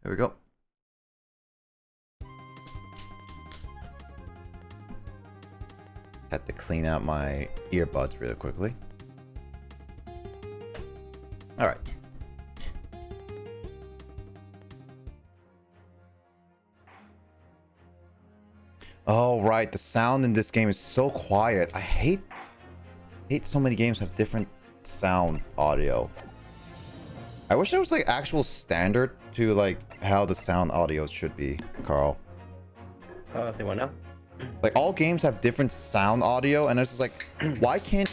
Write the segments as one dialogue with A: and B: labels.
A: There we go. Had to clean out my earbuds really quickly. All right. Oh, right. The sound in this game is so quiet. I hate so many games have different sound audio. I wish there was like actual standard to like how the sound audio should be, Carl.
B: Say what now?
A: Like all games have different sound audio, and it's just like, why can't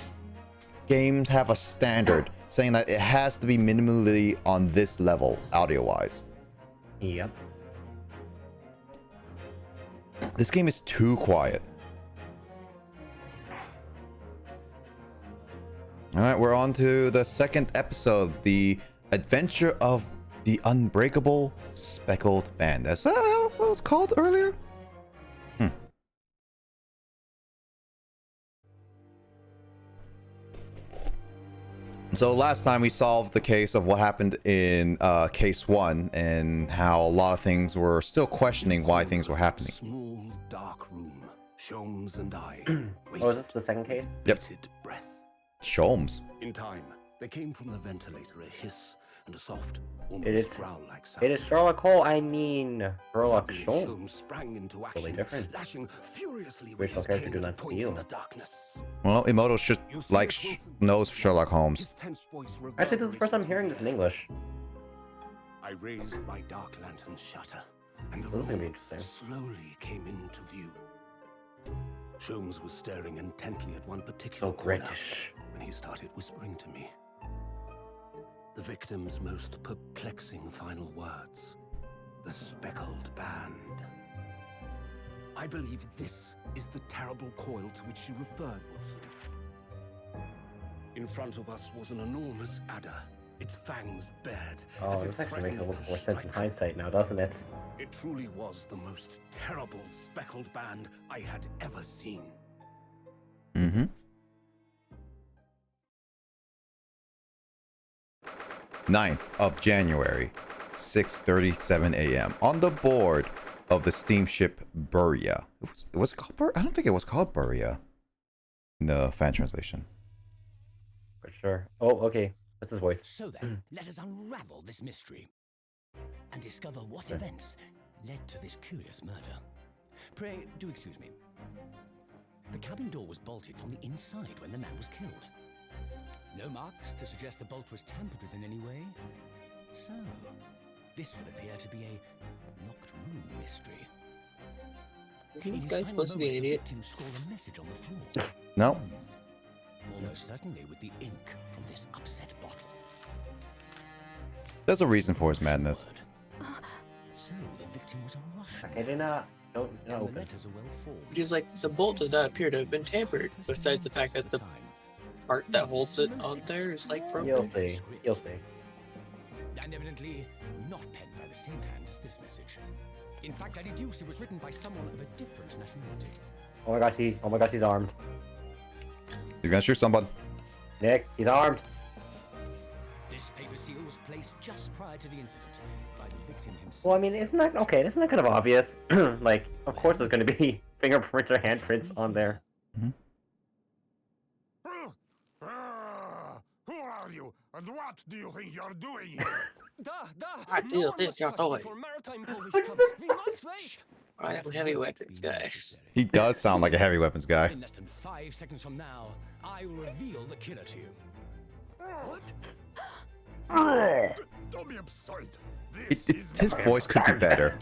A: games have a standard saying that it has to be minimally on this level audio-wise?
B: Yep.
A: This game is too quiet. All right, we're on to the second episode, the adventure of the unbreakable speckled band. That's what it was called earlier. So last time we solved the case of what happened in case 1 and how a lot of things were still questioning why things were happening.
C: Small dark room. Sholmes and I.
B: Oh, is this the second case?
A: Yep.
C: Bated breath.
A: Sholmes.
C: In time, there came from the ventilator a hiss and a soft,
B: It is-
C: almost growl-like sound.
B: It is Sherlock Holmes. I mean, Sherlock
C: Suddenly,
B: Holmes.
C: sprang into action,
B: Totally different.
C: lashing furiously with
B: Racial
C: his
B: character
C: cane
B: do
C: to
B: not
C: point in
B: steal.
C: the darkness.
A: Well, Emoto should
C: You see
A: like
C: it, Wilson?
A: knows Sherlock Holmes.
C: His tense voice
B: Actually, this is the first time
C: reverberated
B: hearing this in English.
C: I raised my dark lantern shutter, and the
B: This is gonna be
C: room
B: interesting.
C: slowly came into view. Sholmes was staring intently at one particular
B: So
C: corner
B: British.
C: when he started whispering to me. The victim's most perplexing final words. The speckled band. I believe this is the terrible coil to which you referred, Wilson. In front of us was an enormous adder, its fangs bared.
B: Oh,
C: as if
B: this actually makes a
C: threatening
B: little
C: to
B: more sense in
C: strike.
B: hindsight now, doesn't it?
C: It truly was the most terrible speckled band I had ever seen.
A: Mm-hmm. 9th of January, 6:37 a.m. on the board of the steamship Buria. Was it called Buria? I don't think it was called Buria in the fan translation.
B: For sure. Oh, okay. That's his voice.
D: So then, let us unravel this mystery and discover what events led to this curious murder. Pray, do excuse me. The cabin door was bolted from the inside when the man was killed. No marks to suggest the bolt was tampered with in any way. So, this would appear to be a locked room mystery.
E: Isn't this
D: In his
E: guy
D: final
E: supposed to be an
D: moments, the
E: idiot?
D: victim scrawled a message on the floor.
A: No.
D: Almost certainly with the ink from this upset bottle.
A: There's a reason for his madness.
D: So the victim was a Russian.
B: I did not. Don't
D: And the
B: open.
D: letters are well formed.
E: Because, like, the bolt does not appear to have been tampered, besides the fact that the part that holds it on there is, like, broken.
B: You'll see. You'll see.
D: And evidently not penned by the same hand as this message. In fact, I deduce it was written by someone of a different nationality.
B: Oh my gosh, he's armed.
A: He's gonna shoot someone.
B: Nick, he's armed.
D: This paper seal was placed just prior to the incident by the victim himself.
B: Well, I mean, isn't that okay? Isn't that kind of obvious? Like, of course, there's going to be fingerprints or handprints on there.
F: Who are you, and what do you think you're doing here?
E: I do think you're doing.
D: For maritime Polish
B: What is
D: club.
B: this?
D: We must wait.
E: I have heavy weapons, guys.
A: He does sound like a heavy weapons guy.
D: In less than 5 seconds from now, I will reveal the killer to you.
F: What? Don't be absurd.
A: His voice could be better.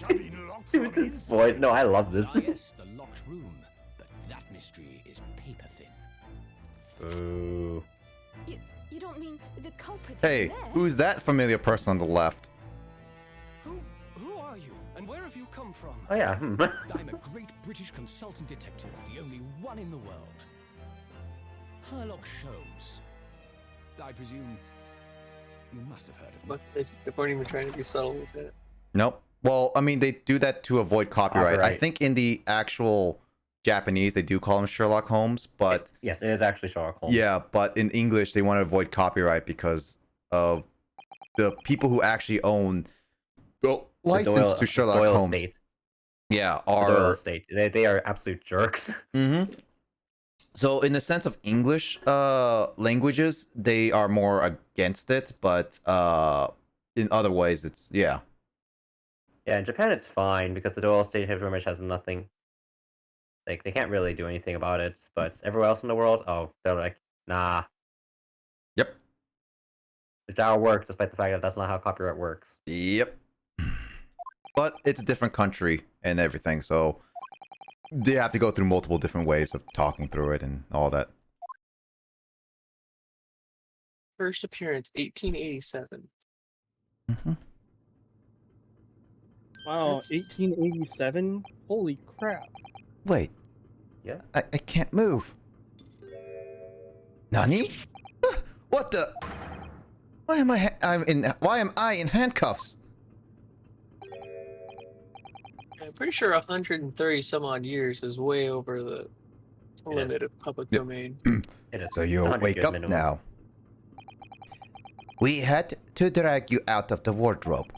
B: Dude, this voice. No, I love this.
D: Ah, yes, the locked room. But that mystery is paper thin.
B: Ooh.
G: You don't mean the culprit?
A: Hey, who's that familiar person on the left?
D: Who are you? And where have you come from?
B: Oh yeah.
D: I'm a great British consultant detective, the only one in the world. Sherlock Holmes. I presume you must have heard of me.
E: But they weren't even trying to be subtle with it.
A: Nope. Well, I mean, they do that to avoid copyright. I
B: Copyright.
A: think in the actual Japanese, they do call him Sherlock Holmes, but
B: Yes, it is actually Sherlock Holmes.
A: yeah, but in English, they want to avoid copyright because of the people who actually own, well, licensed to Sherlock
B: Doyle
A: Holmes.
B: State.
A: Yeah,
B: The Doyle
A: are
B: State. They are absolute jerks.
A: So in the sense of English languages, they are more against it, but in other ways, it's yeah.
B: Yeah, in Japan it's fine because the Doyle State pretty much has nothing. Like they can't really do anything about it. But everywhere else in the world, oh, they're like, nah,
A: Yep.
B: it's our work, despite the fact that that's not how copyright works.
A: Yep. But it's a different country and everything, so they have to go through multiple different ways of talking through it and all that.
E: First appearance, 1887.
H: Wow,
B: That's-
H: 1887? Holy crap.
A: Wait,
B: Yeah.
A: I can't move. Nani? What the? Why am I in handcuffs?
E: I'm pretty sure 130 some odd years is way over the limit of public
A: Yep.
E: domain.
B: It is.
A: So
B: It's
A: you'll
B: 100
A: wake
B: years
A: up
B: minimum.
A: now. We had to drag you out of the wardrobe.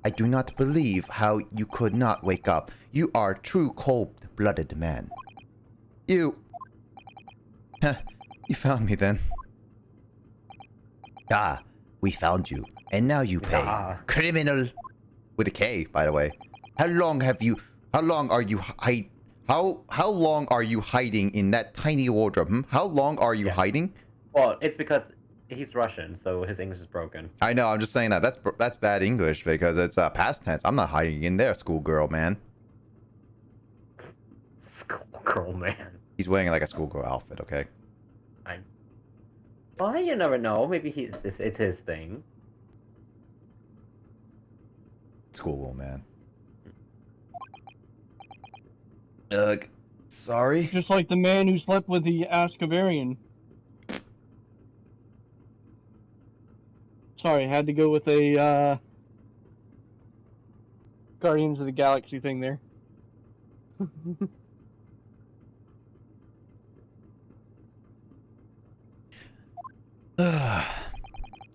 A: I do not believe how you could not wake up. You are a true cold-blooded man. You found me then. Ah, we found you, and now you pay.
B: Ah.
A: Criminal. With a K, by the way. How long are you hiding in that tiny wardrobe? How long are you hiding?
B: Well, it's because he's Russian, so his English is broken.
A: I know, I'm just saying that. That's bad English because it's past tense. I'm not hiding in there, schoolgirl, man.
B: Schoolgirl, man.
A: He's wearing like a schoolgirl outfit, okay?
B: Well, you never know. Maybe it's his thing.
A: Schoolgirl, man. Sorry?
H: Just like the man who slept with the Ascavarian. Sorry, had to go with a Guardians of the Galaxy thing there.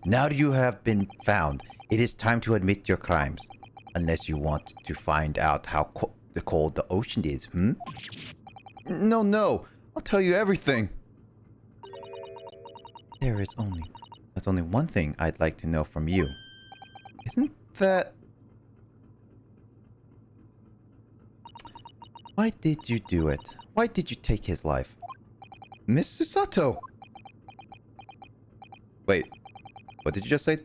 A: Now that you have been found, it is time to admit your crimes. Unless you want to find out how cold the ocean is, No. I'll tell you everything. There's only one thing I'd like to know from you. Isn't that... Why did you do it? Why did you take his life? Miss Susato! Wait, what did you just say?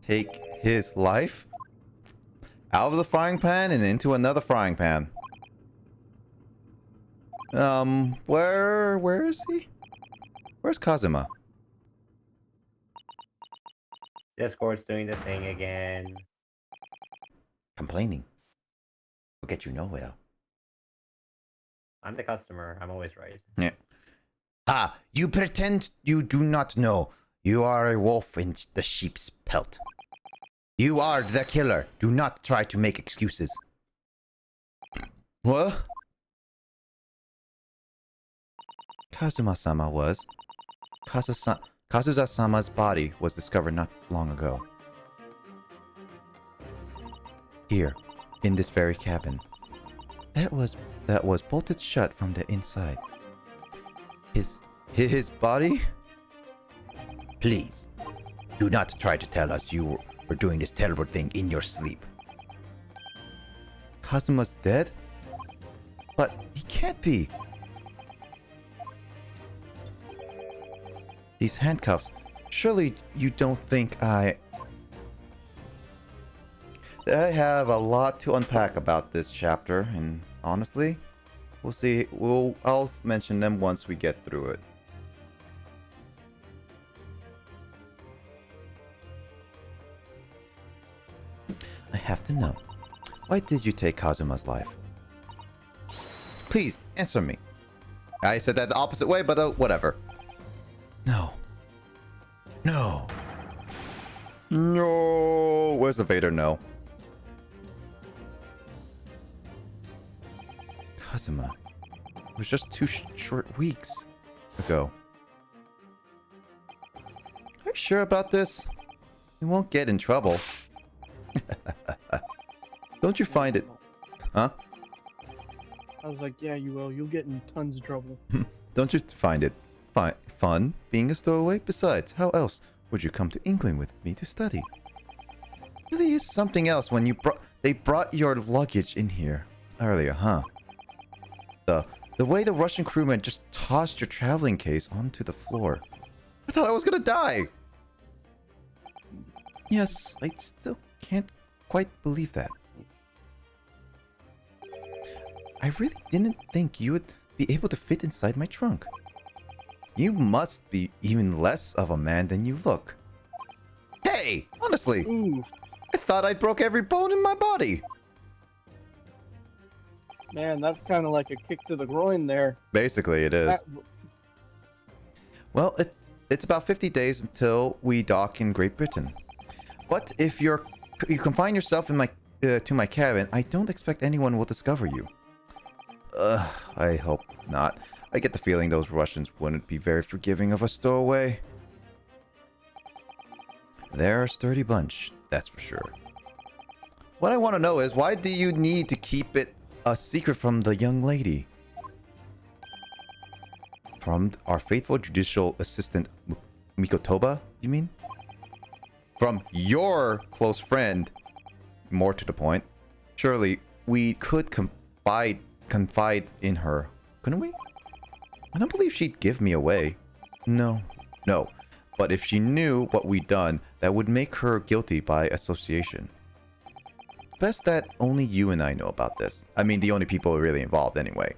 A: Take his life? Out of the frying pan and into another frying pan. Where is he? Where's Kazuma?
B: Discord's doing the thing again.
A: Complaining. Will get you nowhere.
B: I'm the customer. I'm always right.
A: Yeah. Ah, you pretend you do not know. You are a wolf in the sheep's pelt. You are the killer. Do not try to make excuses. What? Kazuma-sama was... Kazuza-sama's body was discovered not long ago. Here, in this very cabin. That was bolted shut from the inside. His body? Please, do not try to tell us you were doing this terrible thing in your sleep. Kazuma's dead? But he can't be. These handcuffs. Surely you don't think I have a lot to unpack about this chapter, and honestly, we'll see. I'll mention them once we get through it. I have to know. Why did you take Kazuma's life? Please, answer me. I said that the opposite way, but whatever. No. No. No. Where's the Vader no? Kazuma. It was just 2 short weeks ago. Are you sure about this? You won't get in trouble. Don't you find it... Huh?
H: I was like, yeah, you will. You'll get in tons of trouble.
A: Don't you find it fun being a stowaway? Besides, how else would you come to England with me to study? Really is something else when they brought your luggage in here earlier, huh? The way the Russian crewman just tossed your traveling case onto the floor. I thought I was gonna die! Yes, I still can't quite believe that. I really didn't think you would be able to fit inside my trunk. You must be even less of a man than you look. Hey! Honestly,
H: Ooh,
A: I thought I broke every bone in my body!
H: man, that's kind of like a kick to the groin there.
A: Basically, it is.
H: That-
A: Well, it's about 50 days until we dock in Great Britain. But if you confine yourself in to my cabin, I don't expect anyone will discover you. I hope not. I get the feeling those Russians wouldn't be very forgiving of a stowaway. They're a sturdy bunch, that's for sure. What I want to know is, why do you need to keep it a secret from the young lady? From our faithful judicial assistant, Mikotoba, you mean? From your close friend, more to the point. Surely we could confide in her, couldn't we? I don't believe she'd give me away. No. But if she knew what we'd done, that would make her guilty by association. Best that only you and I know about this. I mean, the only people really involved anyway.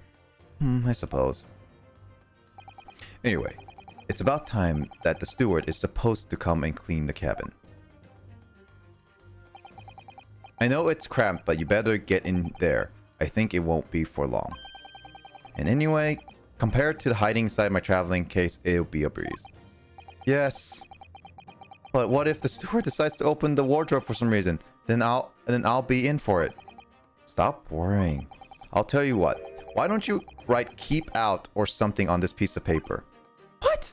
A: I suppose. Anyway, it's about time that the steward is supposed to come and clean the cabin. I know it's cramped, but you better get in there. I think it won't be for long. And anyway, compared to the hiding inside my traveling case, it'll be a breeze. Yes. But what if the steward decides to open the wardrobe for some reason? Then I'll be in for it. Stop worrying. I'll tell you what. Why don't you write "keep out" or something on this piece of paper? What?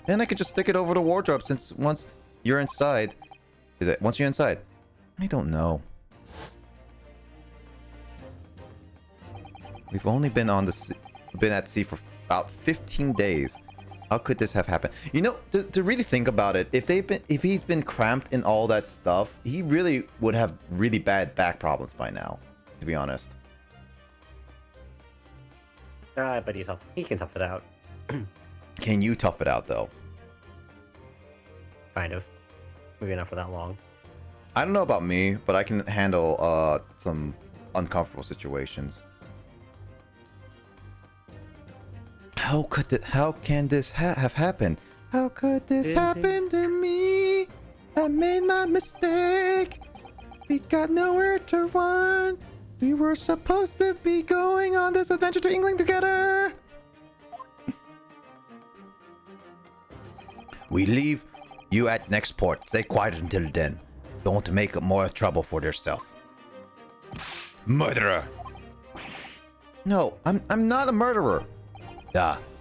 A: Then I could just stick it over the wardrobe, since once you're inside... Once you're inside? I don't know. We've only been at sea for about 15 days. How could this have happened? You know, to really think about it, if he's been cramped in all that stuff, he really would have really bad back problems by now, to be honest.
B: But he can tough it out.
A: Can you tough it out, though?
B: Kind of. Maybe not for that long.
A: I don't know about me, but I can handle some uncomfortable situations. How can this have happened? How could this happen to me? I made my mistake. We got nowhere to run. We were supposed to be going on this adventure to England together. We leave you at next port. Stay quiet until then. Don't make more trouble for yourself. Murderer. No, I'm not a murderer.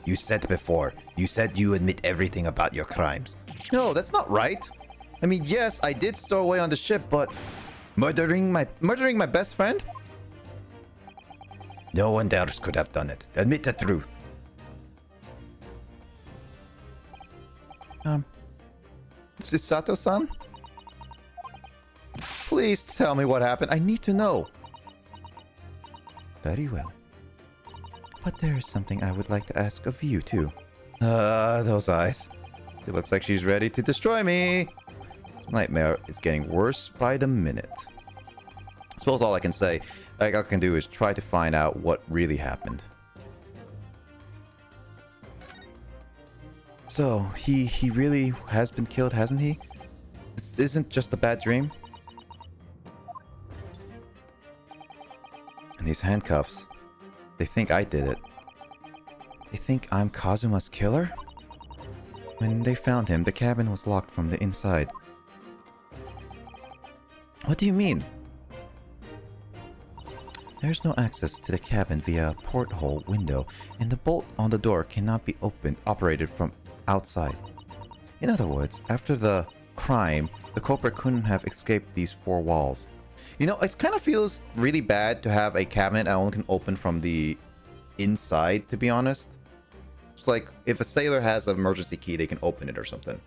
A: You said before. You said you admit everything about your crimes. No, that's not right. I mean, yes, I did stow away on the ship, but murdering my best friend? No one else could have done it. Admit the truth. This is Sato-san? Please tell me what happened. I need to know. Very well. But there is something I would like to ask of you, too. Those eyes. It looks like she's ready to destroy me. This nightmare is getting worse by the minute. I suppose all I can do is try to find out what really happened. So, he really has been killed, hasn't he? This isn't just a bad dream? And these handcuffs. They think I did it. They think I'm Kazuma's killer? When they found him, the cabin was locked from the inside. What do you mean? There's no access to the cabin via a porthole window, and the bolt on the door cannot be operated from outside. In other words, after the crime, the culprit couldn't have escaped these four walls. You know, it kind of feels really bad to have a cabinet that only can open from the inside, to be honest. It's like, if a sailor has an emergency key, they can open it or something.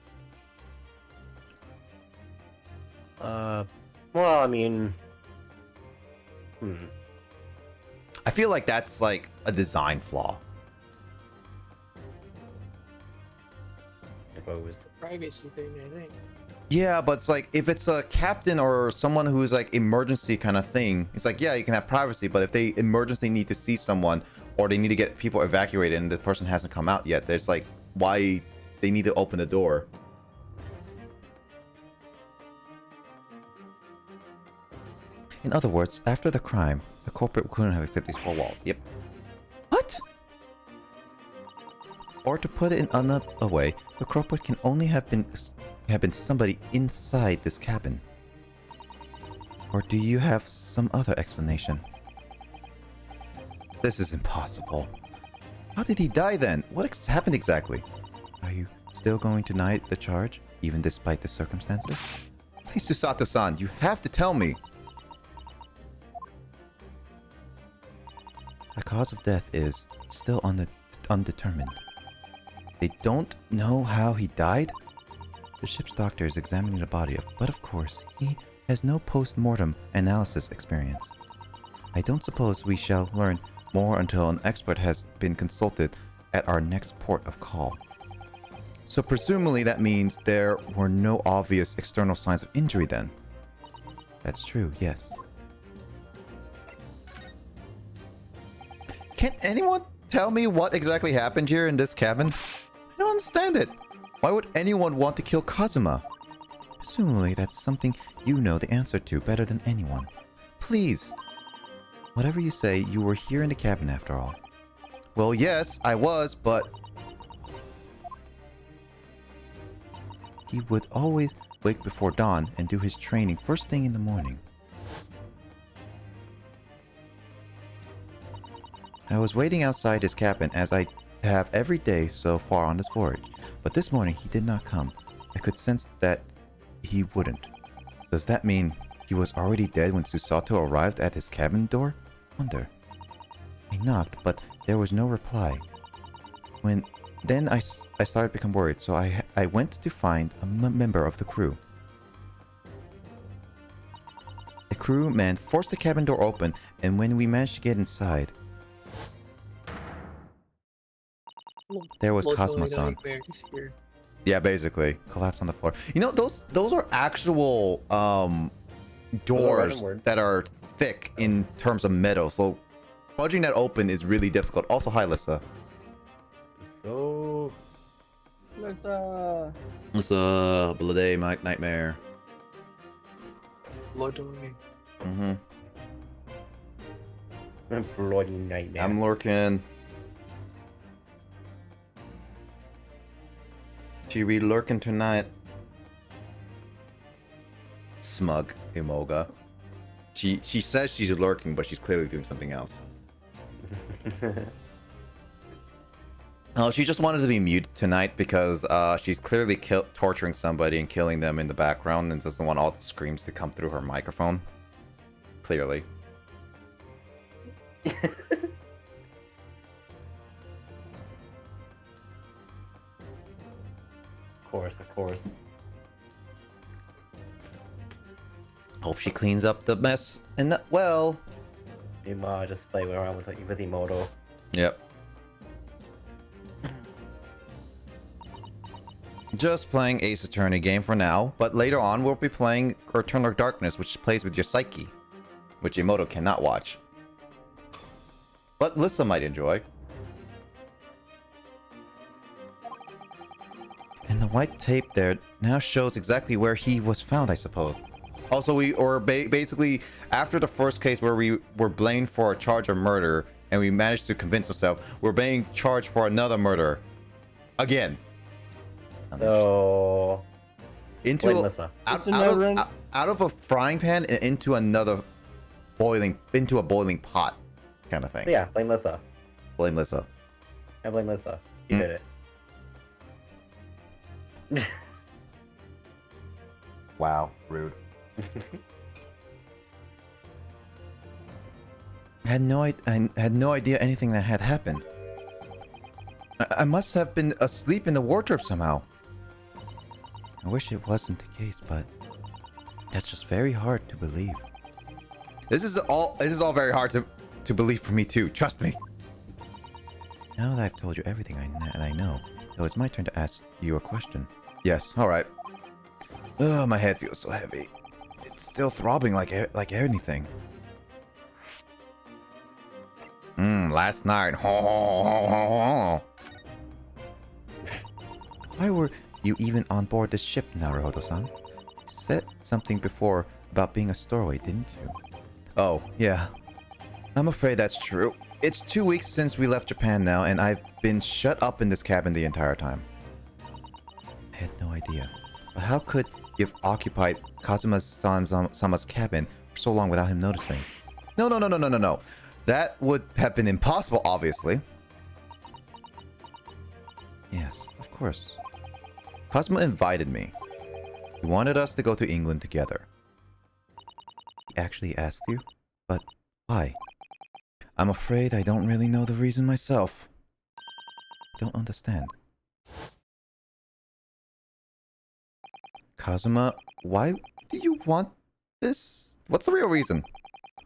B: Well, I mean...
A: I feel like that's like a design flaw.
B: I suppose.
E: Privacy thing, I think.
A: Yeah, but it's like, if it's a captain or someone who's like emergency kind of thing, it's like, yeah, you can have privacy, but if they emergency need to see someone or they need to get people evacuated and the person hasn't come out yet, there's like, why they need to open the door. In other words, after the crime, the culprit couldn't have escaped these four walls. Yep. What? Or to put it in another way, the culprit can only have been somebody inside this cabin. Or do you have some other explanation? This is impossible. How did he die then? What happened exactly? Are you still going to deny the charge, even despite the circumstances? Please, Susato-san, you have to tell me. The cause of death is still undetermined. They don't know how he died? The ship's doctor is examining the body, but of course, he has no post-mortem analysis experience. I don't suppose we shall learn more until an expert has been consulted at our next port of call. So presumably that means there were no obvious external signs of injury then. That's true, yes. Can anyone tell me what exactly happened here in this cabin? I don't understand it. Why would anyone want to kill Kazuma? Presumably that's something you know the answer to better than anyone. Please. Whatever you say, you were here in the cabin after all. Well, yes, I was, but... He would always wake before dawn and do his training first thing in the morning. I was waiting outside his cabin as I have every day so far on this voyage, but this morning he did not come. I could sense that he wouldn't. Does that mean he was already dead when Susato arrived at his cabin door? Wonder. I knocked, but there was no reply. Then I started to become worried, so I went to find a member of the crew. The crewman forced the cabin door open, and when we managed to get inside, there was Kazuma-san.
E: Nightmares here.
A: Yeah, basically. Collapsed on the floor. You know, those are actual doors that are thick in terms of metal, so budging that open is really difficult. Also, hi, Lissa.
B: So...
A: Lissa, Bloody Nightmare.
E: Lord of me.
B: Bloody nightmare.
A: I'm lurking. She be lurking tonight. Smug Imoga. She says she's lurking, but she's clearly doing something else. Oh, she just wanted to be muted tonight because she's clearly torturing somebody and killing them in the background and doesn't want all the screams to come through her microphone. Clearly.
B: Of course.
A: Hope she cleans up the mess. And that, well...
B: Just play around with Imoto.
A: Yep. Just playing Ace Attorney game for now, but later on we'll be playing Eternal Darkness, which plays with your psyche, which Imoto cannot watch. But Lissa might enjoy. And the white tape there now shows exactly where he was found, I suppose. Also, we were basically, after the first case where we were blamed for a charge of murder, and we managed to convince ourselves, we're being charged for another murder. Again.
B: So...
A: out of a frying pan and into a boiling pot kind of thing.
B: Yeah, blame Lissa.
A: Blame Lissa.
B: I blame Lissa. You did it.
A: Wow, rude. I had no idea anything that had happened. I must have been asleep in the wardrobe somehow. I wish it wasn't the case, but that's just very hard to believe. This is all very hard to believe for me too. Trust me. Now that I've told you everything I know, though it's my turn to ask you a question. Yes, all right. Ugh, my head feels so heavy. It's still throbbing like anything. Last night. Why were you even on board the ship, Naruhodo-san? You said something before about being a stowaway, didn't you? Oh, yeah. I'm afraid that's true. It's 2 weeks since we left Japan now, and I've been shut up in this cabin the entire time. I had no idea. But how could you have occupied Kazuma-sama's cabin for so long without him noticing? No. That would have been impossible, obviously. Yes, of course. Kazuma invited me. He wanted us to go to England together. He actually asked you? But why? I'm afraid I don't really know the reason myself. I don't understand. Kazuma, why do you want this? What's the real reason?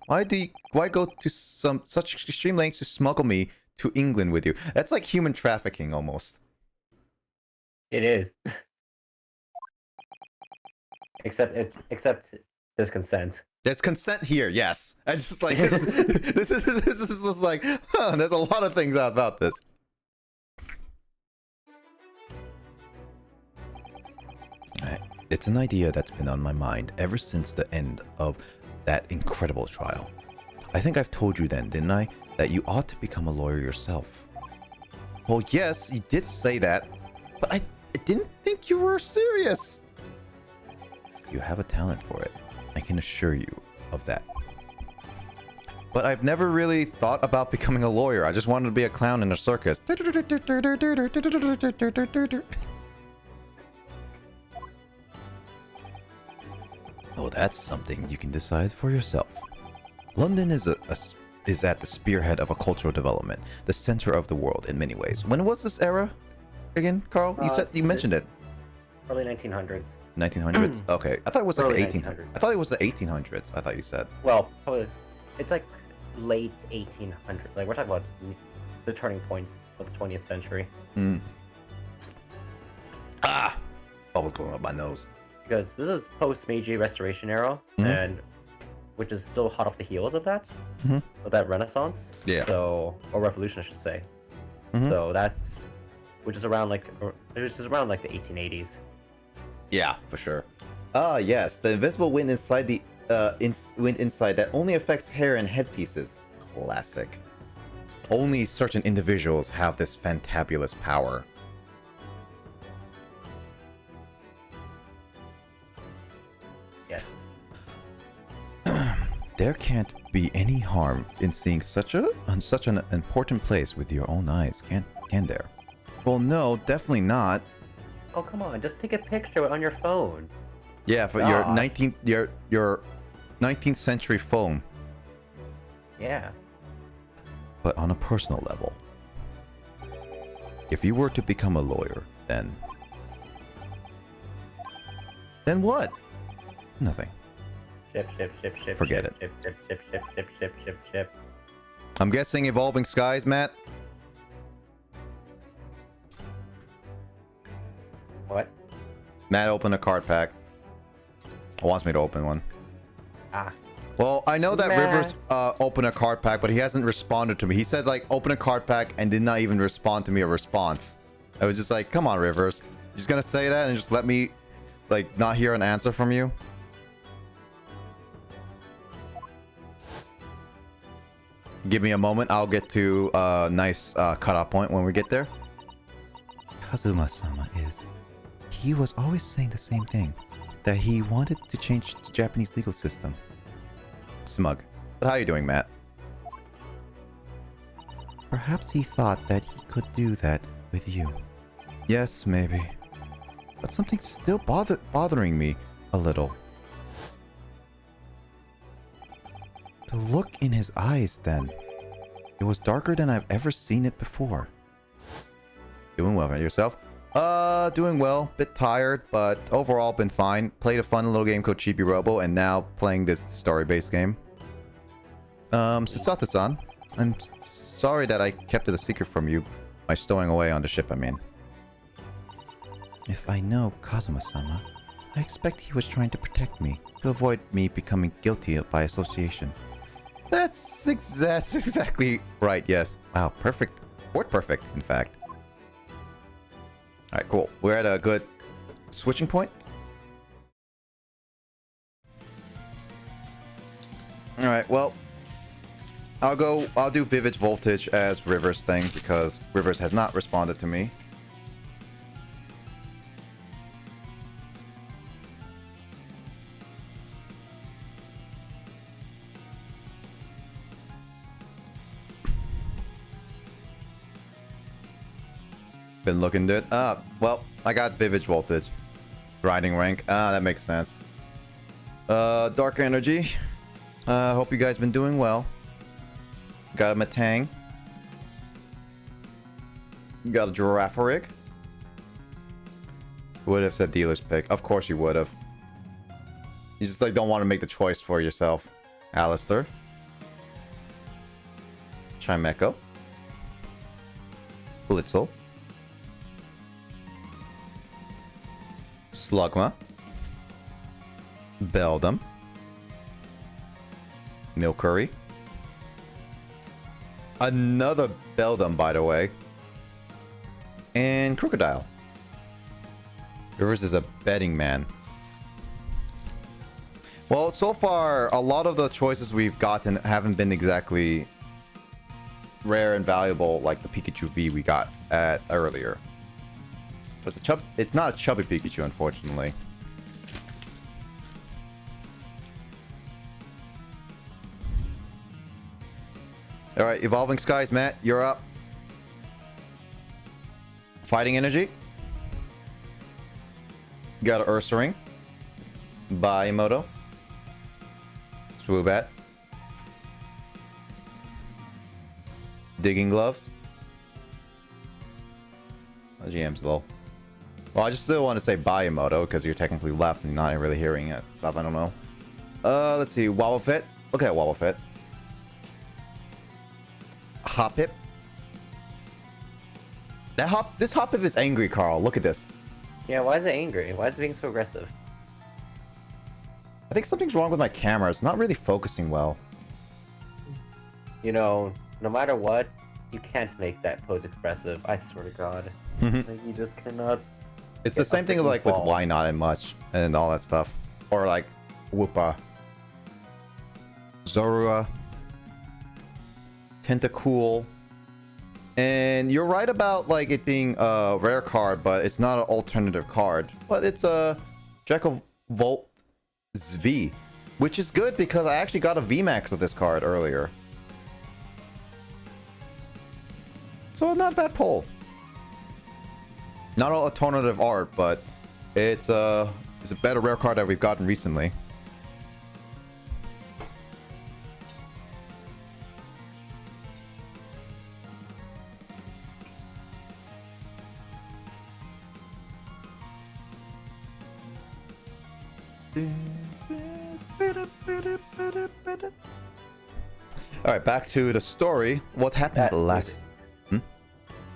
A: Why go to such extreme lengths to smuggle me to England with you? That's like human trafficking almost.
B: It is. Except there's consent.
A: There's consent here, yes. I just like this is just like, huh, there's a lot of things about this. It's an idea that's been on my mind ever since the end of that incredible trial. I think I've told you then, didn't I, that you ought to become a lawyer yourself. Well, yes, you did say that, but I didn't think you were serious. You have a talent for it. I can assure you of that. But I've never really thought about becoming a lawyer. I just wanted to be a clown in a circus. Oh, that's something you can decide for yourself. London is at the spearhead of a cultural development, the center of the world in many ways. When was this era again, Carl? You mentioned it.
B: Early 1900s.
A: 1900s? Okay. I thought it was like
B: Early
A: 1800s. I thought it was the 1800s. I thought you said.
B: Well, probably, it's like late 1800s. Like we're talking about the turning points of the 20th century.
A: Ah! Bubbles going up my nose.
B: Because this is post-Meiji Restoration era, and which is still hot off the heels of that, of that Renaissance.
A: Yeah.
B: So, or Revolution, I should say. So that's, which is around like the 1880s.
A: Yeah, for sure. Ah, yes, the invisible wind inside the wind inside that only affects hair and headpieces. Classic. Only certain individuals have this fantabulous power.
B: Yes.
A: There can't be any harm in seeing such an important place with your own eyes, can there? Well, no, definitely not.
B: Oh, come on, just take a picture on your phone.
A: Yeah, for your 19th century phone.
B: Yeah.
A: But on a personal level, if you were to become a lawyer, then what? Nothing.
B: Ship.
A: Forget it.
B: Ship.
A: I'm guessing Evolving Skies, Matt?
B: What?
A: Matt opened a card pack. Wants me to open one.
B: Ah.
A: Well, I know that
B: Matt.
A: Rivers opened a card pack, but he hasn't responded to me. He said, like, open a card pack and did not even respond to me a response. I was just like, come on, Rivers. You're just gonna say that and just let me, like, not hear an answer from you? Give me a moment. I'll get to a nice cutoff point when we get there. Kazuma-sama is... He was always saying the same thing. That he wanted to change the Japanese legal system. Smug. But how are you doing, Matt? Perhaps he thought that he could do that with you. Yes, maybe. But something's still bothering me. a little. The look in his eyes then. It was darker than I've ever seen it before. Doing well, right? Yourself? Doing well. Bit tired, but overall been fine. Played a fun little game called Chibi Robo, and now playing this story-based game. Sasata-san, I'm sorry that I kept it a secret from you by stowing away on the ship, I mean. If I know Kazuma-sama, I expect he was trying to protect me, to avoid me becoming guilty by association. That's exactly right, yes. Wow, perfect. Word perfect, in fact. Alright, cool. We're at a good switching point. Alright, well, I'll do Vivid Voltage as Rivers' thing because Rivers has not responded to me. Been looking good. Well, I got Vivid Voltage. Grinding rank. That makes sense. Dark Energy. Hope you guys been doing well. Got a Matang. Got a Girafarig. Would have said dealer's pick. Of course you would have. You just like don't want to make the choice for yourself. Alistair. Chimecho. Blitzel. Slugma. Beldum. Milcery. Another Beldum, by the way. And Crocodile. Rivers is a betting man. Well, so far, a lot of the choices we've gotten haven't been exactly rare and valuable like the Pikachu V we got at earlier. But it's not a chubby Pikachu, unfortunately. Alright, Evolving Skies, Matt, you're up. Fighting Energy. Got an Ursaring. Baimoto. Swoobat. Digging Gloves. Oh, GM's low. Well, I just still want to say Baimoto because you're technically left and you're not really hearing it. Stuff I don't know. Let's see. Wobbuffet. Look at Wobbuffet. Hoppip. This Hoppip is angry, Carl. Look at this.
B: Yeah, why is it angry? Why is it being so aggressive?
A: I think something's wrong with my camera. It's not really focusing well.
B: You know, no matter what, you can't make that pose expressive. I swear to God. Like, you just cannot.
A: It's the same thing like with Why Not and Much and all that stuff. Or like Whoopa. Zorua. Tentacool. And you're right about like it being a rare card, but it's not an alternative card. But it's a Draco Volt V, which is good because I actually got a VMAX of this card earlier. So not a bad pull. Not all alternative art, but it's a better rare card that we've gotten recently. All right, back to the story. What happened last?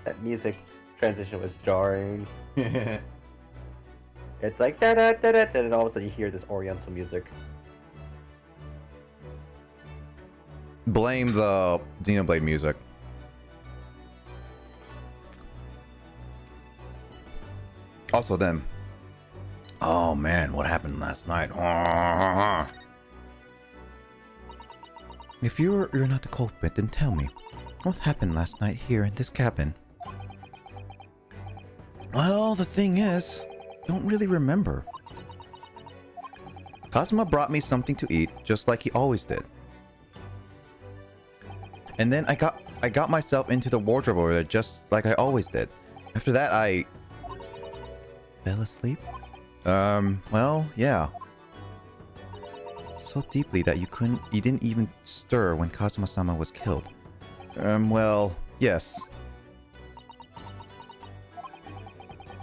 B: That music transition was jarring. It's like da da da da, and all of a sudden you hear this Oriental music.
A: Blame the Xenoblade music. Also then. Oh man, what happened last night? If you're not the culprit, then tell me. What happened last night here in this cabin? Well, the thing is, I don't really remember. Kazuma brought me something to eat, just like he always did. And then I got myself into the wardrobe over there, just like I always did. After that, I fell asleep. Well, yeah. so deeply that you didn't even stir when Kazuma-sama was killed. Well, yes.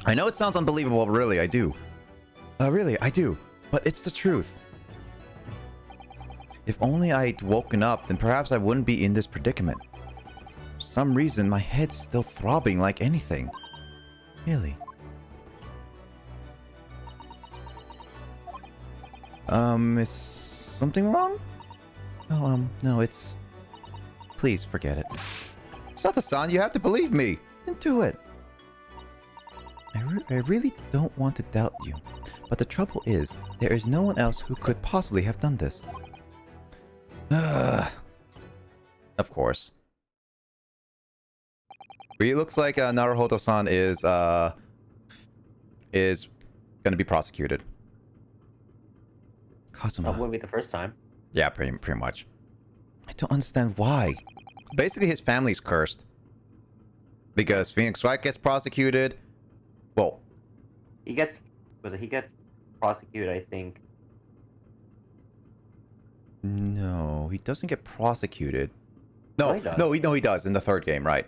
A: I know it sounds unbelievable, but really, I do. Really, I do. But it's the truth. If only I'd woken up, then perhaps I wouldn't be in this predicament. For some reason, my head's still throbbing like anything. Really. Is something wrong? No, it's... Please, forget it. Sato-san, you have to believe me! Then do it! I really don't want to doubt you, but the trouble is, there is no one else who could possibly have done this. Of course. It looks like Naruhodo-san is gonna be prosecuted. Kazuma.
B: That wouldn't be the first time.
A: Yeah, pretty much. I don't understand why. Basically, his family's cursed. Because Phoenix Wright gets prosecuted. Well,
B: He gets prosecuted, I think.
A: no, he doesn't get prosecuted.
B: No,
A: No,
B: he does.
A: no, he does in the third game, right?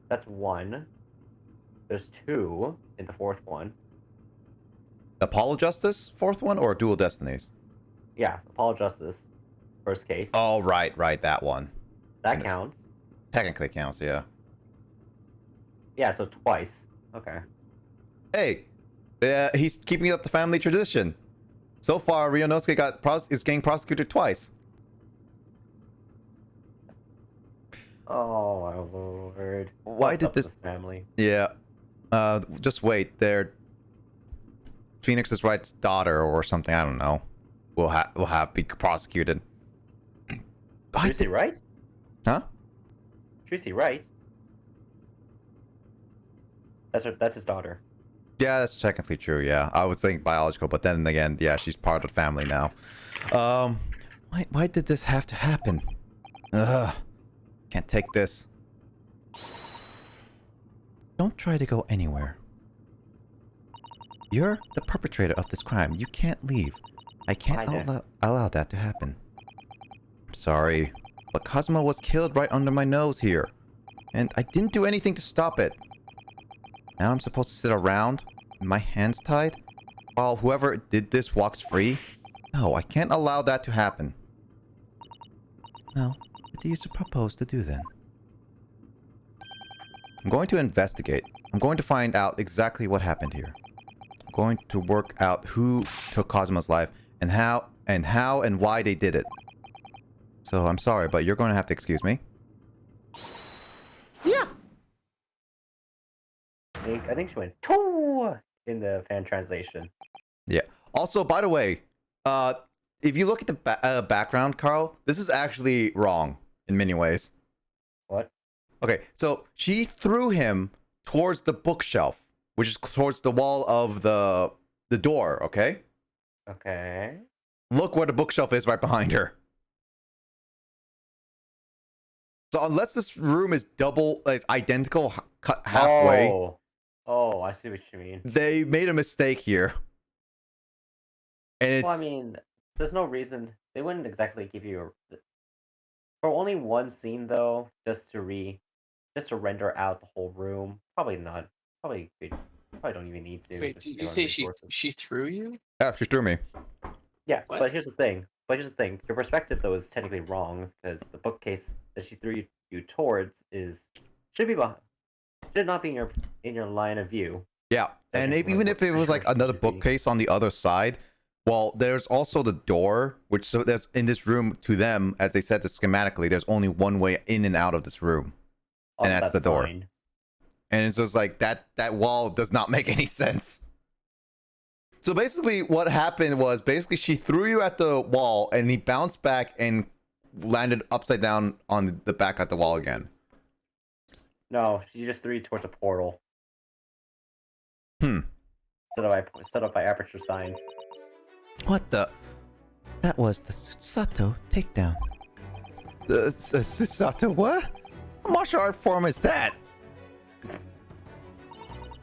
B: That's one. There's two in the fourth one.
A: Apollo Justice, fourth one, or Dual Destinies?
B: Yeah, Apollo Justice, first case.
A: Oh, right, that one.
B: That counts.
A: Technically counts, yeah.
B: Yeah, so twice. Okay.
A: Hey, he's keeping up the family tradition. So far, Ryunosuke is getting prosecuted twice.
B: Oh my lord.
A: Why
B: What's
A: did
B: up
A: this...
B: with family?
A: Yeah. Just wait. They're Phoenix Wright's daughter or something. I don't know. Will be prosecuted.
B: Tracy Wright?
A: Huh?
B: Tracy Wright? That's his daughter.
A: Yeah, that's technically true. Yeah, I was thinking biological, but then again, yeah, she's part of the family now. Why did this have to happen? Ugh. Can't take this. Don't try to go anywhere. You're the perpetrator of this crime. You can't leave. I can't allow that to happen. I'm sorry, but Kazuma was killed right under my nose here. And I didn't do anything to stop it. Now I'm supposed to sit around, with my hands tied, while whoever did this walks free? No, I can't allow that to happen. Well, what do you propose to do then? I'm going to investigate. I'm going to find out exactly what happened here. I'm going to work out who took Kazuma's life and how and why they did it. So I'm sorry, but you're going to have to excuse me. Yeah.
B: I think she went "Too" in the fan translation.
A: Yeah. Also, by the way, if you look at the background, Carl, this is actually wrong in many ways.
B: What?
A: Okay, so she threw him towards the bookshelf, which is towards the wall of the door, okay?
B: Okay.
A: Look where the bookshelf is right behind her. So unless this room is identical, cut halfway,
B: Oh, I see what you mean.
A: they made a mistake here. And it's...
B: Well, I mean, there's no reason they wouldn't exactly give you for only one scene though, just to render out the whole room. Probably not. Probably don't even need to.
E: Wait, did you say she threw you?
A: Yeah, she threw me.
B: Yeah,
E: What?
B: but here's the thing. Your perspective though is technically wrong because the bookcase that she threw you towards should not be in your line of view.
A: Yeah, and even if it was like another bookcase on the other side, well, there's also the door, which so there's in this room to them, as they said this schematically, there's only one way in and out of this room. And that's the door.
B: Fine.
A: And it's just like that wall does not make any sense. So basically what happened was she threw you at the wall and he bounced back and landed upside down on the back at the wall again.
B: No, she just threw you towards a portal.
A: Set
B: up by aperture signs.
A: What the? That was the Susato takedown. The Susato what? What martial art form is that?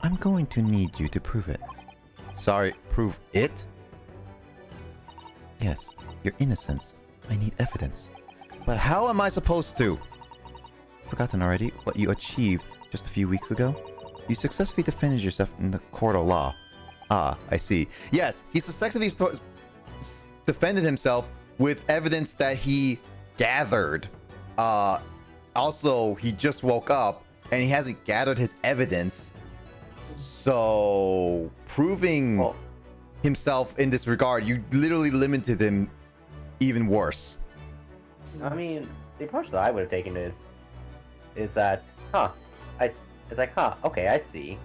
A: I'm going to need you to prove it. Sorry, prove it? Yes, your innocence. I need evidence. But how am I supposed to? Forgotten already what you achieved just a few weeks ago? You successfully defended yourself in the court of law. Ah, I see. Yes, he successfully defended himself with evidence that he gathered. Also, he just woke up and he hasn't gathered his evidence. So, proving himself in this regard, you literally limited him even worse.
B: I mean, the approach that I would have taken is that, it's like, okay, I see.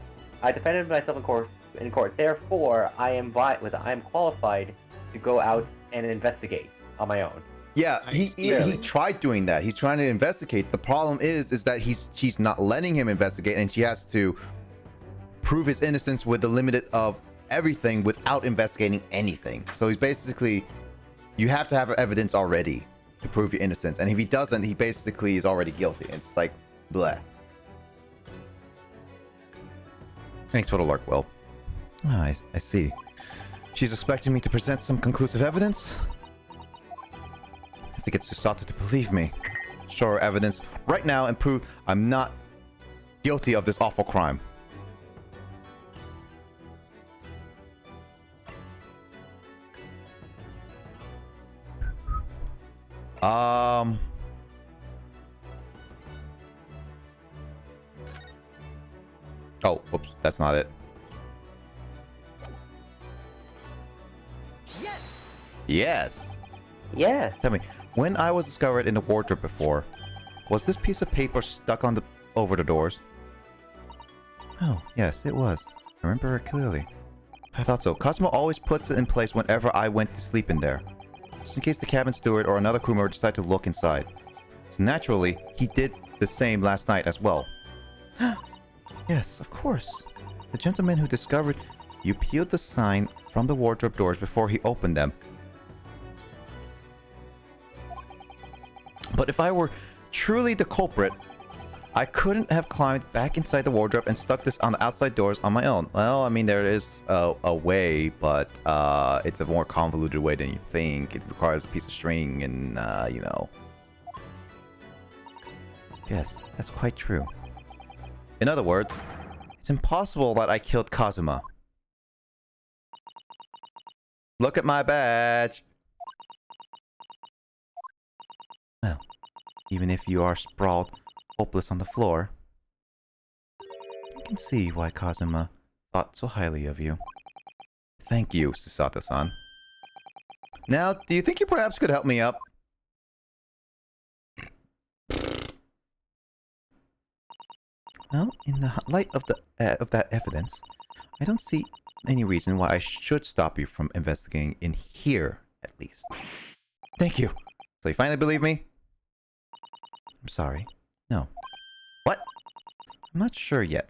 B: I defended myself in court. Therefore, I am qualified to go out and investigate on my own.
A: Yeah, he tried doing that. He's trying to investigate. The problem is that she's not letting him investigate, and she has to prove his innocence with the limit of everything without investigating anything. So he's basically, you have to have evidence already to prove your innocence, and if he doesn't, he basically is already guilty. It's like, bleh. Thanks for the lurk, Will. I see. She's expecting me to present some conclusive evidence? I have to get Susato to believe me. Show her evidence right now and prove I'm not guilty of this awful crime. Oh, whoops, that's not it.
G: Yes.
A: Yes.
B: Yes.
A: Tell me, when I was discovered in the wardrobe before, was this piece of paper stuck on over the doors? Oh, yes, it was. I remember it clearly. I thought so. Cosmo always puts it in place whenever I went to sleep in there, just in case the cabin steward or another crew member decide to look inside. So naturally, he did the same last night as well. Yes, of course. The gentleman who discovered you peeled the sign from the wardrobe doors before he opened them. But if I were truly the culprit, I couldn't have climbed back inside the wardrobe and stuck this on the outside doors on my own. Well, I mean, there is a way, but it's a more convoluted way than you think. It requires a piece of string and, you know. Yes, that's quite true. In other words, it's impossible that I killed Kazuma. Look at my badge! Well, even if you are sprawled hopeless on the floor, I can see why Kazuma thought so highly of you. Thank you, Susato-san. Now, do you think you perhaps could help me up? Well, in the light of that evidence, I don't see any reason why I should stop you from investigating in here, at least. Thank you. So you finally believe me? I'm sorry. No. What? I'm not sure yet.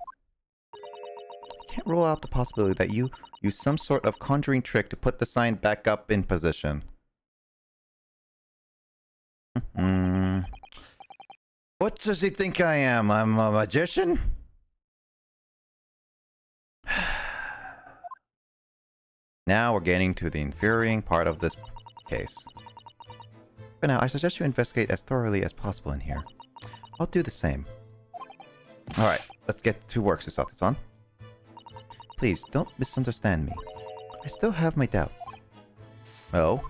A: I can't rule out the possibility that you used some sort of conjuring trick to put the sign back up in position. What does he think I am? I'm a magician? Now we're getting to the infuriating part of this case. For now, I suggest you investigate as thoroughly as possible in here. I'll do the same. Alright, let's get to work, Susato-san. Please, don't misunderstand me. I still have my doubts. Oh?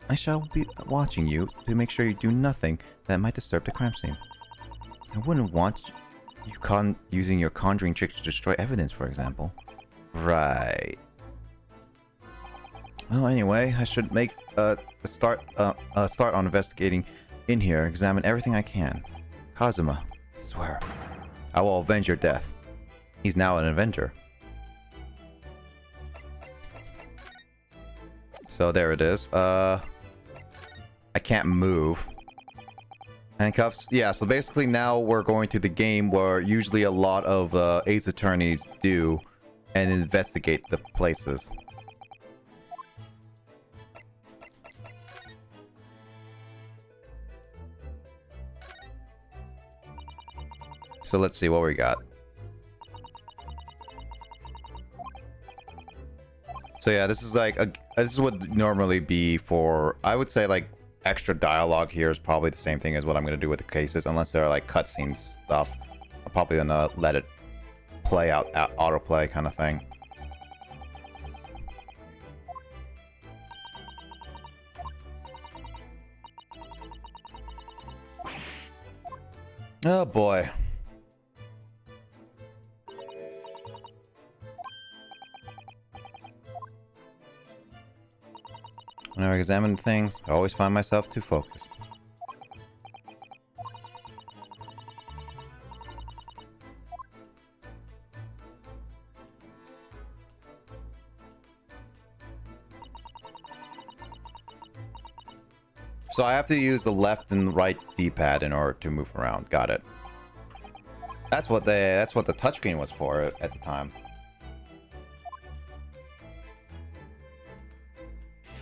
A: I shall be watching you to make sure you do nothing that might disturb the crime scene. I wouldn't want you using your conjuring trick to destroy evidence, for example. Right. Well, anyway, I should make a start on investigating in here, examine everything I can. Kazuma, I swear, I will avenge your death. He's now an Avenger. So there it is. I can't move. Handcuffs? Yeah, so basically now we're going to the game where usually a lot of Ace Attorneys do and investigate the places. So let's see what we got. So yeah, this is like this would normally be for, I would say, like, extra dialogue here is probably the same thing as what I'm going to do with the cases, unless they're like cutscene stuff. I'm probably going to let it play out, autoplay kind of thing. Oh boy. Whenever I examine things, I always find myself too focused. So I have to use the left and right D-pad in order to move around. Got it. That's what the touchscreen was for at the time.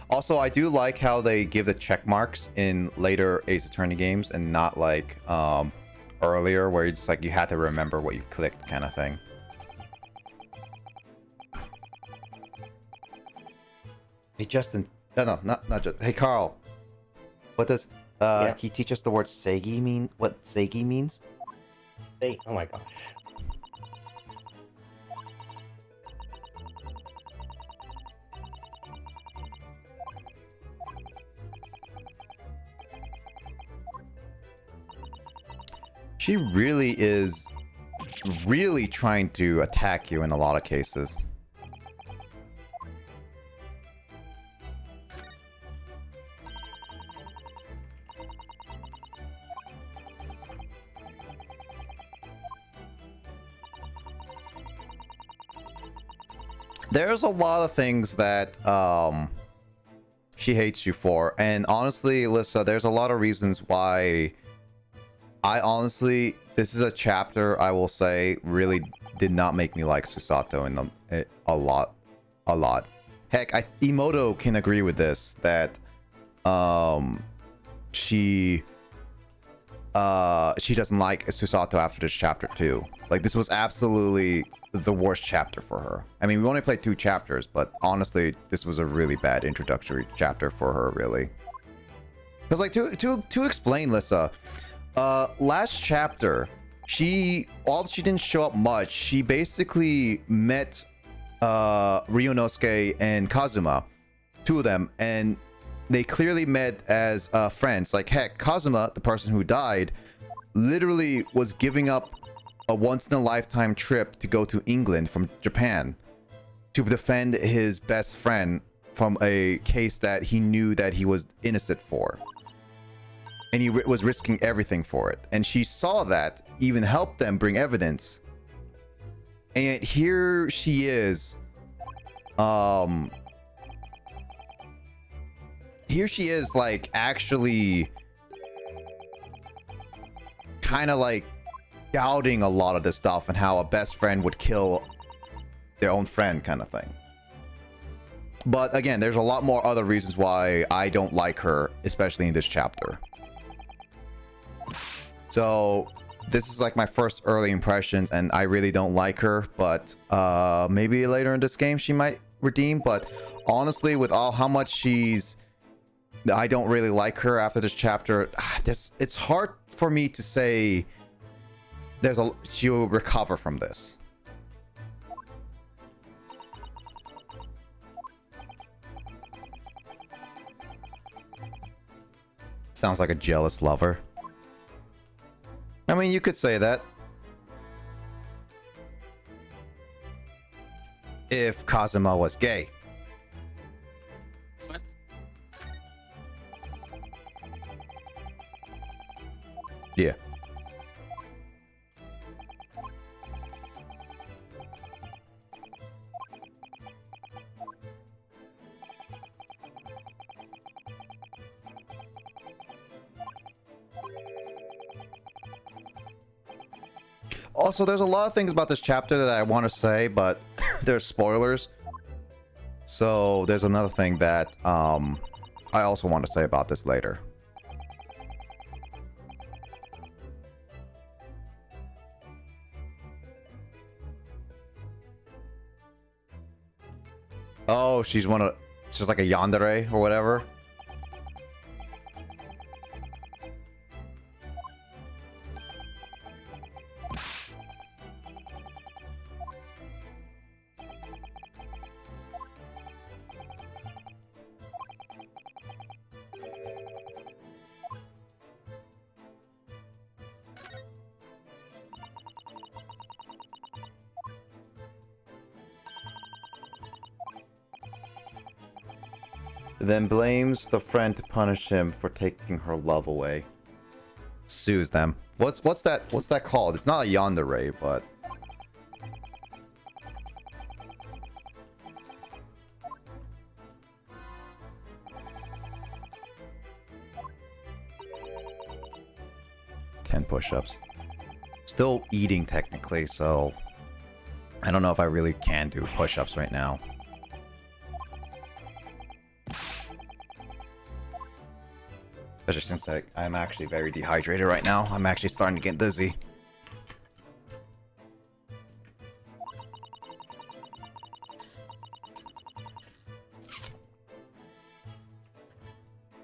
A: Also, I do like how they give the check marks in later Ace Attorney games and not like earlier where it's like you had to remember what you clicked kind of thing. Hey Justin, no, not just. Hey Carl, what does can you teach us the word Seigi mean? What Seigi means?
B: Oh my gosh.
A: She really is really trying to attack you in a lot of cases. There's a lot of things that she hates you for, and honestly, Alyssa, there's a lot of reasons why this is a chapter I will say really did not make me like Susato in a lot. Heck, Emoto can agree with this, that she doesn't like Susato after this chapter too. Like, this was absolutely the worst chapter for her. I mean, we only played 2 chapters, but honestly, this was a really bad introductory chapter for her, really. Because, like, to explain, Lissa, last chapter, while she didn't show up much, she basically met Ryunosuke and Kazuma, 2 of them, and they clearly met as friends. Like, heck, Kazuma, the person who died, literally was giving up a once-in-a-lifetime trip to go to England from Japan to defend his best friend from a case that he knew that he was innocent for. And he was risking everything for it. And she saw that, even helped them bring evidence. And yet here she is. Here she is, like, actually kind of like doubting a lot of this stuff and how a best friend would kill their own friend kind of thing. But again, there's a lot more other reasons why I don't like her, especially in this chapter. So this is like my first early impressions, and I really don't like her, but maybe later in this game she might redeem. But honestly, with how much I don't really like her after this chapter. It's hard for me to say she'll recover from this. Sounds like a jealous lover. I mean, you could say that. If Kazuma was gay.
E: What?
A: Yeah. Also, there's a lot of things about this chapter that I want to say, but there's spoilers. So there's another thing that I also want to say about this later. Oh, she's one of... It's just like a yandere or whatever. Then blames the friend to punish him for taking her love away. Sues them. What's that called? It's not a yandere, but push-ups. Still eating technically, so I don't know if I really can do push-ups right now. Especially since I'm actually very dehydrated right now. I'm actually starting to get dizzy.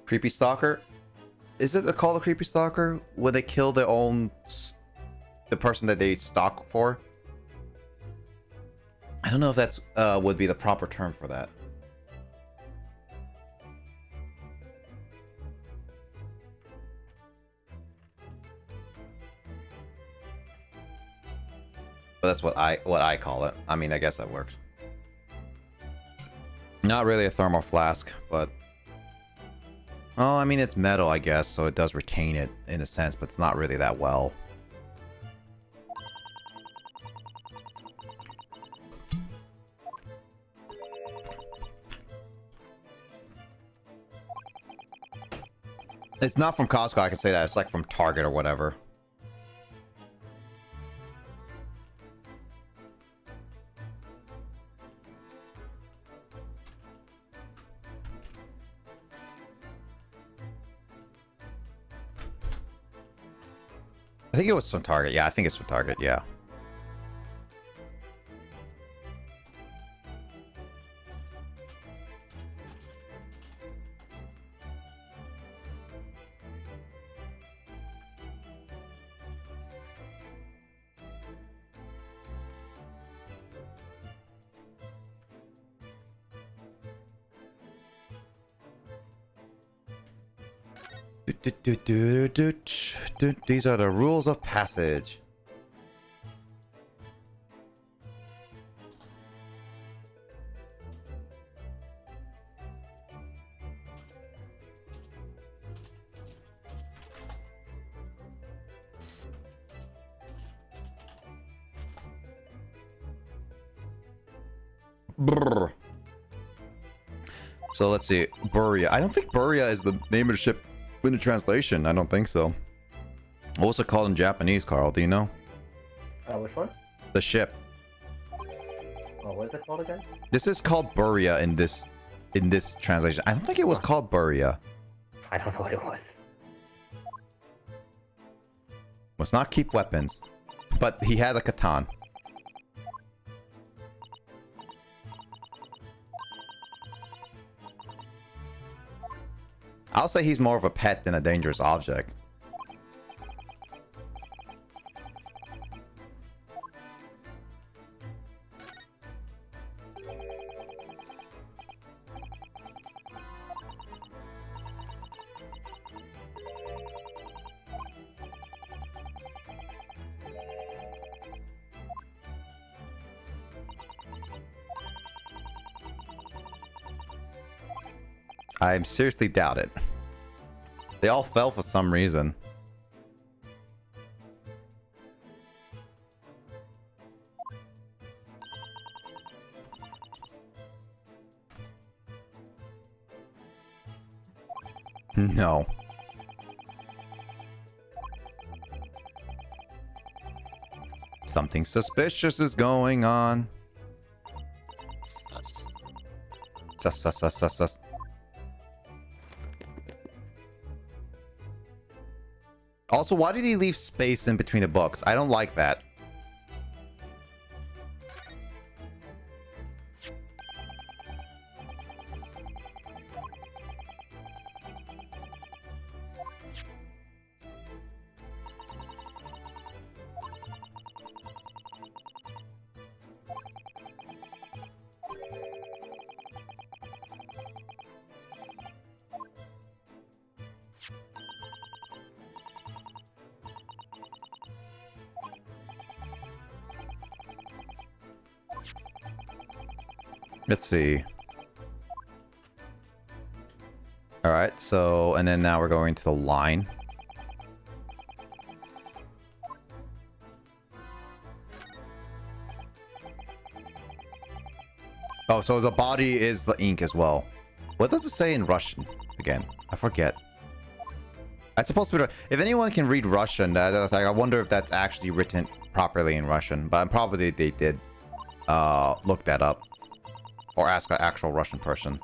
A: Creepy Stalker? Is it called a Creepy Stalker? When they kill their own... the person that they stalk for? I don't know if that's would be the proper term for that. But that's what I call it. I mean, I guess that works. Not really a thermal flask, but... Oh, I mean, it's metal, I guess, so it does retain it in a sense, but it's not really that well. It's not from Costco, I can say that. It's like from Target or whatever. I think it was from Target. Yeah, I think it's from Target. Yeah. These are the rules of passage. Brr. So let's see. Buria. I don't think Buria is the name of the ship in the translation. I don't think so. What was it called in Japanese, Carl? Do you know?
B: Which one?
A: The ship.
B: Oh, what is it called again?
A: This is called Buria in this translation. I don't think it was called Buria.
B: I don't know what it was.
A: Must not keep weapons. But he had a katan. I'll say he's more of a pet than a dangerous object. I seriously doubt it. They all fell for some reason. No. Something suspicious is going on. Sus. Also, why did he leave space in between the books? I don't like that. Let's see. All right, so, and then now we're going to the line. Oh, so the body is the ink as well. What does it say in Russian again? I forget. It's supposed to be. If anyone can read Russian, that's like, I wonder if that's actually written properly in Russian. But probably they did look that up or ask an actual Russian person.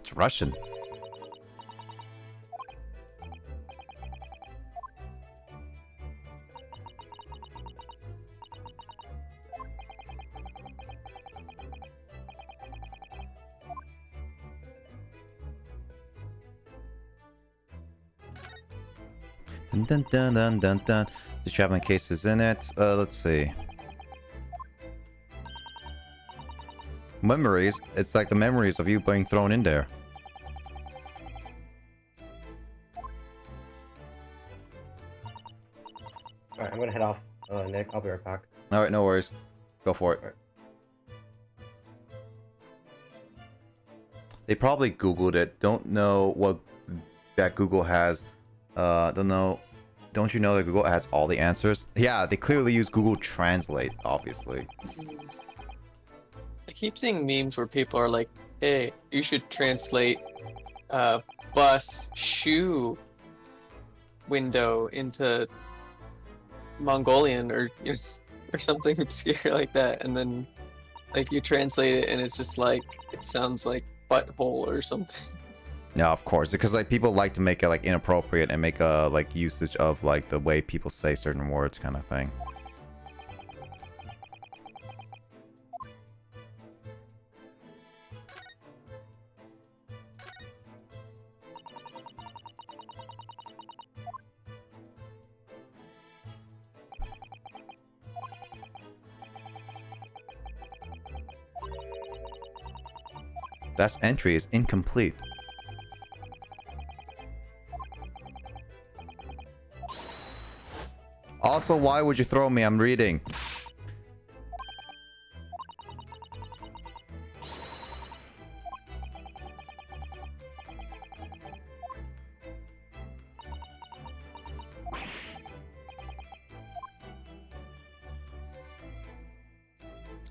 A: It's Russian. Dun dun dun dun dun dun. The traveling case is in it. Let's see. Memories. It's like the memories of you being thrown in there.
B: Alright, I'm gonna head off, Nick. I'll be right back.
A: Alright, no worries. Go for it.
B: Alright.
A: They probably Googled it. Don't know what that Google has. Don't know. Don't you know that Google has all the answers? Yeah, they clearly use Google Translate, obviously.
E: I keep seeing memes where people are like, "Hey, you should translate bus shoe window into Mongolian or something obscure like that," and then like you translate it and it's just like it sounds like butthole or something.
A: Yeah, of course, because like people like to make it like inappropriate and make a like usage of like the way people say certain words, kind of thing. That entry is incomplete. Also, why would you throw me? I'm reading.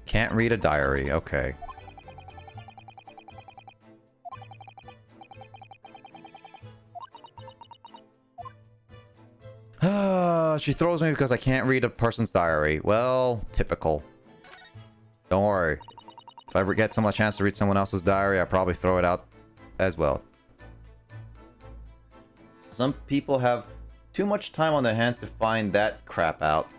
A: Can't read a diary. Okay. She throws me because I can't read a person's diary. Well, typical. Don't worry. If I ever get a chance to read someone else's diary, I'll probably throw it out as well. Some people have too much time on their hands to find that crap out.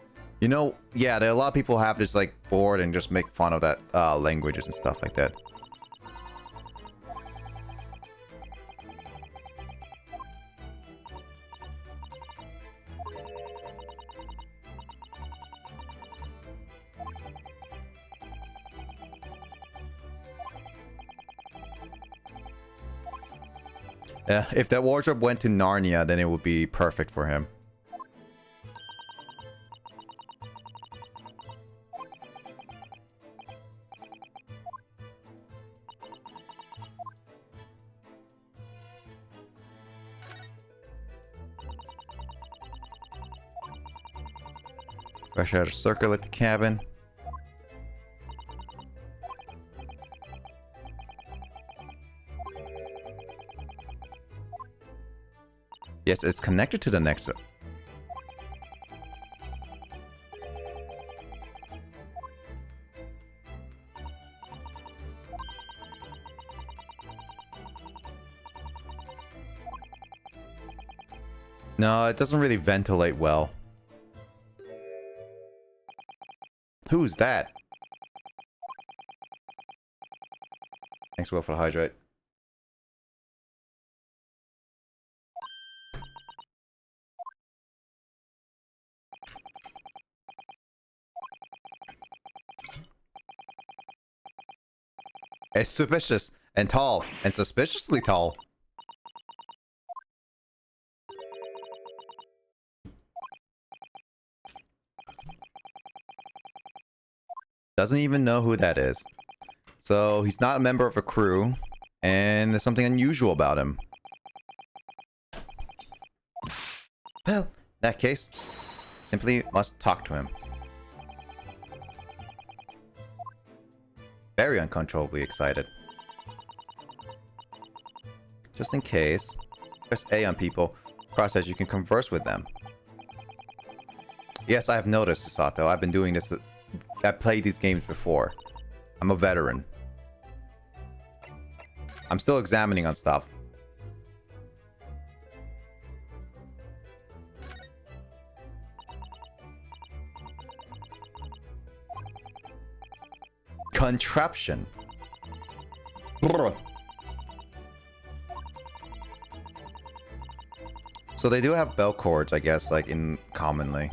A: You know, yeah, a lot of people have just like bored and just make fun of that languages and stuff like that. If that wardrobe went to Narnia, then it would be perfect for him. Fresh out of circle at the cabin. Yes, it's connected to the next. No, it doesn't really ventilate well. Who's that? Thanks, Will, for the hydrate. It's suspicious and tall and suspiciously tall. Doesn't even know who that is. So he's not a member of a crew, and there's something unusual about him. Well, in that case, simply must talk to him. Very uncontrollably excited. Just in case, press A on people. Cross as you can converse with them. Yes, I have noticed, Susato. I've been doing this. I've played these games before. I'm a veteran. I'm still examining on stuff. Contraption. Brr. So they do have bell cords, I guess, like in commonly.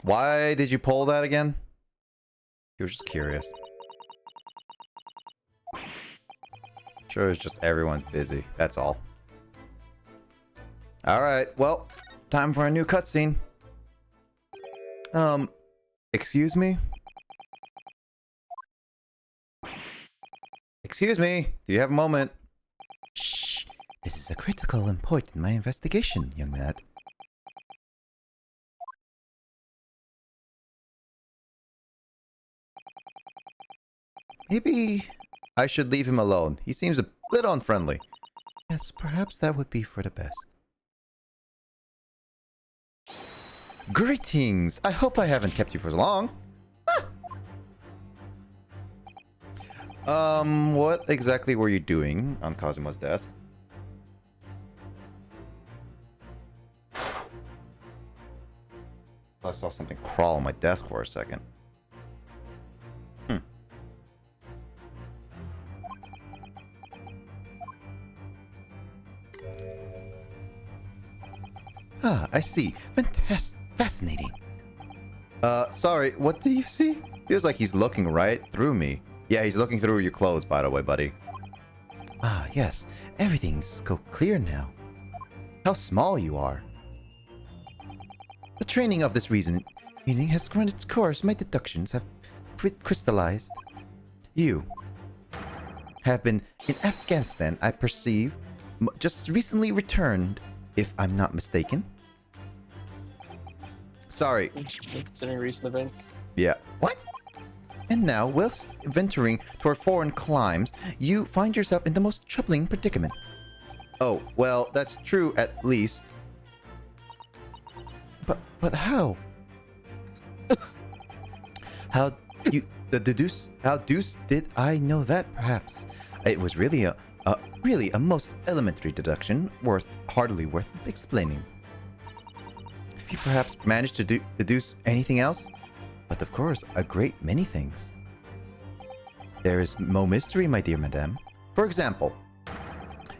A: Why did you pull that again? You were just curious. Sure, it's just everyone's busy. That's all. Alright, well, time for a new cutscene. Excuse me? Excuse me, do you have a moment? Shh, this is a critical point in my investigation, young lad. Maybe I should leave him alone. He seems a little unfriendly. Yes, perhaps that would be for the best. Greetings! I hope I haven't kept you for long. What exactly were you doing on Kazuma's desk? I saw something crawl on my desk for a second. Ah, I see. Fantastic. Fascinating. Sorry, what do you see? Feels like he's looking right through me. Yeah, he's looking through your clothes, by the way, buddy. Ah, yes. Everything's so clear now. How small you are. The training of this reasoning has run its course. My deductions have crystallized. You have been in Afghanistan, I perceive. Just recently returned, if I'm not mistaken. Sorry.
E: Considering recent events.
A: Yeah. What? And now, whilst venturing toward foreign climes, you find yourself in the most troubling predicament. Oh, well, that's true at least. But how? How deuce did I know that, perhaps? It was really a most elementary deduction, hardly worth explaining. Have you perhaps managed to deduce anything else? But of course, a great many things. There is no mystery, my dear madame. For example,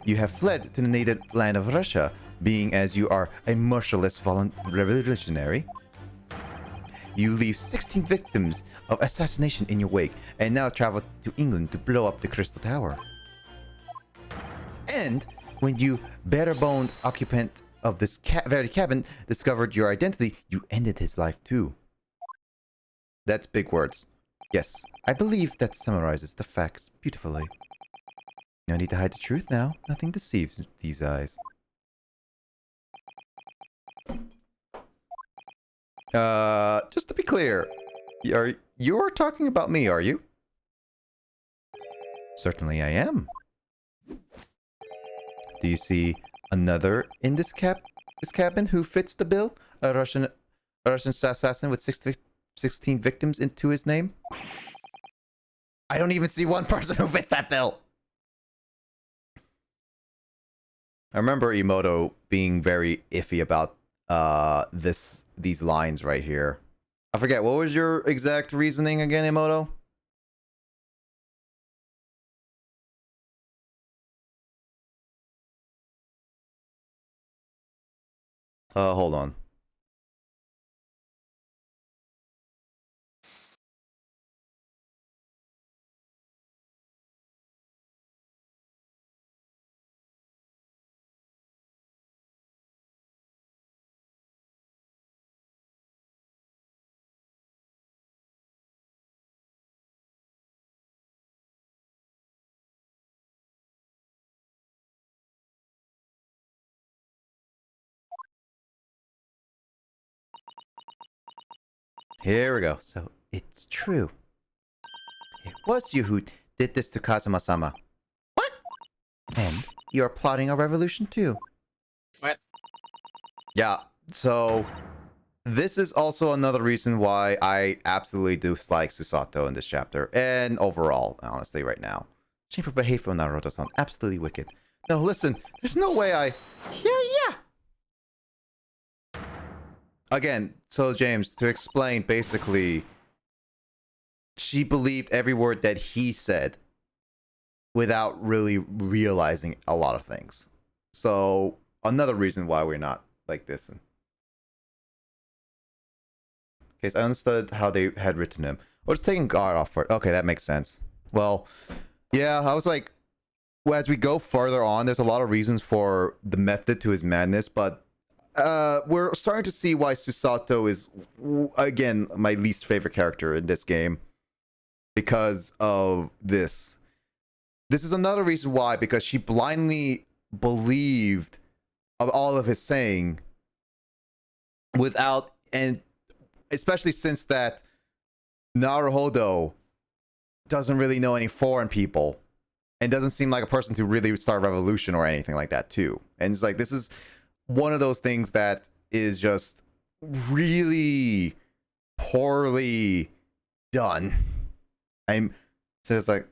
A: you have fled to the native land of Russia, being as you are a merciless revolutionary. You leave 16 victims of assassination in your wake, and now travel to England to blow up the Crystal Tower. And when you bare-boned occupant of this very cabin discovered your identity, you ended his life too. That's big words. Yes, I believe that summarizes the facts beautifully. No need to hide the truth now. Nothing deceives these eyes. Just to be clear, you're talking about me, are you? Certainly I am. Do you see another in this cabin who fits the bill? A Russian assassin with 16 victims into his name? I don't even see one person who fits that bill. I remember Emoto being very iffy about these lines right here. I forget, what was your exact reasoning again, Emoto? Hold on. Here we go. So it's true. It was you who did this to Kazuma-sama. What? And you're plotting a revolution too.
E: What?
A: Yeah, so this is also another reason why I absolutely dislike Susato in this chapter, and overall, honestly, right now. Shameful behavior from Naruto-san, absolutely wicked. No, listen, there's no way I... Yeah. Again, so James, to explain, basically, she believed every word that he said without really realizing a lot of things. So, another reason why we're not like this. Okay, so I understood how they had written him. Well, it's taking guard off for it. Okay, that makes sense. Well, yeah, I was like, well, as we go further on, there's a lot of reasons for the method to his madness, but we're starting to see why Susato is, again, my least favorite character in this game because of this. This is another reason why, because she blindly believed of all of his saying without, and especially since that Naruhodo doesn't really know any foreign people and doesn't seem like a person to really start a revolution or anything like that too. And it's like, this is one of those things that is just really poorly done. So it's like,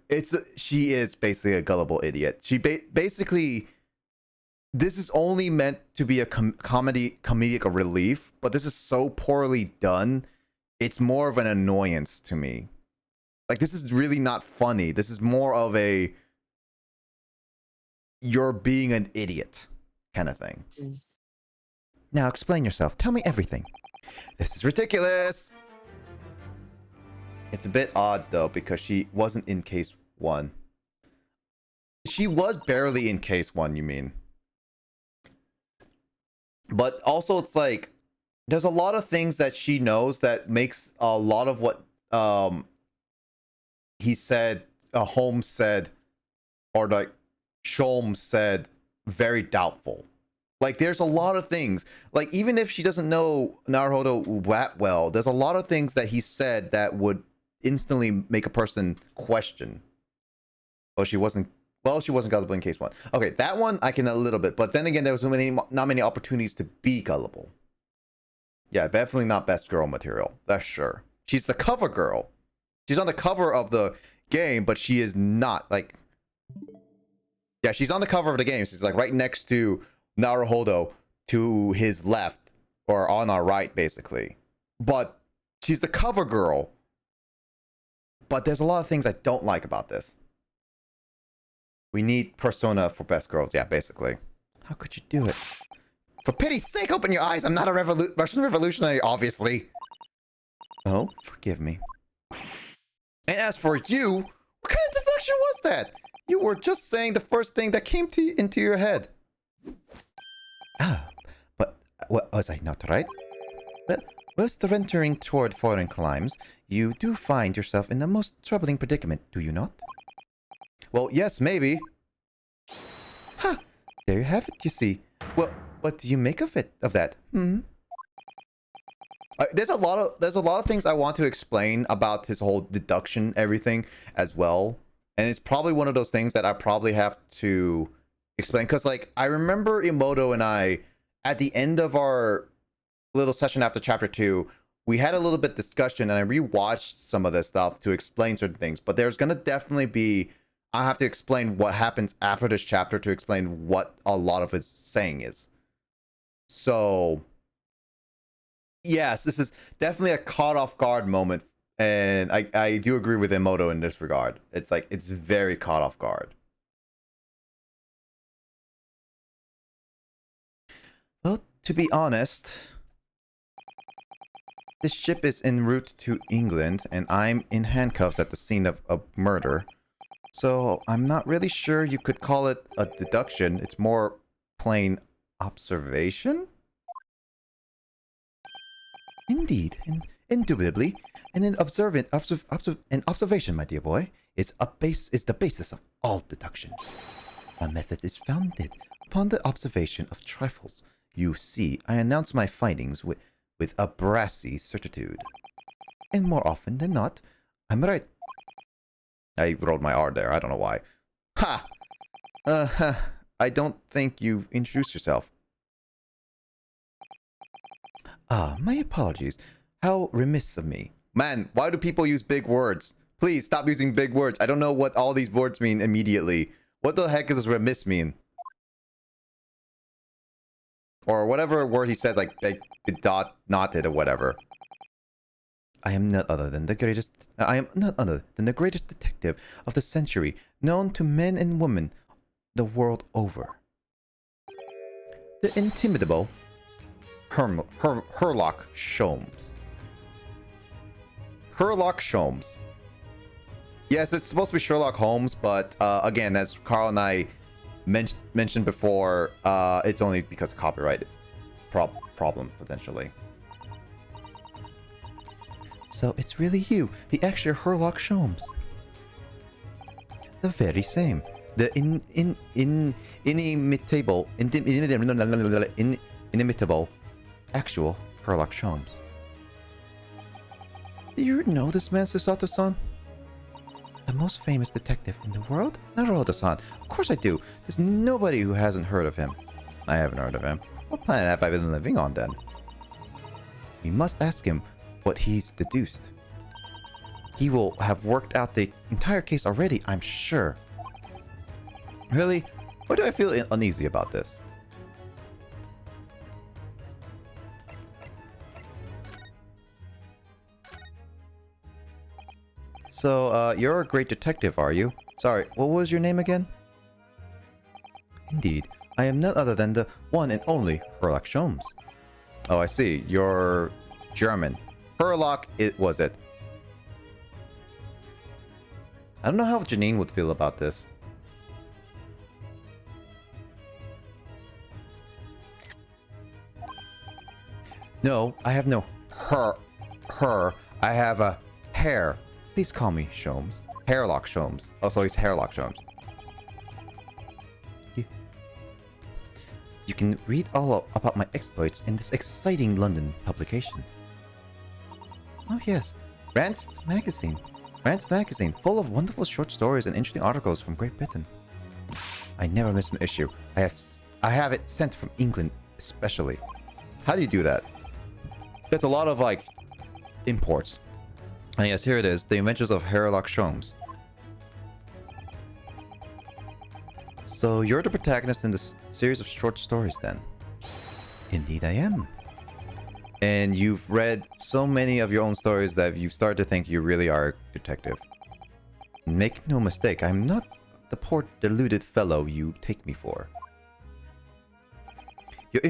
A: she is basically a gullible idiot. She basically, this is only meant to be a comedic relief, but this is so poorly done. It's more of an annoyance to me. Like, this is really not funny. This is more of a, you're being an idiot kind of thing. Now explain yourself. Tell me everything. This is ridiculous. It's a bit odd though, because she wasn't in case 1. She was barely in case 1, you mean? But also it's like, there's a lot of things that she knows that makes a lot of what he said, Holmes said, or like Sholmes said, very doubtful. Like, there's a lot of things, like, even if she doesn't know Naruhodo that well, there's a lot of things that he said that would instantly make a person question. Oh, she wasn't gullible in case 1. Okay, that one I can a little bit, but then again, there was not many opportunities to be gullible. Yeah, definitely not best girl material, that's sure. She's the cover girl. She's on the cover of the game, but she is not, like... Yeah, she's on the cover of the game. She's like right next to Naruhodo to his left, or on our right, basically. But she's the cover girl. But there's a lot of things I don't like about this. We need persona for best girls. Yeah, basically. How could you do it? For pity's sake, open your eyes. I'm not a Russian revolutionary, obviously. Oh, forgive me. And as for you, what kind of deduction was that? You were just saying the first thing that came into your head. Ah, but what, was I not right? Well, whilst venturing toward foreign climes, you do find yourself in the most troubling predicament, do you not? Well, yes, maybe. Ha! There you have it, you see. Well, what do you make of that? There's a lot of things I want to explain about his whole deduction, everything as well. And it's probably one of those things that I probably have to explain. Because, like, I remember Emoto and I, at the end of our little session after chapter 2, we had a little bit discussion and I rewatched some of this stuff to explain certain things. But there's going to definitely be, I have to explain what happens after this chapter to explain what a lot of his saying is. So, yes, this is definitely a caught off guard moment. And I do agree with Emoto in this regard. It's like, it's very caught off guard. Well, to be honest, this ship is en route to England, and I'm in handcuffs at the scene of a murder. So I'm not really sure you could call it a deduction. It's more plain observation? Indeed, indubitably, and an observation, my dear boy, is the basis of all deduction. My method is founded upon the observation of trifles. You see, I announce my findings with a brassy certitude. And more often than not, I'm right. I rolled my R there, I don't know why. Ha! I don't think you've introduced yourself. Ah, my apologies. How remiss of me. Man, why do people use big words? Please, stop using big words. I don't know what all these words mean immediately. What the heck does remiss mean? Or whatever word he said, like knotted or whatever. I am none other than the greatest detective of the century, known to men and women the world over. The intimidable Sherlock Sholmes. Sherlock Sholmes. Yes, it's supposed to be Sherlock Holmes, but again, as Carl and I mentioned before, it's only because of copyright problem, potentially. So it's really you, the actual Sherlock Sholmes. The very same. The inimitable actual Sherlock Sholmes. Do you know this man, Susato-san? The most famous detective in the world? Naruto-san. Of course I do. There's nobody who hasn't heard of him. I haven't heard of him. What planet have I been living on then? We must ask him what he's deduced. He will have worked out the entire case already, I'm sure. Really? Why do I feel uneasy about this? So, you're a great detective, are you? Sorry, what was your name again? Indeed, I am none other than the one and only Sherlock Sholmes. Oh, I see. You're German. Sherlock, was it? I don't know how Janine would feel about this. No, I have no her. I have a hair. Please call me Sholmes. Hairlock Sholmes. Oh, so he's Hairlock Sholmes. You can read all about my exploits in this exciting London publication. Oh yes, Rant's Magazine. Rant's Magazine, full of wonderful short stories and interesting articles from Great Britain. I never miss an issue. I have it sent from England especially. How do you do that? That's a lot of, like, imports. And yes, here it is. The Adventures of Sherlock Sholmes. So you're the protagonist in this series of short stories then? Indeed I am. And you've read so many of your own stories that you start to think you really are a detective. Make no mistake, I'm not the poor deluded fellow you take me for. Your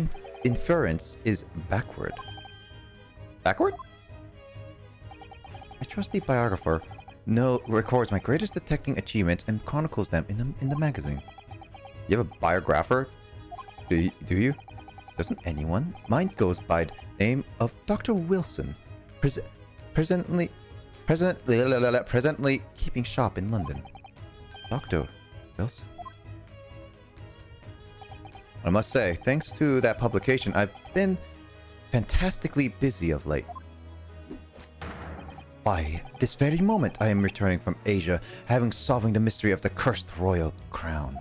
A: inference is backward. Backward? My trusty biographer records my greatest detecting achievements and chronicles them in the magazine. You have a biographer? Do you? Doesn't anyone? Mine goes by the name of Dr. Wilson, presently keeping shop in London. Dr. Wilson. I must say, thanks to that publication, I've been fantastically busy of late. Why, this very moment I am returning from Asia, having solving the mystery of the cursed royal crown.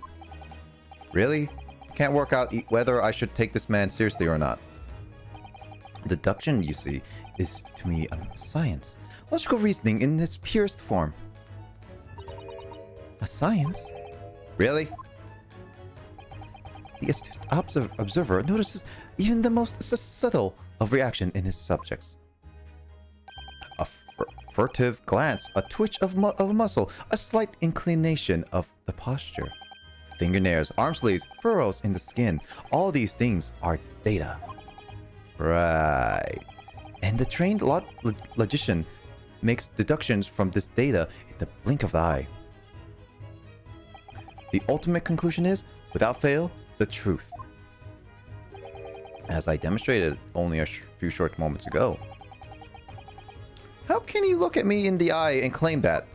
A: Really? Can't work out whether I should take this man seriously or not. Deduction, you see, is to me a science. Logical reasoning in its purest form. A science? Really? The astute observer notices even the most subtle of reaction in his subjects. A furtive glance, a twitch of a muscle, a slight inclination of the posture. Fingernails, arm sleeves, furrows in the skin. All these things are data. Right. And the trained logician makes deductions from this data in the blink of the eye. The ultimate conclusion is, without fail, the truth. As I demonstrated only a few short moments ago. How can he look at me in the eye and claim that?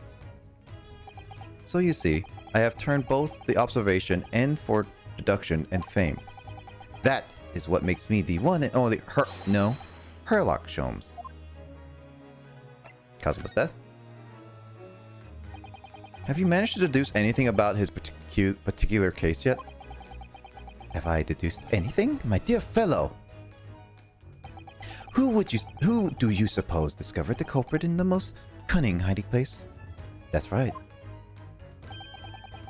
A: So you see, I have turned both the observation and for deduction and fame. That is what makes me the one and only Herlock Sholmes. Kazuma's death? Have you managed to deduce anything about his particular case yet? Have I deduced anything, my dear fellow? Who do you suppose discovered the culprit in the most cunning hiding place? That's right.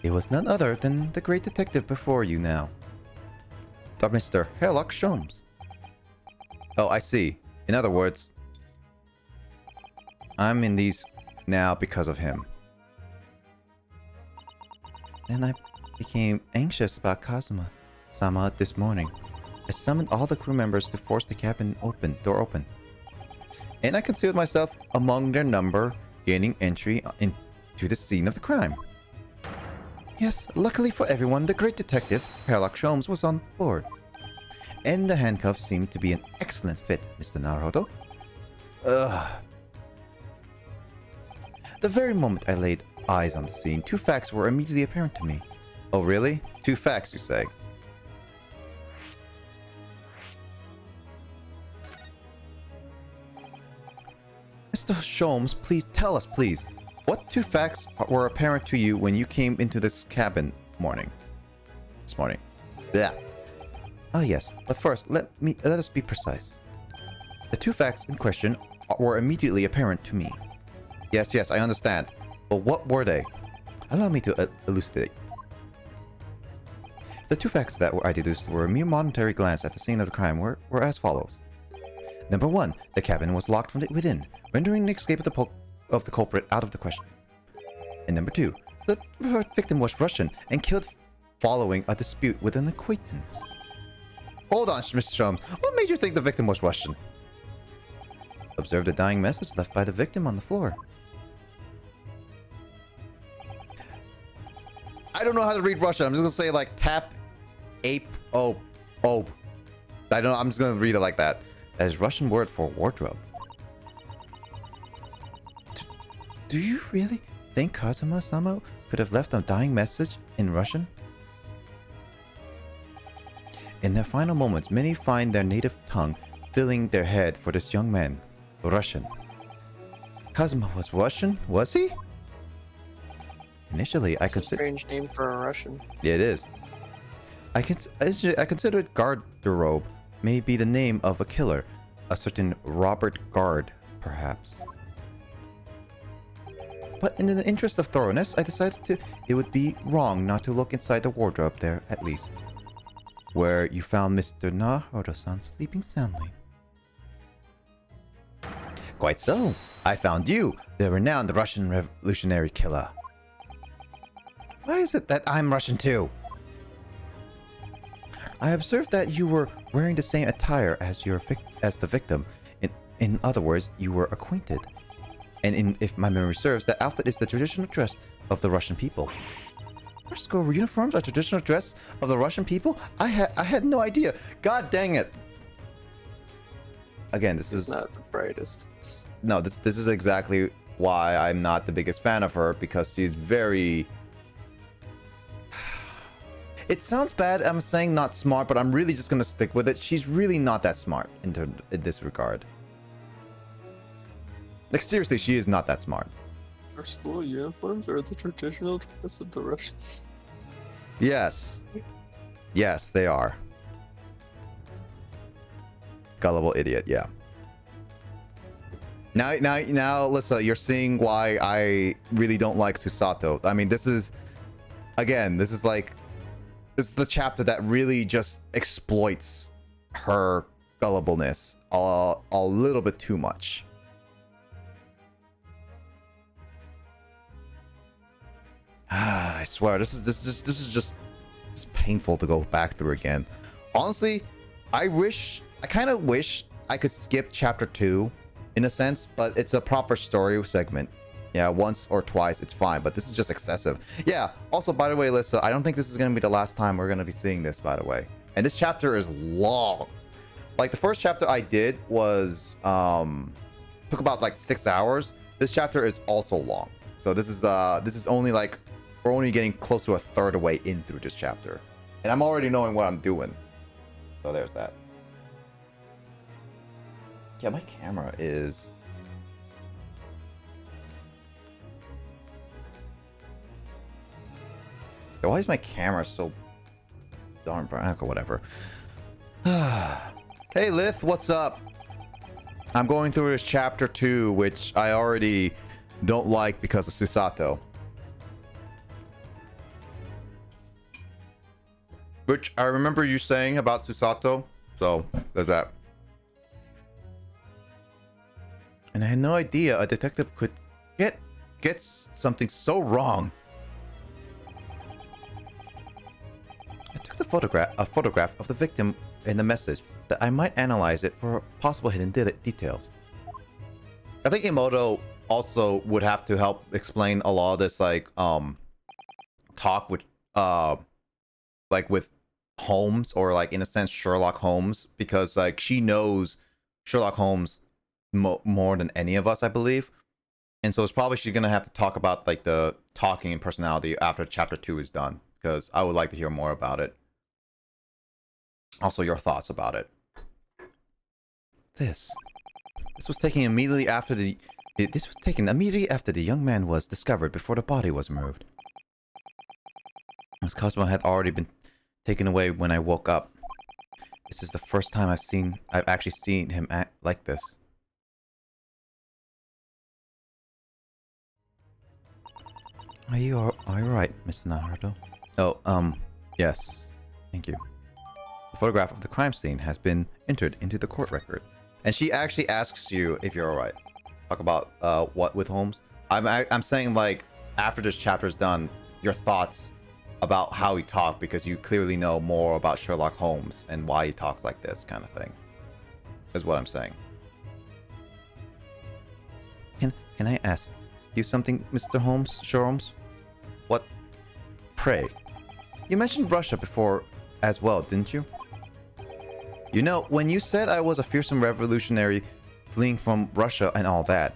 A: It was none other than the great detective before you now. Mr. Herlock Sholmes. Oh, I see. In other words, I'm in these now because of him. And I became anxious about Kazuma-sama this morning. I summoned all the crew members to force the cabin door open. And I concealed myself among their number, gaining entry into the scene of the crime. Yes, luckily for everyone, the great detective, Herlock Sholmes, was on board. And the handcuffs seemed to be an excellent fit, Mr. Naruto. Ugh. The very moment I laid eyes on the scene, two facts were immediately apparent to me. Oh, really? Two facts, you say? Mr. Sholmes, please tell us, please. What two facts were apparent to you when you came into this cabin this morning? Yeah. Ah, yes. But first, let us be precise. The two facts in question were immediately apparent to me. Yes, I understand. But what were they? Allow me to elucidate. The two facts that I deduced were a mere momentary glance at the scene of the crime were as follows. Number one, the cabin was locked from within, rendering the escape of the culprit out of the question. And number two, the victim was Russian and killed following a dispute with an acquaintance. Hold on, Mr. Sholmes. What made you think the victim was Russian? Observe the dying message left by the victim on the floor. I don't know how to read Russian. I'm just gonna say like tap, ape, oh. I don't know. I'm just gonna read it like that. That is Russian word for wardrobe. Do you really think Kazuma-sama could have left a dying message in Russian? In their final moments, many find their native tongue filling their head for this young man, Russian. Kazuma was Russian, was he? Initially, I considered...
E: Strange name for a Russian.
A: Yeah, it is. I considered Garderobe may be the name of a killer, a certain Robert Guard, perhaps. But in the interest of thoroughness, I decided it would be wrong not to look inside the wardrobe there, at least. Where you found Mr. Naruto-san sleeping soundly. Quite so. I found you, the renowned Russian revolutionary killer. Why is it that I'm Russian too? I observed that you were wearing the same attire as the victim. In other words, you were acquainted. And if my memory serves, that outfit is the traditional dress of the Russian people. School uniforms are traditional dress of the Russian people? I had no idea. God dang it. Again, this is
E: not the brightest.
A: No, this is exactly why I'm not the biggest fan of her, because she's very... It sounds bad, I'm saying not smart, but I'm really just gonna stick with it. She's really not that smart in this regard. Like, seriously, she is not that smart.
E: Our school uniforms are the traditional dress of the Russians.
A: Yes. Yes, they are. Gullible idiot, yeah. Now, Alyssa, you're seeing why I really don't like Susato. I mean, this is the chapter that really just exploits her gullibleness a little bit too much. I swear, this is just painful to go back through again. Honestly, I wish I kind of wish I could skip chapter 2 in a sense, but it's a proper story segment. Yeah, once or twice, it's fine, but this is just excessive. Yeah, also, by the way, Alyssa, I don't think this is going to be the last time we're going to be seeing this, by the way. And this chapter is long. Like, the first chapter I did was, took about, like, 6 hours. This chapter is also long. So this is only, like, we're only getting close to a third of the way in through this chapter. And I'm already knowing what I'm doing. So there's that. Yeah, my camera is... Yeah, why is my camera so darn bright or whatever? Hey, Lith, what's up? I'm going through this chapter 2, which I already don't like because of Susato. Which I remember you saying about Susato, so there's that. And I had no idea a detective could get something so wrong. I took a photograph of the victim in the message that I might analyze it for possible hidden details. I think Emoto also would have to help explain a lot of this, like talk with like with Holmes, or like in a sense Sherlock Holmes, because like she knows Sherlock Holmes more than any of us, I believe. And so it's probably she's gonna have to talk about like the talking and personality after chapter 2 is done, because I would like to hear more about it. Also, your thoughts about it. This was taken immediately after the young man was discovered, before the body was removed. As Cosmo had already been taken away when I woke up. This is the first time I've actually seen him act like this. Are you alright, Mr. Naruto? Oh, yes. Thank you. The photograph of the crime scene has been entered into the court record. And she actually asks you if you're alright. Talk about, what with Holmes? I'm saying, like, after this chapter is done, your thoughts about how he talked, because you clearly know more about Sherlock Holmes and why he talks like this kind of thing. Is what I'm saying. Can I ask you something, Mr. Holmes? Sherholmes? What? Pray. You mentioned Russia before as well, didn't you? You know, when you said I was a fearsome revolutionary fleeing from Russia and all that.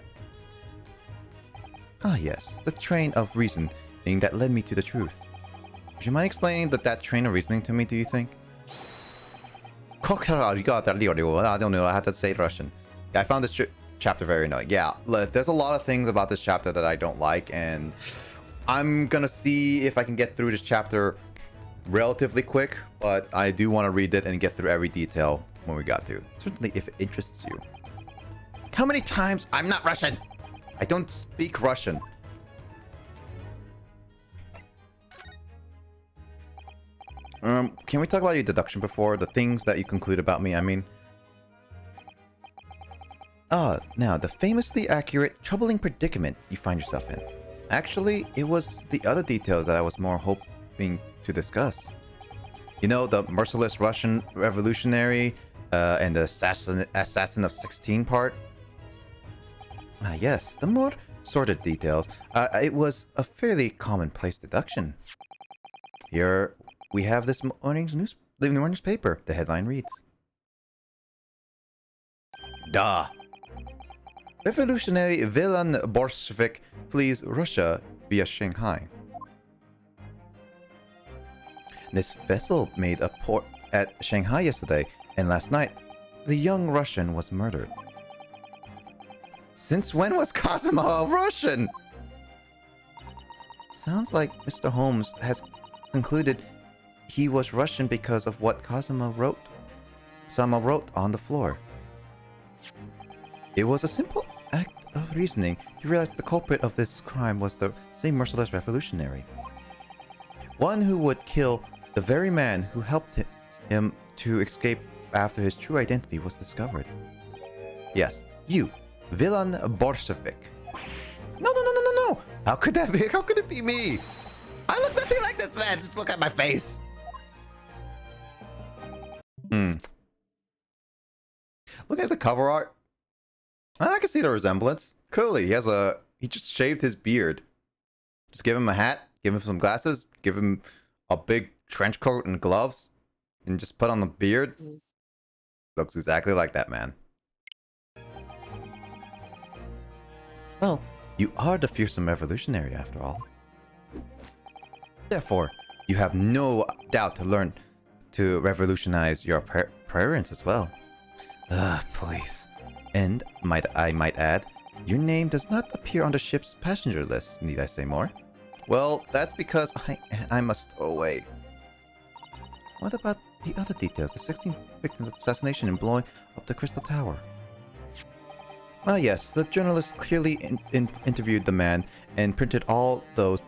A: Ah yes, the train of reasoning that led me to the truth. Would you mind explaining that train of reasoning to me, do you think? I don't know, I have to say Russian. Yeah, I found this chapter very annoying. Yeah, there's a lot of things about this chapter that I don't like, and I'm gonna see if I can get through this chapter relatively quick, but I do want to read it and get through every detail when we got to. Certainly if it interests you. How many times? I'm not Russian! I don't speak Russian. Can we talk about your deduction before? The things that you conclude about me, I mean. Now, the famously accurate, troubling predicament you find yourself in. Actually, it was the other details that I was more hoping to discuss. You know, the merciless Russian revolutionary, and the assassin of 16 part? Ah, yes, the more sordid details. It was a fairly commonplace deduction. Here, we have this morning's newspaper. The headline reads, Duh! Revolutionary villain Bolshevik flees Russia via Shanghai. This vessel made a port at Shanghai yesterday, and last night, the young Russian was murdered. Since when was Cosmo Russian? Sounds like Mr. Holmes has concluded he was Russian because of what Sama wrote on the floor. It was a simple act of reasoning to realize the culprit of this crime was the same merciless revolutionary. One who would kill the very man who helped him to escape after his true identity was discovered. Yes, you, villain Bolshevik. No! How could that be? How could it be me? I look nothing like this man. Just look at my face. Looking at the cover art, I can see the resemblance. Clearly, he just shaved his beard. Just give him a hat, give him some glasses, give him a big trench coat and gloves, and just put on the beard. Looks exactly like that man. Well, you are the fearsome revolutionary after all. Therefore, you have no doubt to learn to revolutionize your parents as well. Please. And I might add, your name does not appear on the ship's passenger list. Need I say more? Well, that's because I must stow away. What about the other details? The 16 victims of assassination and blowing up the Crystal Tower. Well, yes, the journalist clearly interviewed the man and printed all those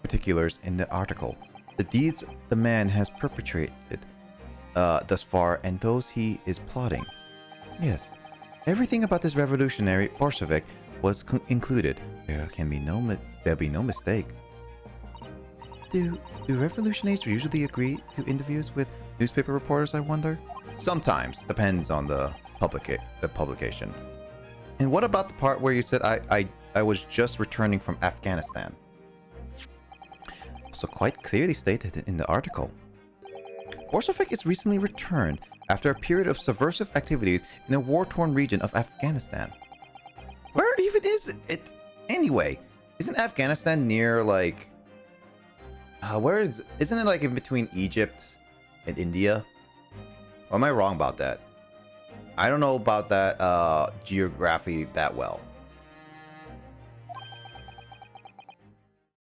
A: particulars in the article. The deeds the man has perpetrated thus far and those he is plotting. Yes, everything about this revolutionary Bolshevik was included. There'll be no mistake. Do revolutionaries usually agree to interviews with newspaper reporters, I wonder? Sometimes, depends on the publication. And what about the part where you said I was just returning from Afghanistan? So quite clearly stated in the article. Bolshevik is recently returned after a period of subversive activities in a war-torn region of Afghanistan. Where even is it anyway? Isn't Afghanistan near like... isn't it like in between Egypt and India? Or am I wrong about that? I don't know about that geography that well.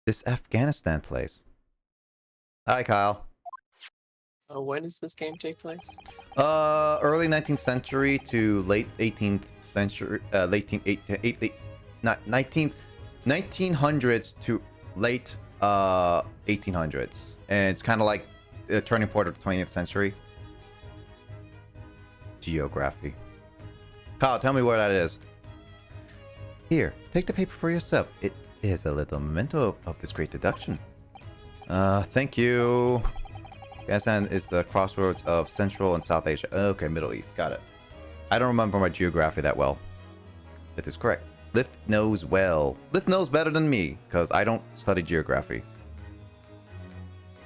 A: This Afghanistan place. Hi, Kyle.
E: When does this game take place?
A: Early 19th century to late 18th century, 1900s to late 1800s, and it's kind of like the turning point of the 20th century. Geography. Kyle, tell me where that is. Here, take the paper for yourself. It is a little memento of this great deduction. Thank you. Afghanistan is the crossroads of Central and South Asia. Okay, Middle East. Got it. I don't remember my geography that well. That is correct. Lith knows well. Lith knows better than me, because I don't study geography.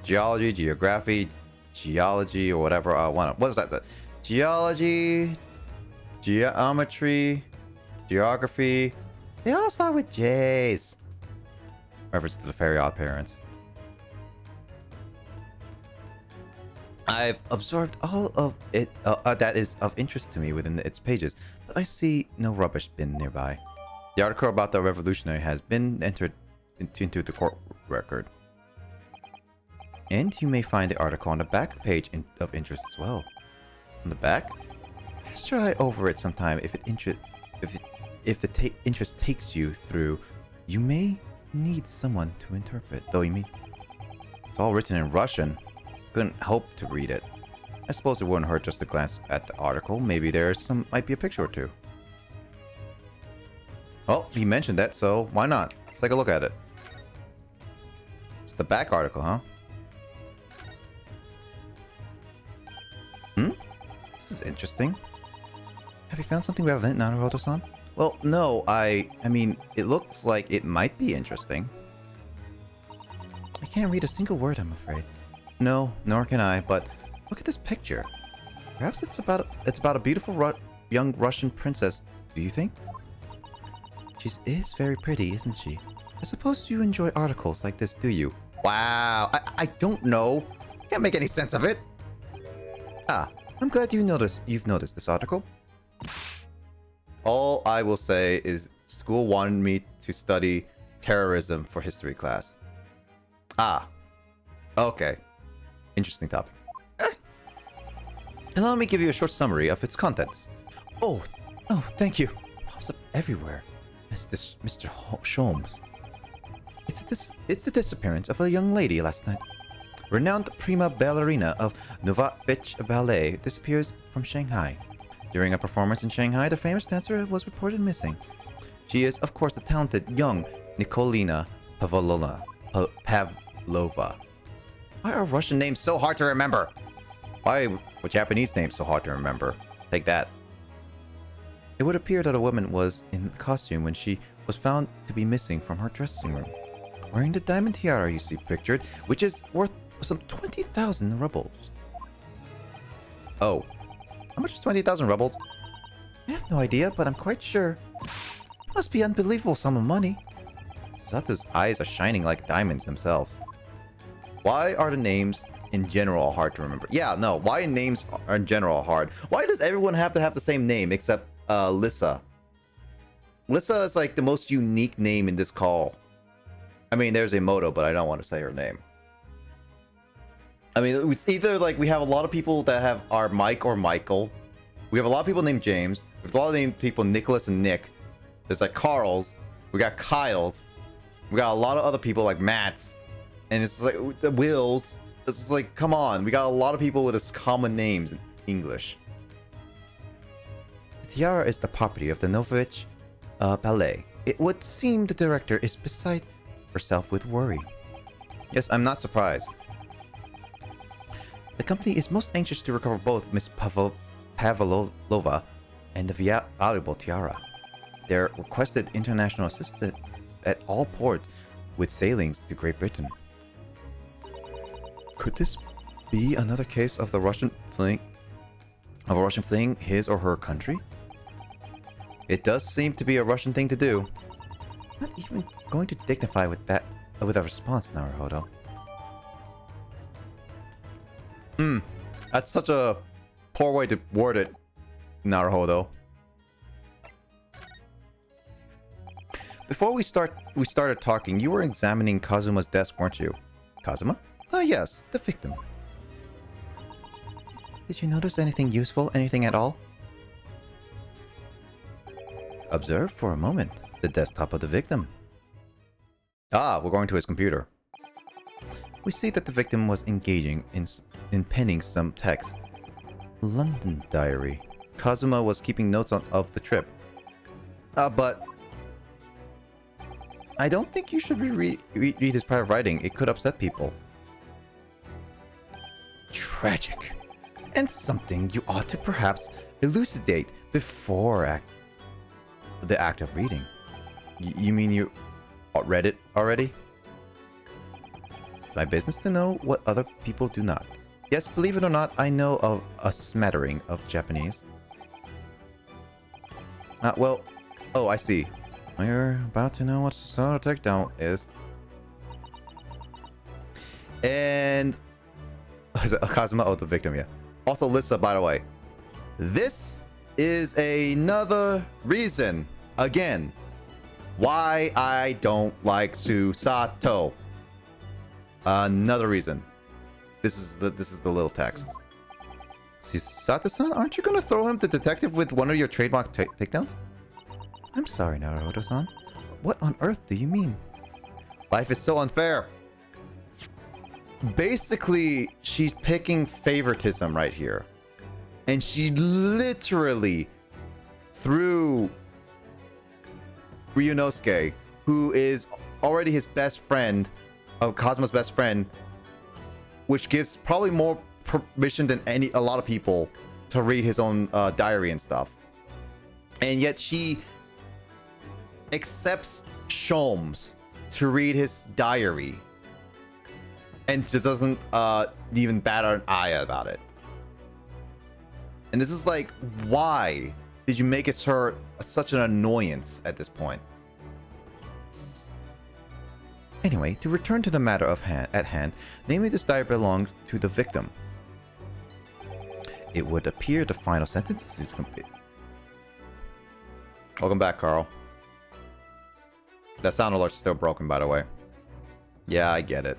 A: Geology, geography, geology, or whatever I want. What is that? Geology, geometry, geography. They all start with J's. Reference to the Fairy Odd Parents. I've absorbed all of it that is of interest to me within its pages, but I see no rubbish bin nearby. The article about the revolutionary has been entered into the court record. And you may find the article on the back page of interest as well. On the back? Cast your eye over it sometime if the interest takes you through. You may need someone to interpret, though you mean it's all written in Russian. Couldn't hope to read it. I suppose it wouldn't hurt just to glance at the article. Maybe might be a picture or two. Well, he mentioned that, so why not? Let's take a look at it. It's the back article, huh? This is interesting. Have you found something relevant, Naruhodo-san? Well, no, I mean, it looks like it might be interesting. I can't read a single word, I'm afraid. No, nor can I, but look at this picture. Perhaps it's about a beautiful young Russian princess, do you think? She is very pretty, isn't she? I suppose you enjoy articles like this, do you? Wow, I don't know. Can't make any sense of it. Ah, I'm glad you've noticed this article. All I will say is school wanted me to study terrorism for history class. Ah, okay. Interesting topic. Allow me to give you a short summary of its contents. Oh, thank you. Pops up everywhere. It's this Mr. Sholmes. It's the disappearance of a young lady last night. Renowned prima ballerina of Novotich Ballet disappears from Shanghai. During a performance in Shanghai, the famous dancer was reported missing. She is, of course, the talented young Nikolina Pavlova. Why are Russian names so hard to remember? Why were Japanese names so hard to remember? Take that. It would appear that a woman was in costume when she was found to be missing from her dressing room, wearing the diamond tiara you see pictured, which is worth some 20,000 rubles. Oh, how much is 20,000 rubles? I have no idea, but I'm quite sure. It must be unbelievable sum of money. Sato's eyes are shining like diamonds themselves. Why are the names in general hard to remember? Yeah, no, why names are in general hard? Why does everyone have to have the same name except Lissa? Lissa is like the most unique name in this call. I mean, there's Emoto, but I don't want to say her name. I mean, it's either like we have a lot of people that have are Mike or Michael. We have a lot of people named James. We have a lot of named people Nicholas and Nick. There's like Carl's. We got Kyle's. We got a lot of other people like Matt's. And it's like the Wills. This is like, come on. We got a lot of people with this common names in English. The tiara is the property of the Novovich Ballet. It would seem the director is beside herself with worry. Yes, I'm not surprised. The company is most anxious to recover both Miss Pavlova and the valuable tiara. Their requested international assistance at all ports with sailings to Great Britain. Could this be another case of the Russian fleeing his or her country? It does seem to be a Russian thing to do. Not even going to dignify with that with a response, Naruhodo. That's such a poor way to word it, Naruhodo. Before we started talking, you were examining Kazuma's desk, weren't you? Kazuma? Ah, yes, the victim. Did you notice anything useful, anything at all? Observe for a moment the desktop of the victim. Ah, we're going to his computer. We see that the victim was engaging in penning some text. London diary. Kazuma was keeping notes of the trip. But I don't think you should read his private writing. It could upset people. Tragic. And something you ought to perhaps elucidate before the act of reading. You mean you read it already? My business to know what other people do not. Yes, believe it or not, I know of a smattering of Japanese. Well, oh, I see. We're about to know what Susato takedown is. And Kazuma, oh, the victim, yeah. Also, Lissa, by the way. This is another reason, again, why I don't like Susato. Another reason. This is the little text. Susato-san, aren't you gonna throw him the detective with one of your trademark takedowns? I'm sorry, Naruto-san. What on earth do you mean? Life is so unfair. Basically, she's picking favoritism right here. And she literally threw Ryunosuke, who is already his best friend, Kazuma's best friend, which gives probably more permission than a lot of people to read his own diary and stuff. And yet she accepts Sholmes to read his diary and just doesn't even bat an eye about it. And this is like, why did you make it her such an annoyance at this point? Anyway, to return to the matter at hand, namely this diary belonged to the victim. It would appear the final sentence is complete. Welcome back, Carl. That sound alert's still broken, by the way. Yeah, I get it.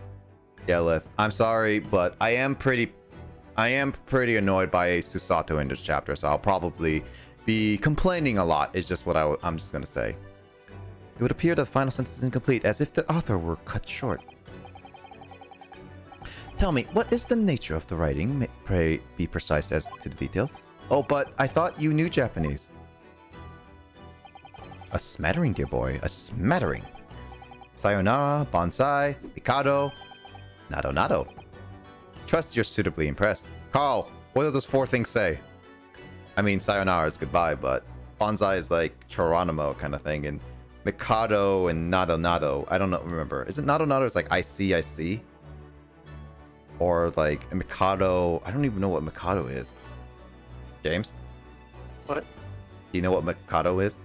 A: Yeah, Lith, I'm sorry, but I am pretty annoyed by Susato in this chapter, so I'll probably be complaining a lot, is just what I'm just gonna say. It would appear that the final sentence is incomplete, as if the author were cut short. Tell me, what is the nature of the writing? Pray be precise as to the details. Oh, but I thought you knew Japanese. A smattering, dear boy, a smattering. Sayonara, bonsai, mikado, nado nado. Trust you're suitably impressed. Carl, what do those four things say? I mean, sayonara is goodbye, but Bonsai is like Geronimo kind of thing, and Mikado and Nado Nado. I don't know. Remember, is it Nado Nado? It's like I see, or like Mikado. I don't even know what Mikado is. James,
E: What?
A: do you know what Mikado is?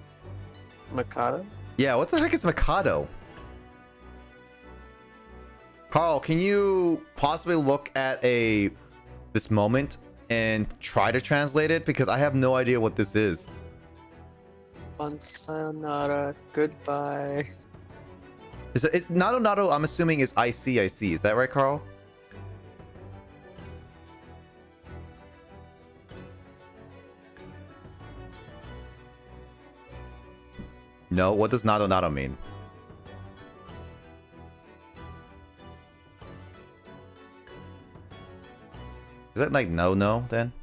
E: Mikado?
A: Yeah, what the heck is Mikado? Carl, can you possibly look at this moment and try to translate it? Because I have no idea what this is.
E: Sayonara, goodbye.
A: Is it Nado Nado? I'm assuming is I see. Is that right, Carl? No. What does Nado Nado mean? Is that like no then?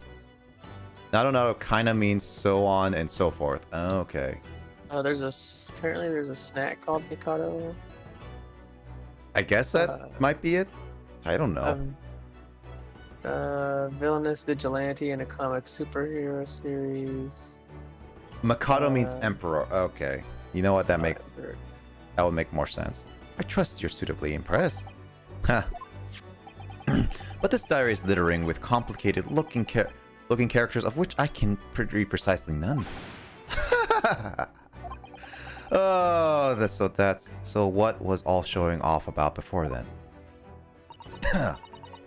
A: Nado Nado kind of means so on and so forth. Okay.
E: Apparently there's a snack called Mikado.
A: I guess that might be it. I don't know.
E: Villainous vigilante in a comic superhero series.
A: Mikado means emperor. Okay. You know what? That would make more sense. I trust you're suitably impressed. Huh. But this diary is littering with complicated looking characters of which I can read precisely none. Oh, so what was all showing off about before then?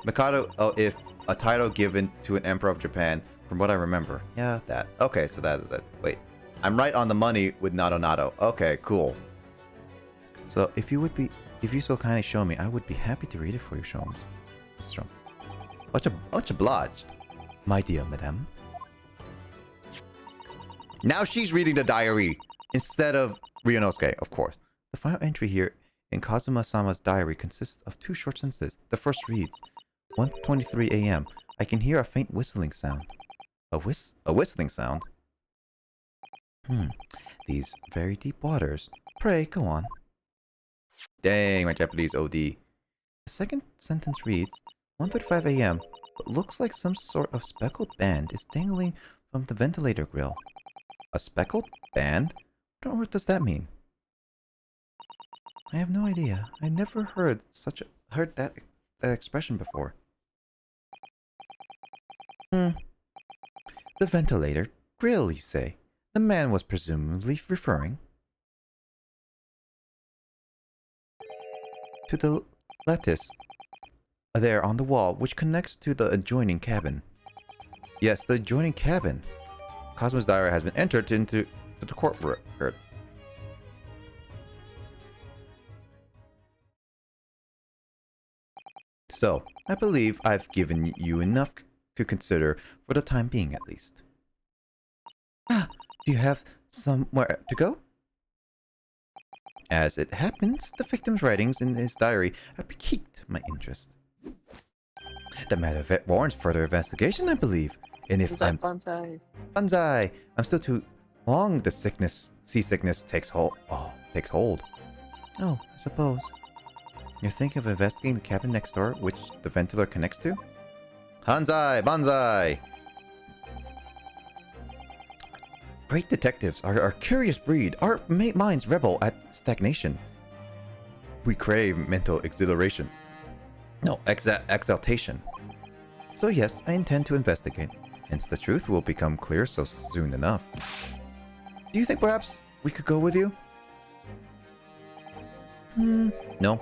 A: Mikado, if a title given to an emperor of Japan, from what I remember. Yeah, that. Okay, so that is it. Wait, I'm right on the money with Nado Nado. Okay, cool. So if you so kindly show me, I would be happy to read it for you, Sholmes. Much obliged, my dear madame. Now she's reading the diary instead of Ryunosuke, of course. The final entry here in Kazuma-sama's diary consists of 2 short sentences. The first reads, 1:23 a.m. I can hear a faint whistling sound. A whistling sound? These very deep waters. Pray, go on. Dang, my Japanese OD. The second sentence reads, 1:35 a.m. What looks like some sort of speckled band is dangling from the ventilator grill. A speckled band? What on earth does that mean? I have no idea. I never heard that expression before. The ventilator grill, you say? The man was presumably referring to the lattice there on the wall, which connects to the adjoining cabin. Yes, the adjoining cabin. Cosmo's diary has been entered into the court record. So, I believe I've given you enough to consider for the time being, at least. Do you have somewhere to go? As it happens, the victim's writings in his diary have piqued my interest. The matter warrants further investigation, I believe. And if I'm Banzai, I'm still too long. The seasickness takes hold. Oh, I suppose. You're thinking of investigating the cabin next door, which the ventilator connects to? Banzai! Great detectives are a curious breed. Our minds rebel at stagnation. We crave mental exhilaration. No, exaltation. So yes, I intend to investigate. Hence the truth will become clear so soon enough. Do you think perhaps we could go with you? No.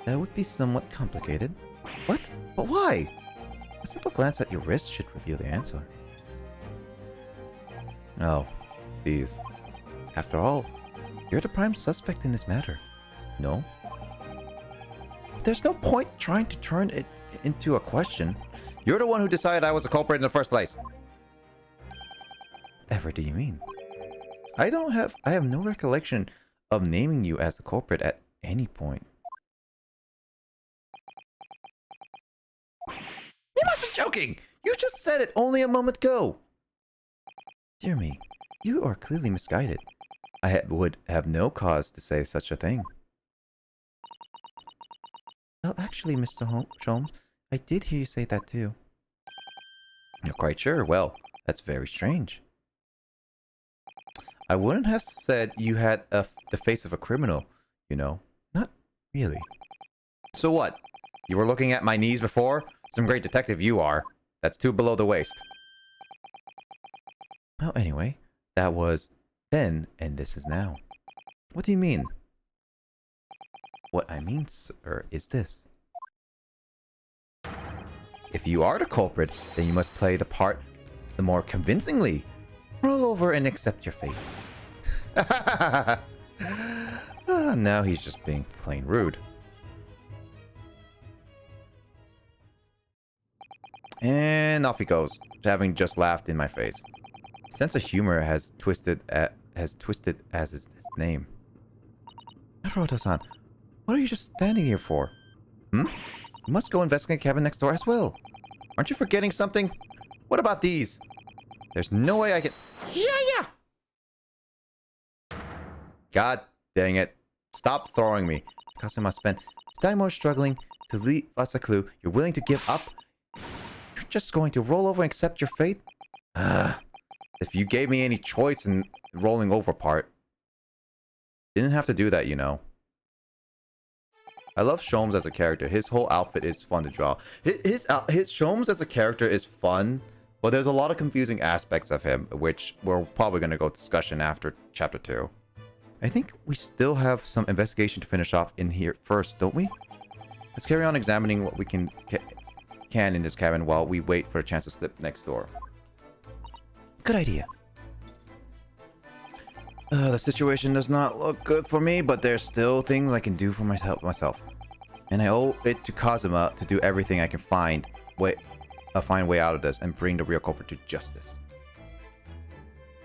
A: That would be somewhat complicated. What? But why? A simple glance at your wrist should reveal the answer. Oh, please. After all, you're the prime suspect in this matter. No? There's no point trying to turn it into a question. You're the one who decided I was a culprit in the first place. Ever do you mean? I have no recollection of naming you as the culprit at any point. You must be joking! You just said it only a moment ago! Dear me, you are clearly misguided. I would have no cause to say such a thing. Well, actually, Mr. Sholmes, I did hear you say that too. You're quite sure? Well, that's very strange. I wouldn't have said you had the face of a criminal, you know. Not really. So what? You were looking at my knees before? Some great detective you are. That's 2 below the waist. Oh, anyway, that was then, and this is now. What do you mean? What I mean, sir, is this. If you are the culprit, then you must play the part the more convincingly. Roll over and accept your fate. Now he's just being plain rude. And off he goes, having just laughed in my face. Sense of humor has twisted as his name. Naruto-san, what are you just standing here for? You must go investigate the cabin next door as well. Aren't you forgetting something? What about these? There's no way I can... Yeah! God dang it. Stop throwing me. Kazuma spent Daimon struggling to leave us a clue. You're willing to give up? You're just going to roll over and accept your fate? If you gave me any choice in rolling over part. Didn't have to do that, you know. I love Sholmes as a character. His whole outfit is fun to draw. His Sholmes as a character is fun, but there's a lot of confusing aspects of him, which we're probably going to go discussion after chapter 2. I think we still have some investigation to finish off in here first, don't we? Let's carry on examining what we can in this cabin while we wait for a chance to slip next door. Good idea. The situation does not look good for me, but there's still things I can do for myself. And I owe it to Kazuma to do everything I can find way out of this and bring the real culprit to justice.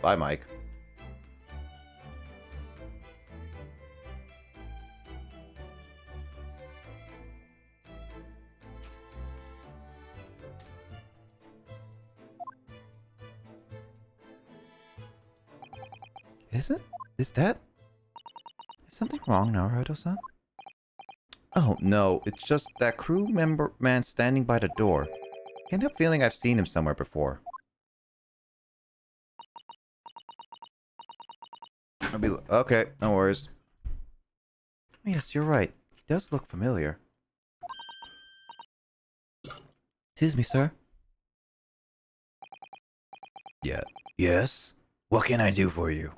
A: Bye, Mike. Is something wrong, Naruto-san? Oh, no, it's just that crew member man standing by the door. Can't help feeling I've seen him somewhere before. Okay, no worries. Yes, you're right. He does look familiar. Excuse me, sir. Yeah. Yes? What can I do for you?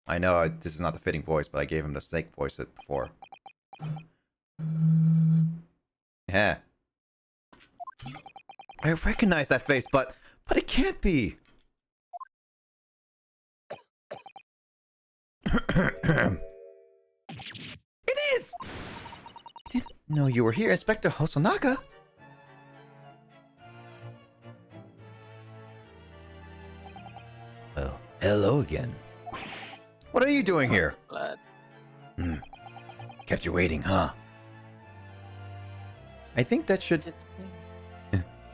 A: I know this is not the fitting voice, but I gave him the snake voice before. Yeah. I recognize that face, but it can't be. It is! Didn't know you were here, Inspector Hosonaga. Well, hello again. What are you doing here? Kept you waiting, huh? I think that should...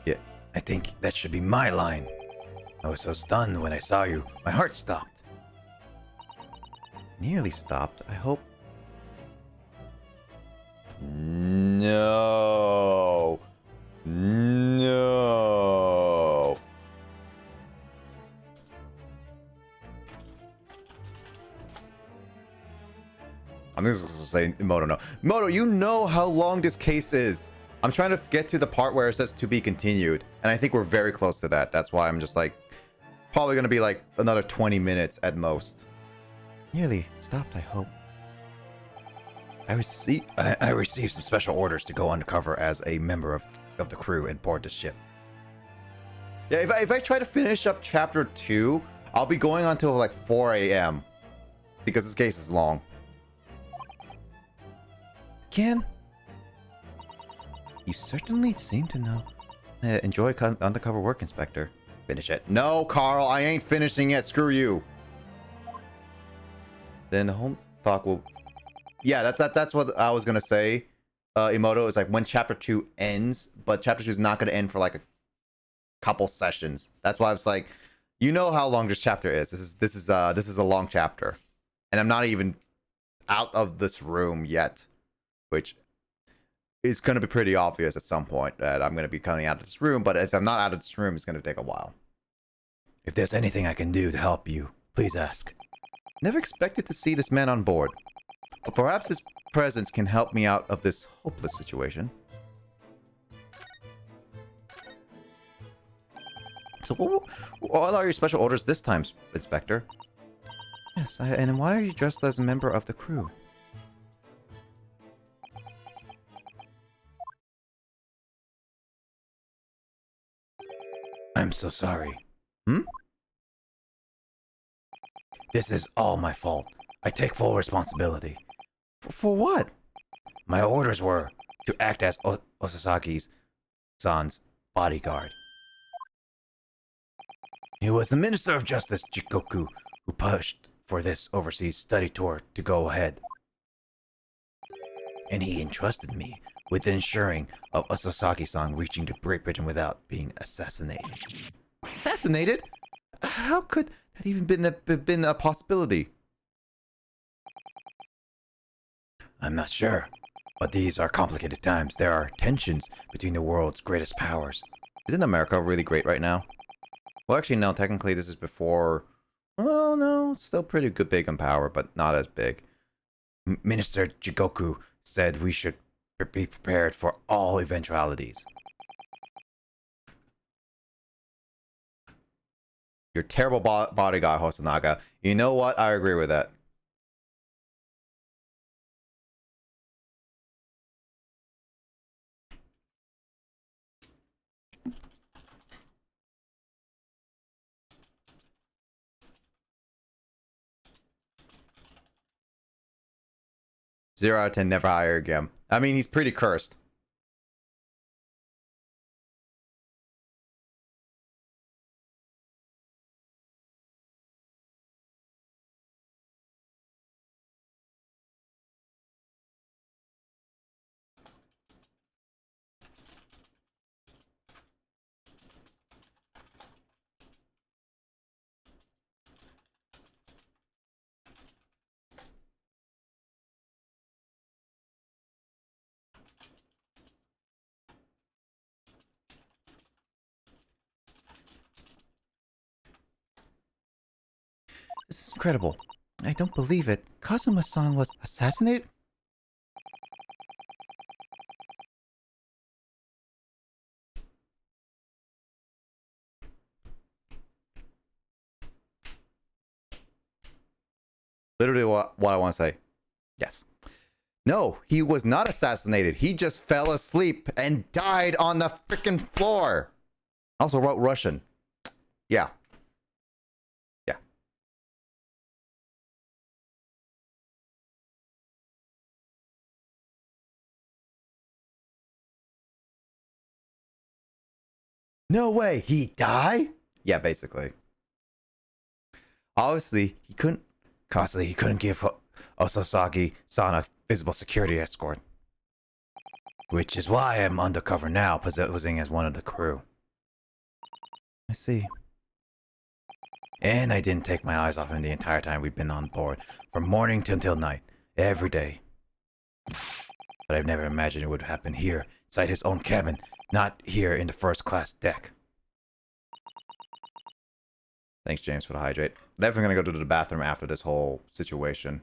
A: Yeah, I think that should be my line. I was so stunned when I saw you. My heart stopped. Nearly stopped, I hope. No. No. I'm just gonna say Moto no. Moto, you know how long this case is. I'm trying to get to the part where it says to be continued, and I think we're very close to that. That's why I'm just like, probably gonna be like another 20 minutes at most. Nearly stopped, I hope. I received some special orders to go undercover as a member of the crew and board the ship. Yeah, if I try to finish up chapter 2, I'll be going until like 4 a.m. because this case is long. Ken? You certainly seem to know. Enjoy undercover work, Inspector. Finish it. No, Carl, I ain't finishing it. Screw you. Then the home thought will... Yeah, that's what I was gonna say. Emoto is like when chapter 2 ends, but chapter 2 is not gonna end for like a couple sessions. That's why I was like, you know how long this chapter is. This is a long chapter, and I'm not even out of this room yet, which is gonna be pretty obvious at some point that I'm gonna be coming out of this room. But if I'm not out of this room, it's gonna take a while. If there's anything I can do to help you, please ask. Never expected to see this man on board. But perhaps his presence can help me out of this hopeless situation. So what are your special orders this time, Inspector? Yes, and why are you dressed as a member of the crew? I'm so sorry. Hmm? This is all my fault. I take full responsibility. For what? My orders were to act as Osasaki's-san's bodyguard. It was the Minister of Justice, Jikoku, who pushed for this overseas study tour to go ahead. And he entrusted me with ensuring of Osasaki-san reaching the Great Britain without being assassinated. Assassinated? How could that even been a possibility? I'm not sure, but these are complicated times. There are tensions between the world's greatest powers. Isn't America really great right now? Well, actually, no. Technically, this is before... Well, no. It's still pretty good big in power, but not as big. Minister Jigoku said we should be prepared for all eventualities. You're a terrible bodyguard, Hosonaga. You know what? I agree with that. Zero out of 10, never hire again. I mean, he's pretty cursed. This is incredible. I don't believe it. Kazuma-san was assassinated? Literally what I want to say. Yes. No, he was not assassinated. He just fell asleep and died on the freaking floor. Also wrote Russian. Yeah. Yeah. No way, he died? Yeah, basically. Obviously, he couldn't give Osasaki-san a visible security escort. Which is why I'm undercover now, posing as one of the crew. I see. And I didn't take my eyes off him the entire time we've been on board, from morning till night, every day. But I've never imagined it would happen here, inside his own cabin, not here in the first-class deck. Thanks, James, for the hydrate. Definitely gonna go to the bathroom after this whole situation.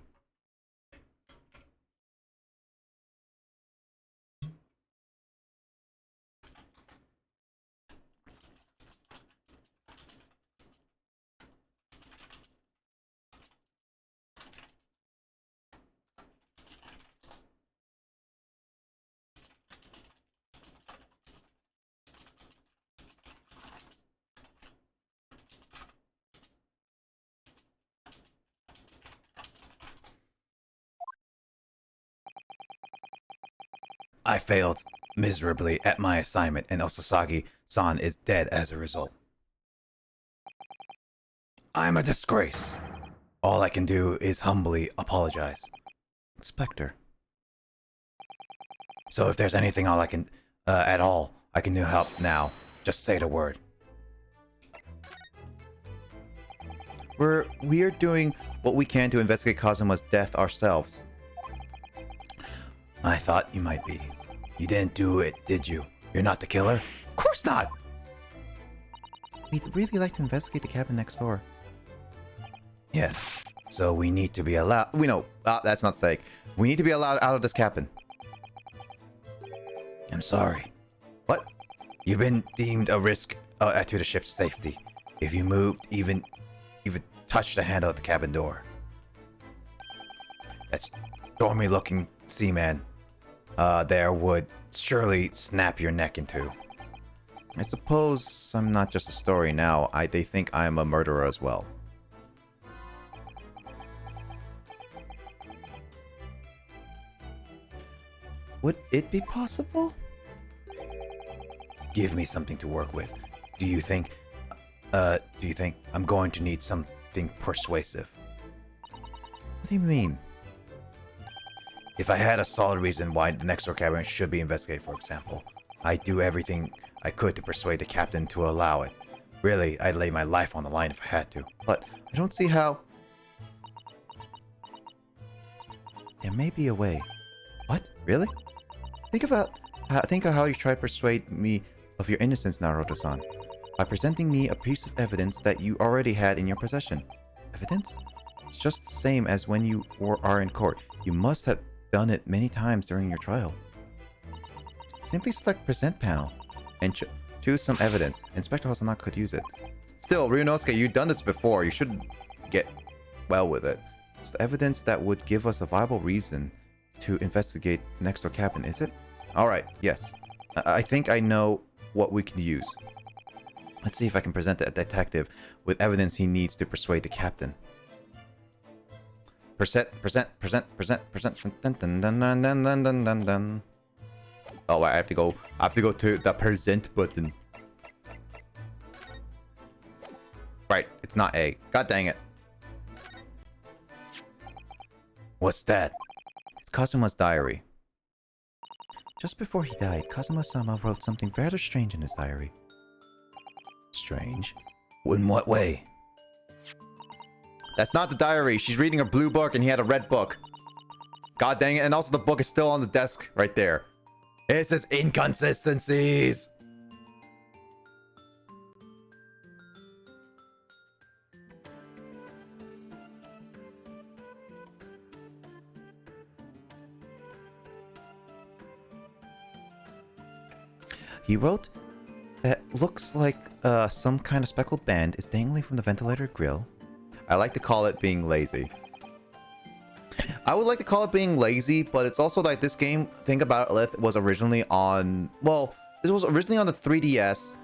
A: I failed miserably at my assignment, and Osasaki-san is dead as a result. I'm a disgrace. All I can do is humbly apologize. Inspector. So if there's anything I can do to help now, just say the word. We're doing what we can to investigate Kazuma's death ourselves. I thought you might be. You didn't do it, did you? You're not the killer? Of course not! We'd really like to investigate the cabin next door. Yes. So we need to be allowed. We know that's not safe. We need to be allowed out of this cabin. I'm sorry. What? You've been deemed a risk to the ship's safety. If you moved, even touched the handle of the cabin door. That stormy-looking seaman there would surely snap your neck in two. I suppose I'm not just a story now. They think I'm a murderer as well. Would it be possible? Give me something to work with. Do you think I'm going to need something persuasive? What do you mean? If I had a solid reason why the next door cabin should be investigated, for example, I'd do everything I could to persuade the captain to allow it. Really, I'd lay my life on the line if I had to. But I don't see how... There may be a way. What? Really? Think of how you tried to persuade me of your innocence, Naruto-san, by presenting me a piece of evidence that you already had in your possession. Evidence? It's just the same as when you are in court. You must have done it many times during your trial. Simply select present panel and choose some evidence. Inspector Hosonak could use it. Still, Ryunosuke, you've done this before. You should get well with it. It's the evidence that would give us a viable reason to investigate the next door cabin, is it? Alright, yes. I think I know what we can use. Let's see if I can present the detective with evidence he needs to persuade the captain. Present. Dun, dun, dun, dun, dun, dun, dun, dun, dun. Oh, I have to go to the present button. Right, it's not A. God dang it. What's that? It's Kazuma's diary. Just before he died, Kazuma-sama wrote something rather strange in his diary. Strange? In what way? That's not the diary. She's reading a blue book and he had a red book. God dang it. And also the book is still on the desk right there. It says inconsistencies. He wrote that looks like some kind of speckled band is dangling from the ventilator grill. I like to call it being lazy. I would like to call it being lazy, but it's also like this game, think about it, was originally on... Well, this was originally on the 3DS,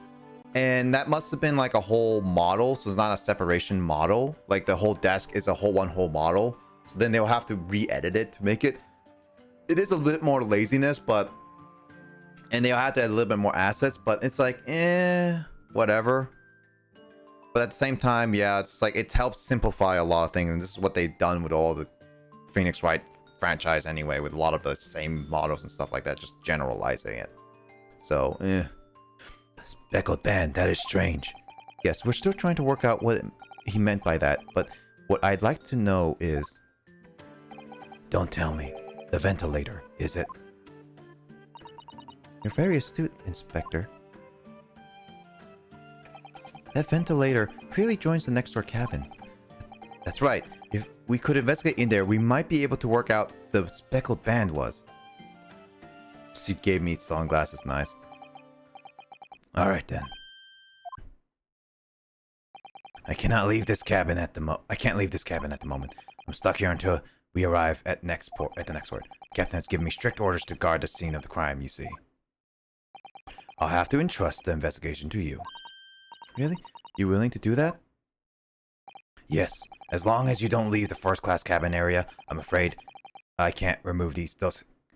A: and that must have been like a whole model, so it's not a separation model. Like the whole desk is a one whole model. So then they'll have to re-edit it to make it... It is a bit more laziness, but... And they'll have to add a little bit more assets, but it's like, whatever. But at the same time, yeah, it's like it helps simplify a lot of things, and this is what they've done with all the Phoenix Wright franchise anyway, with a lot of the same models and stuff like that, just generalizing it. So, Speckled band, that is strange. Yes, we're still trying to work out what he meant by that, but what I'd like to know is... Don't tell me. The ventilator, is it? You're very astute, Inspector. That ventilator clearly joins the next door cabin. That's right. If we could investigate in there, we might be able to work out the speckled band was. She gave me sunglasses, nice. Alright then. I cannot leave this cabin at the moment. I'm stuck here until we arrive at the next port. Captain has given me strict orders to guard the scene of the crime, you see. I'll have to entrust the investigation to you. Really? You willing to do that? Yes. As long as you don't leave the first-class cabin area, I'm afraid I can't remove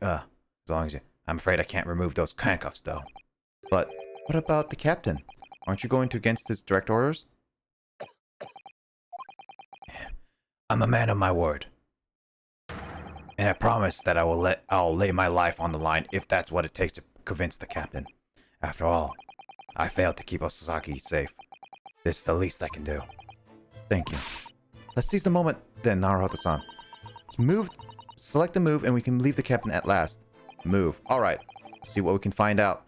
A: I'm afraid I can't remove those handcuffs, though. But what about the captain? Aren't you going against his direct orders? I'm a man of my word. And I promise that I'll lay my life on the line if that's what it takes to convince the captain. After all, I failed to keep Osaki safe. This is the least I can do. Thank you. Let's seize the moment then, Naruto-san. Select the move and we can leave the captain at last. Move. Alright. See what we can find out.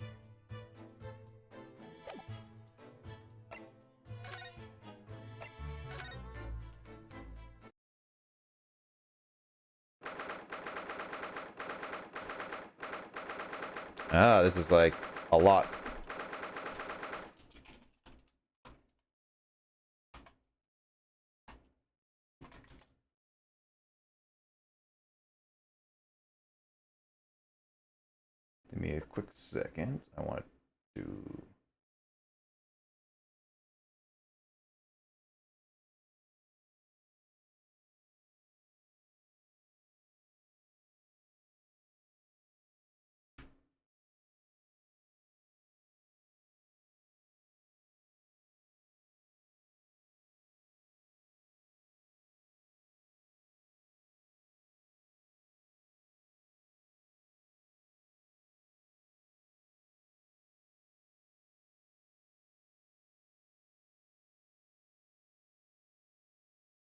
A: Ah, this is like a lot. Give me a quick second. I want to do.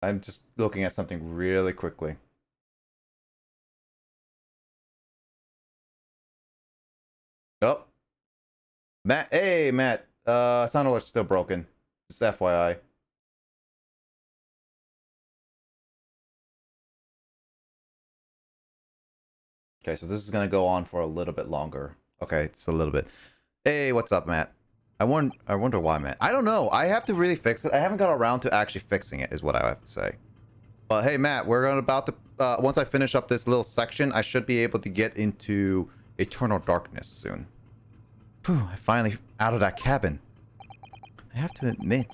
A: I'm just looking at something really quickly. Oh, Matt. Hey, Matt. Sound alert's still broken. Just FYI. Okay, so this is gonna go on for a little bit longer. Okay, it's a little bit. Hey, what's up, Matt? I wonder why, Matt. I don't know. I have to really fix it. I haven't got around to actually fixing it, is what I have to say. But hey, Matt, we're about to. Once I finish up this little section, I should be able to get into Eternal Darkness soon. Phew, I finally out of that cabin. I have to admit,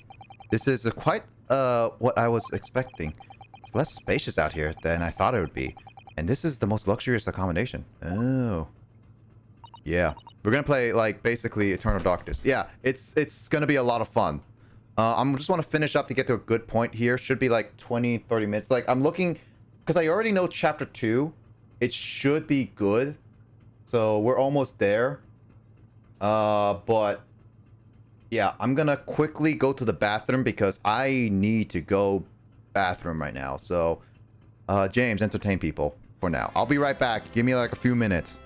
A: this is quite what I was expecting. It's less spacious out here than I thought it would be. And this is the most luxurious accommodation. Oh. Yeah. We're gonna play, like, basically Eternal Darkness. Yeah, it's gonna be a lot of fun. I'm just want to finish up to get to a good point here. Should be like 20, 30 minutes. Like, I'm looking... Because I already know Chapter 2. It should be good. So, we're almost there. But... Yeah, I'm gonna quickly go to the bathroom because I need to go bathroom right now. So, James, entertain people for now. I'll be right back. Give me like a few minutes.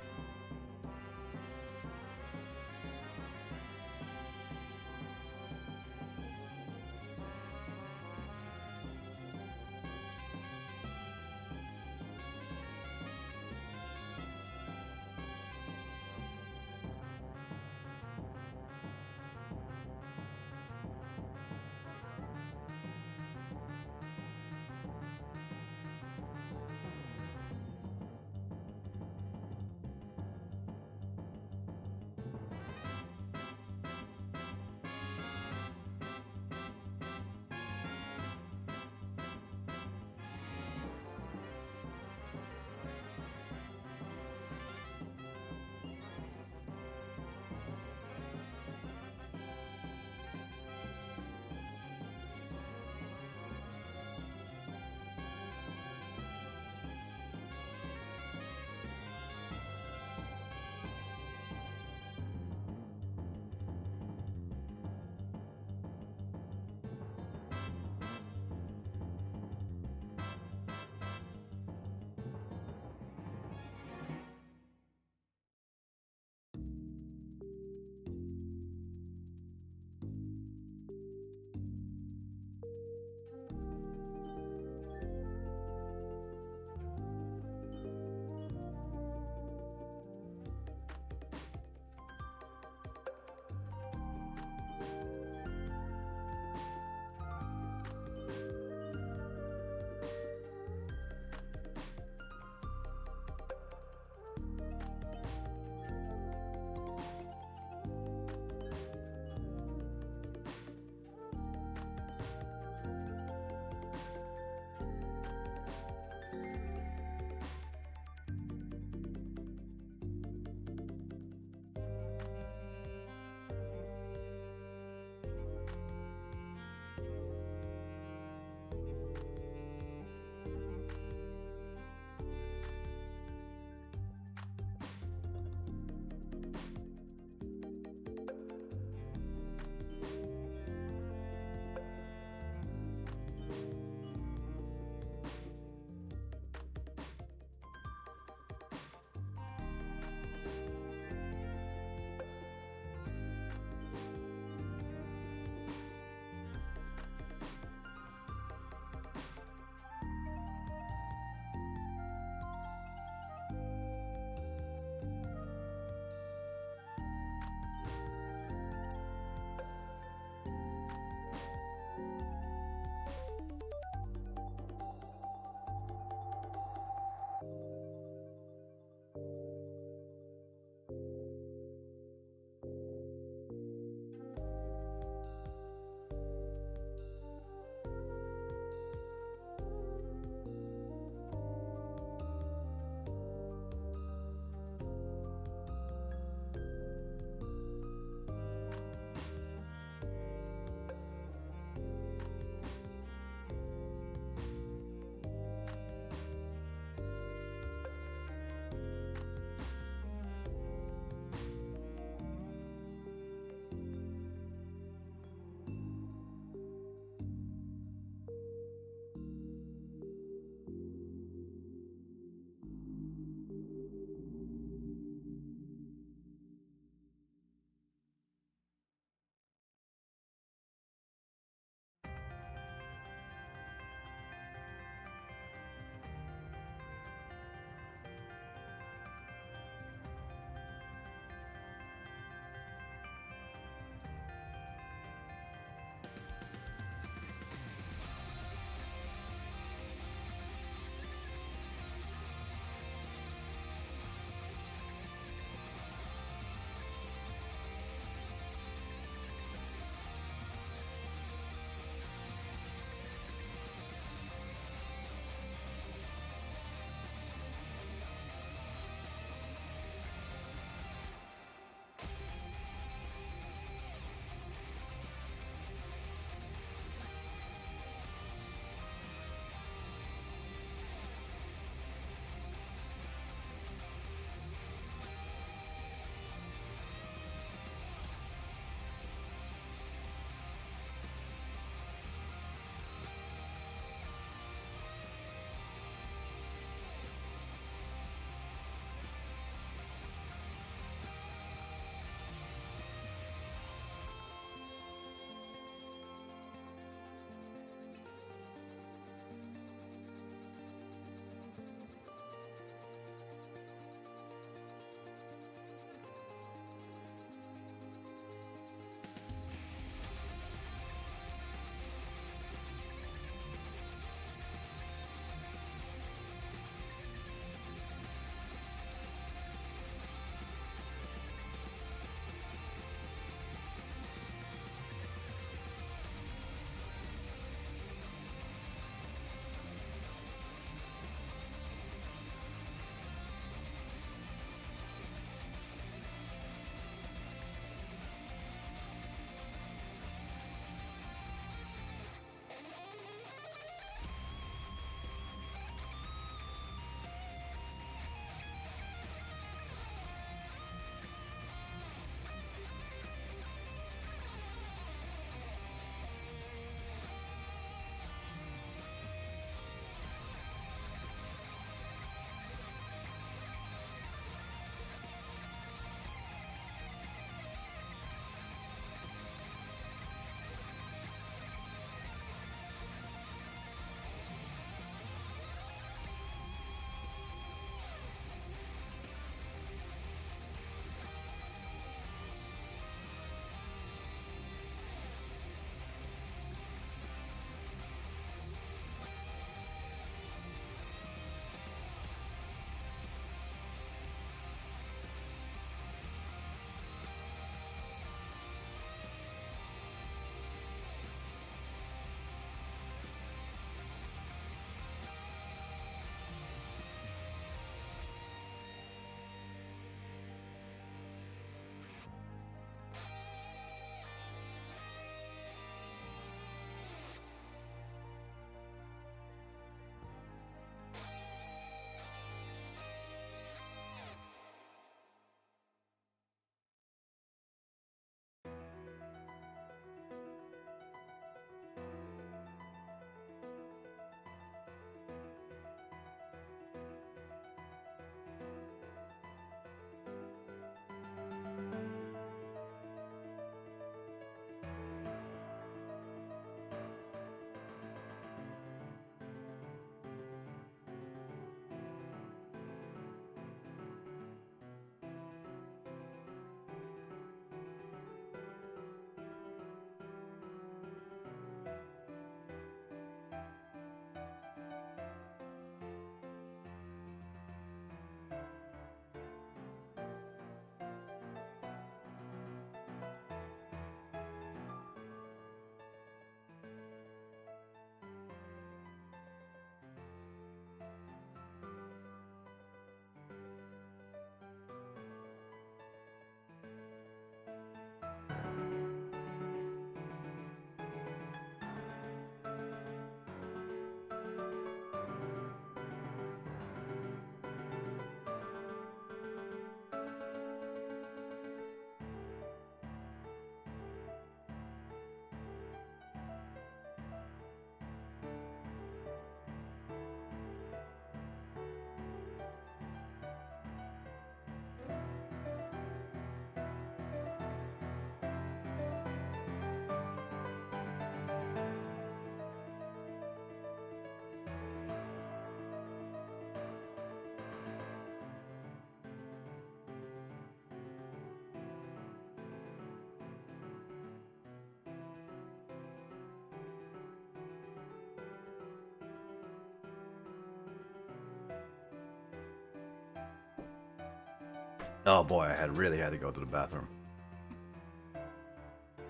A: Oh boy, I really had to go to the bathroom.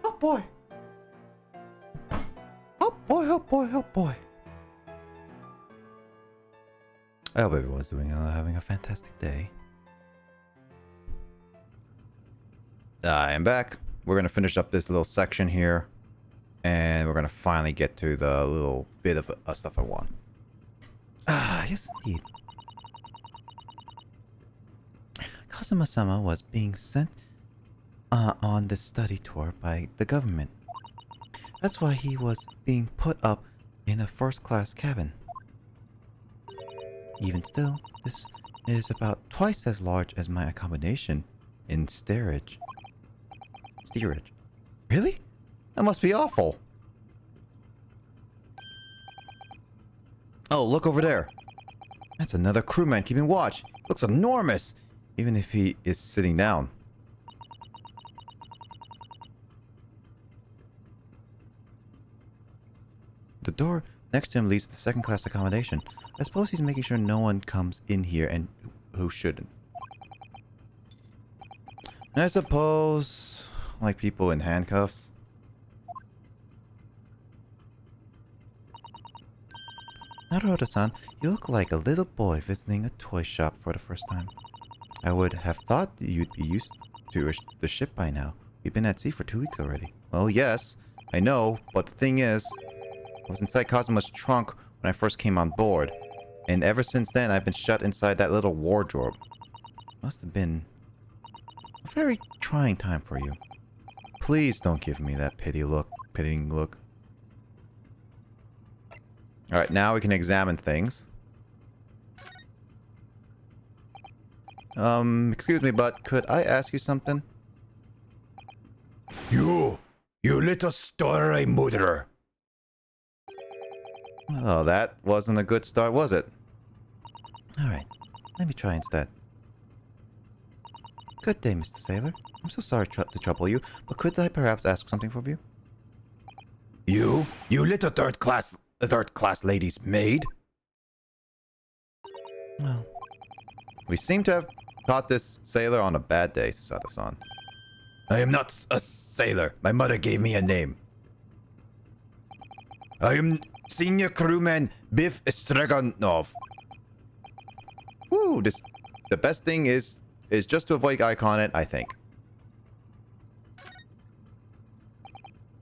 A: Oh boy. Oh boy, oh boy, oh boy. I hope everyone's having a fantastic day. I am back. We're gonna finish up this little section here, and we're gonna finally get to the little bit of stuff I want. Ah, yes indeed. Kazuma-sama was being sent on this study tour by the government. That's why he was being put up in a first-class cabin. Even still, this is about twice as large as my accommodation in steerage. Really? That must be awful. Oh, look over there. That's another crewman keeping watch. Looks enormous, even if he is sitting down. The door next to him leads to second-class accommodation. I suppose he's making sure no one comes in here and who shouldn't. I suppose, like people in handcuffs. Naruto-san, you look like a little boy visiting a toy shop for the first time. I would have thought you'd be used to the ship by now. You've been at sea for 2 weeks already. Well, yes, I know, but the thing is, I was inside Kazuma's trunk when I first came on board, and ever since then I've been shut inside that little wardrobe. Must have been a very trying time for you. Please don't give me that pitying look. Alright, now we can examine things. Excuse me, but could I ask you something?
F: You little story murderer.
A: Oh, that wasn't a good start, was it? Alright, let me try instead. Good day, Mr. Sailor. I'm so sorry to trouble you, but could I perhaps ask something from you?
F: You little third class lady's maid.
A: Well, we seem to have caught this sailor on a bad day, Susato-san.
F: I am not a sailor. My mother gave me a name. I am Senior Crewman Biff Stregonov.
A: Woo, the best thing is just to avoid eye contact, I think.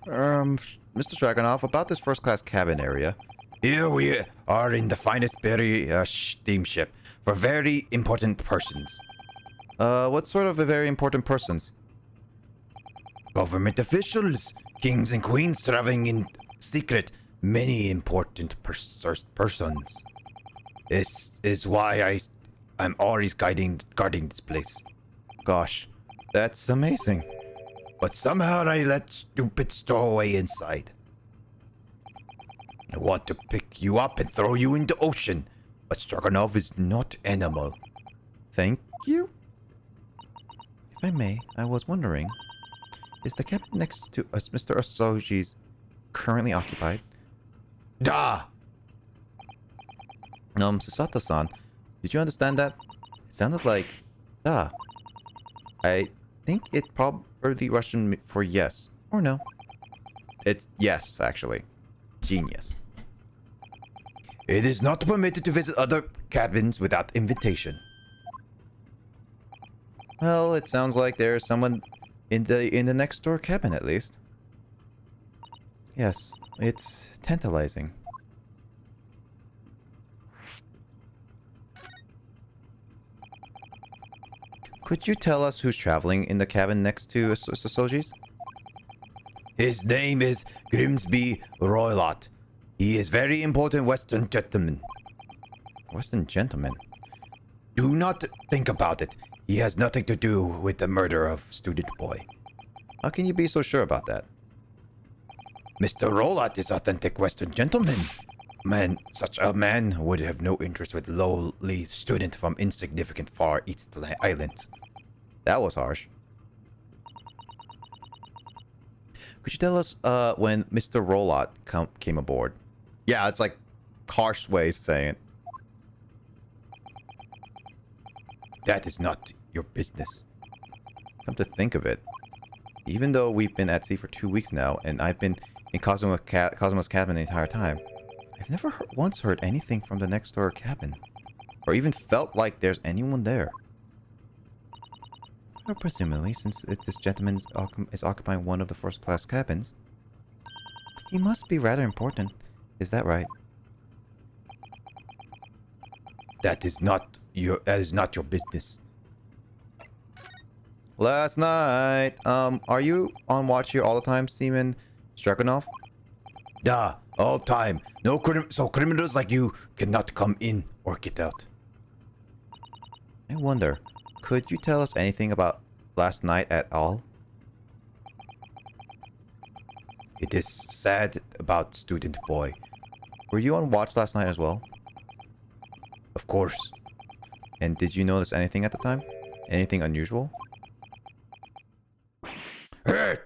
A: Mr. Stragonov, about this first-class cabin area.
F: Here we are in the finest steamship for very important persons.
A: What sort of a very important persons?
F: Government officials, kings and queens traveling in secret. Many important persons. This is why I'm always guarding this place.
A: Gosh, that's amazing.
F: But somehow I let stupid stowaway inside. I want to pick you up and throw you in the ocean, but Stragonov is not animal.
A: Thank you. If I may, I was wondering, is the cabin next to us, Mr. Asoji's, currently occupied?
F: Da!
A: Susato-san, did you understand that? It sounded like, da. I think it probably Russian for yes, or no. It's yes, actually. Genius.
F: It is not permitted to visit other cabins without invitation.
A: Well, it sounds like there's someone in the next door cabin at least. Yes, it's tantalizing. Could you tell us who's traveling in the cabin next to Soji's?
F: His name is Grimsby Roylott. He is very important Western gentleman.
A: Western gentleman?
F: Do not think about it. He has nothing to do with the murder of student boy.
A: How can you be so sure about that?
F: Mr. Roylott is authentic Western gentleman. Such a man would have no interest with lowly student from insignificant Far East Islands.
A: That was harsh. Could you tell us when Mr. Roylott came aboard? Yeah, it's like harsh ways saying it.
F: That is not your business.
A: Come to think of it, even though we've been at sea for 2 weeks now, and I've been in Cosmo's cabin the entire time, I've never once heard anything from the next door cabin, or even felt like there's anyone there. Or presumably, since this gentleman is occupying one of the first-class cabins, he must be rather important. Is that right?
F: That is not your business.
A: Last night, are you on watch here all the time, Seaman Strakonov?
F: Duh, all time. No so criminals like you cannot come in or get out.
A: I wonder, could you tell us anything about last night at all?
F: It is sad about student boy.
A: Were you on watch last night as well?
F: Of course.
A: And did you notice anything at the time? Anything unusual?
F: Hey!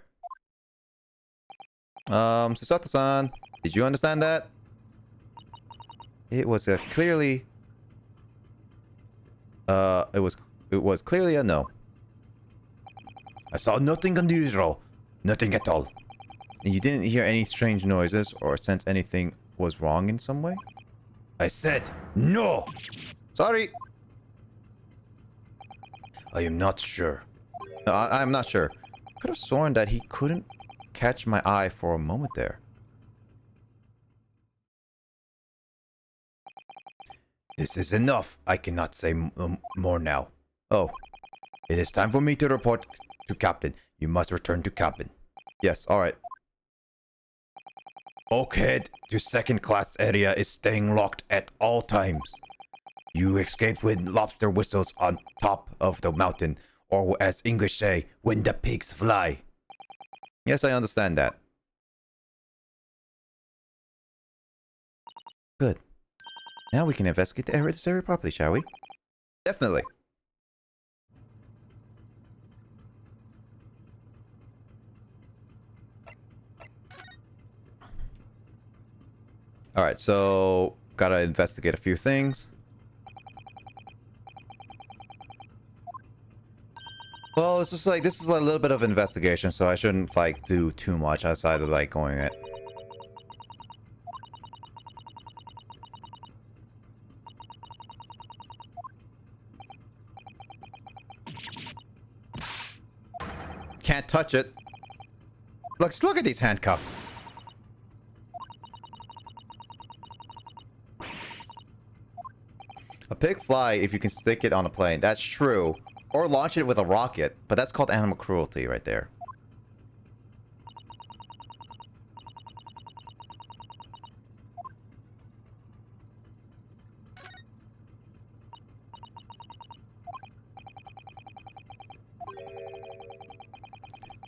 A: Susato-san, did you understand that? It was clearly... It was clearly a no.
F: I saw nothing unusual. Nothing at all.
A: And you didn't hear any strange noises or sense anything was wrong in some way?
F: I said no!
A: Sorry!
F: I am not sure.
A: No, I'm not sure. Could have sworn that he couldn't catch my eye for a moment there.
F: This is enough. I cannot say more now.
A: Oh,
F: It is time for me to report to Captain. You must return to cabin.
A: yes, alright.
F: Bulkhead to second class area is staying locked at all times. You escaped with lobster whistles on top of the mountain, or as English say, when the pigs fly.
A: Yes, I understand that. Good. Now we can investigate this area properly, shall we? Definitely. Alright, so... gotta investigate a few things. Well, it's just like, this is a little bit of investigation, so I shouldn't, like, do too much outside of, like, going it. Can't touch it. Look at these handcuffs. A pig fly if you can stick it on a plane. That's true. Or launch it with a rocket. But that's called animal cruelty right there.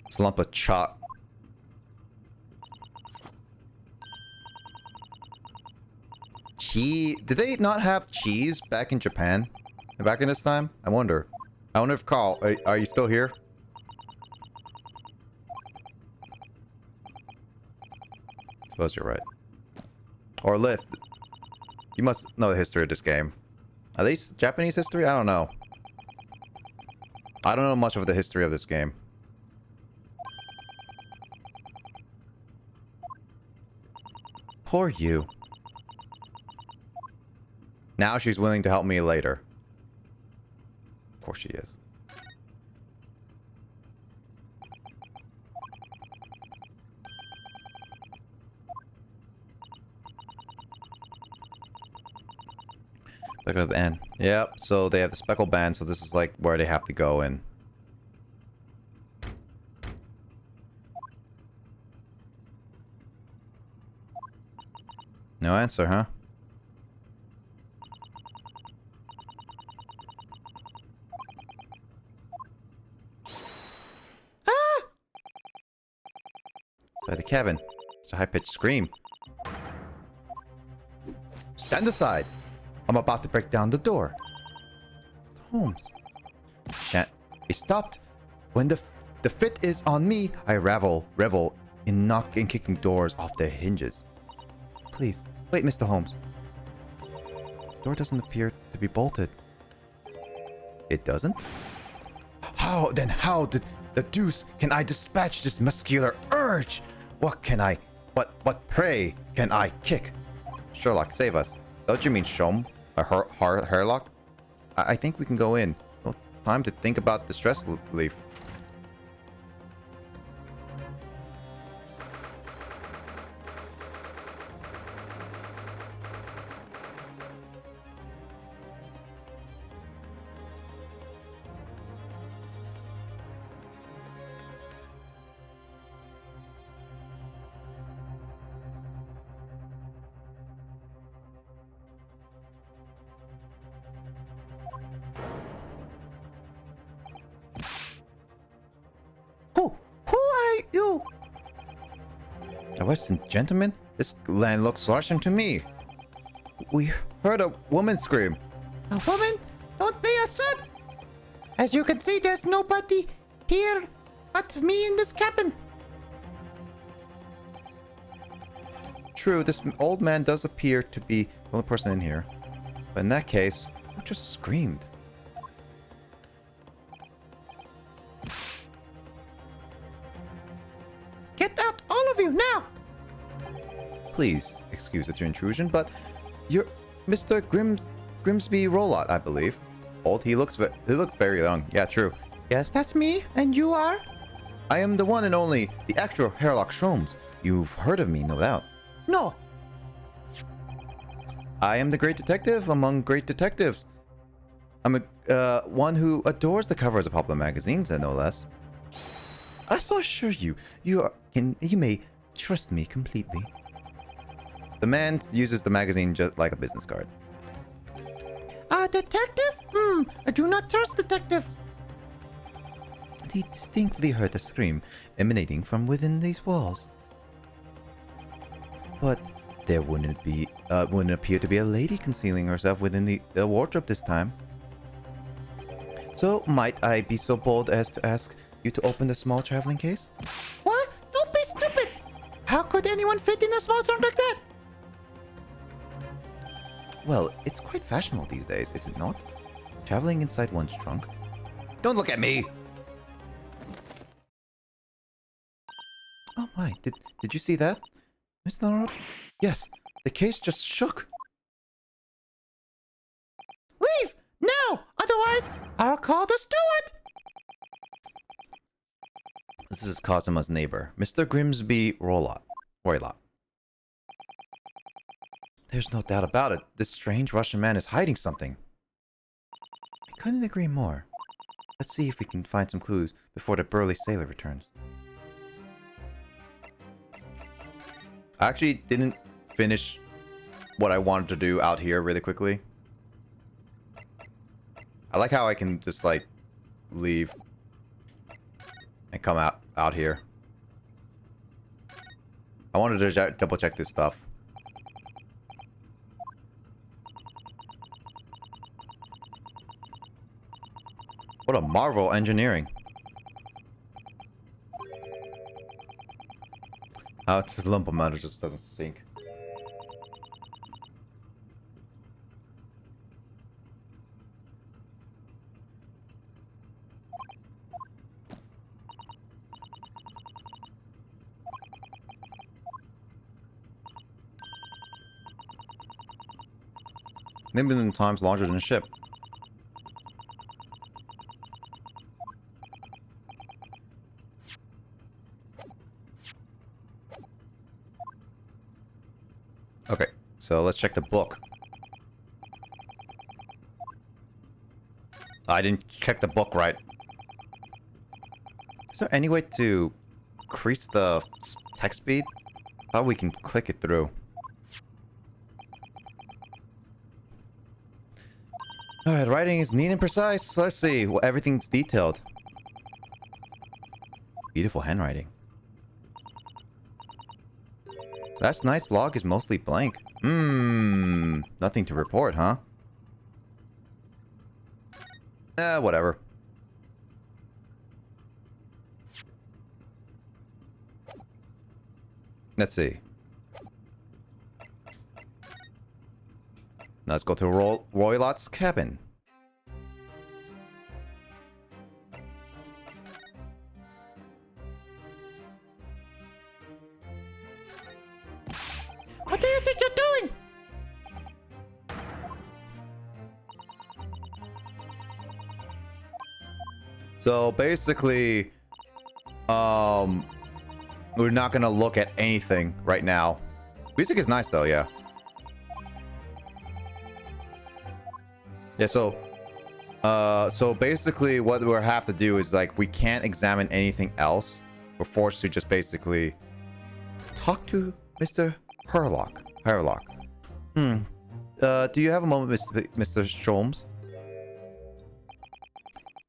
A: It's a lump of chalk. Cheese? Did they not have cheese back in Japan? Back in this time? I wonder. I wonder if Carl, are you still here? Suppose you're right. Or Lith. You must know the history of this game. At least Japanese history? I don't know. I don't know much of the history of this game. Poor you. Now she's willing to help me later. Of course she is. Speckled band. Yep, so they have the speckled band, so this is like where they have to go in. No answer, huh? Inside the cabin. It's a high-pitched scream. Stand aside! I'm about to break down the door. Holmes. Shan't be stopped. When the fit is on me, I revel in knocking and kicking doors off their hinges. Please, wait, Mr. Holmes. The door doesn't appear to be bolted. It doesn't?
F: how did the deuce can I dispatch this muscular urge? What prey can I kick?
A: Sherlock, save us. Don't you mean Shom? Or Herlock? I think we can go in. No time to think about the stress relief.
F: Who are you?
A: A Western gentleman? This land looks Russian to me. We heard a woman scream.
F: A woman? Don't be a son. As you can see, there's nobody here but me in this cabin.
A: True, this old man does appear to be the only person in here. But in that case, who just screamed?
F: Get out, all of you, now!
A: Please, excuse the intrusion, but you're Mr. Grimsby Rolot, I believe. Old, he looks very young. Yeah, true.
F: Yes, that's me, and you are?
A: I am the one and only, the actual Herlock Sholmes. You've heard of me, no doubt.
F: No.
A: I am the great detective among great detectives. I'm one who adores the covers of popular magazines, and no less. I so assure you, you may trust me completely. The man uses the magazine just like a business card.
F: A detective? I do not trust detectives.
A: He distinctly heard a scream emanating from within these walls. But there wouldn't appear to be a lady concealing herself within the wardrobe this time. So might I be so bold as to ask you to open the small traveling case?
F: What? Don't be stupid! How could anyone fit in a small trunk like that?
A: Well, it's quite fashionable these days, is it not? Traveling inside one's trunk. Don't look at me! Oh my, did you see that? Mr. Naruto? Yes, the case just shook.
F: Leave! Now! Otherwise, I'll call the steward!
A: This is Kazuma's neighbor, Mr. Grimsby Roylott. There's no doubt about it. This strange Russian man is hiding something. I couldn't agree more. Let's see if we can find some clues before the burly sailor returns. I actually didn't finish what I wanted to do out here really quickly. I like how I can just like leave and come out here. I wanted to double check this stuff. What a marvel engineering. How this lump matter just doesn't sink. Maybe in times larger than a ship. Okay, so let's check the book. I didn't check the book right. Is there any way to increase the text speed? Thought we can click it through. Alright, writing is neat and precise. Let's see. Well, everything's detailed. Beautiful handwriting. Last night's log is mostly blank. Nothing to report, huh? Whatever. Let's see. Let's go to Roylott's cabin.
F: you think you're doing?
A: So basically, we're not gonna look at anything right now. Music is nice though, yeah. Yeah, so basically what we have to do is like we can't examine anything else. We're forced to just basically talk to Mr. Herlock. Do you have a moment, Mr. Sholmes?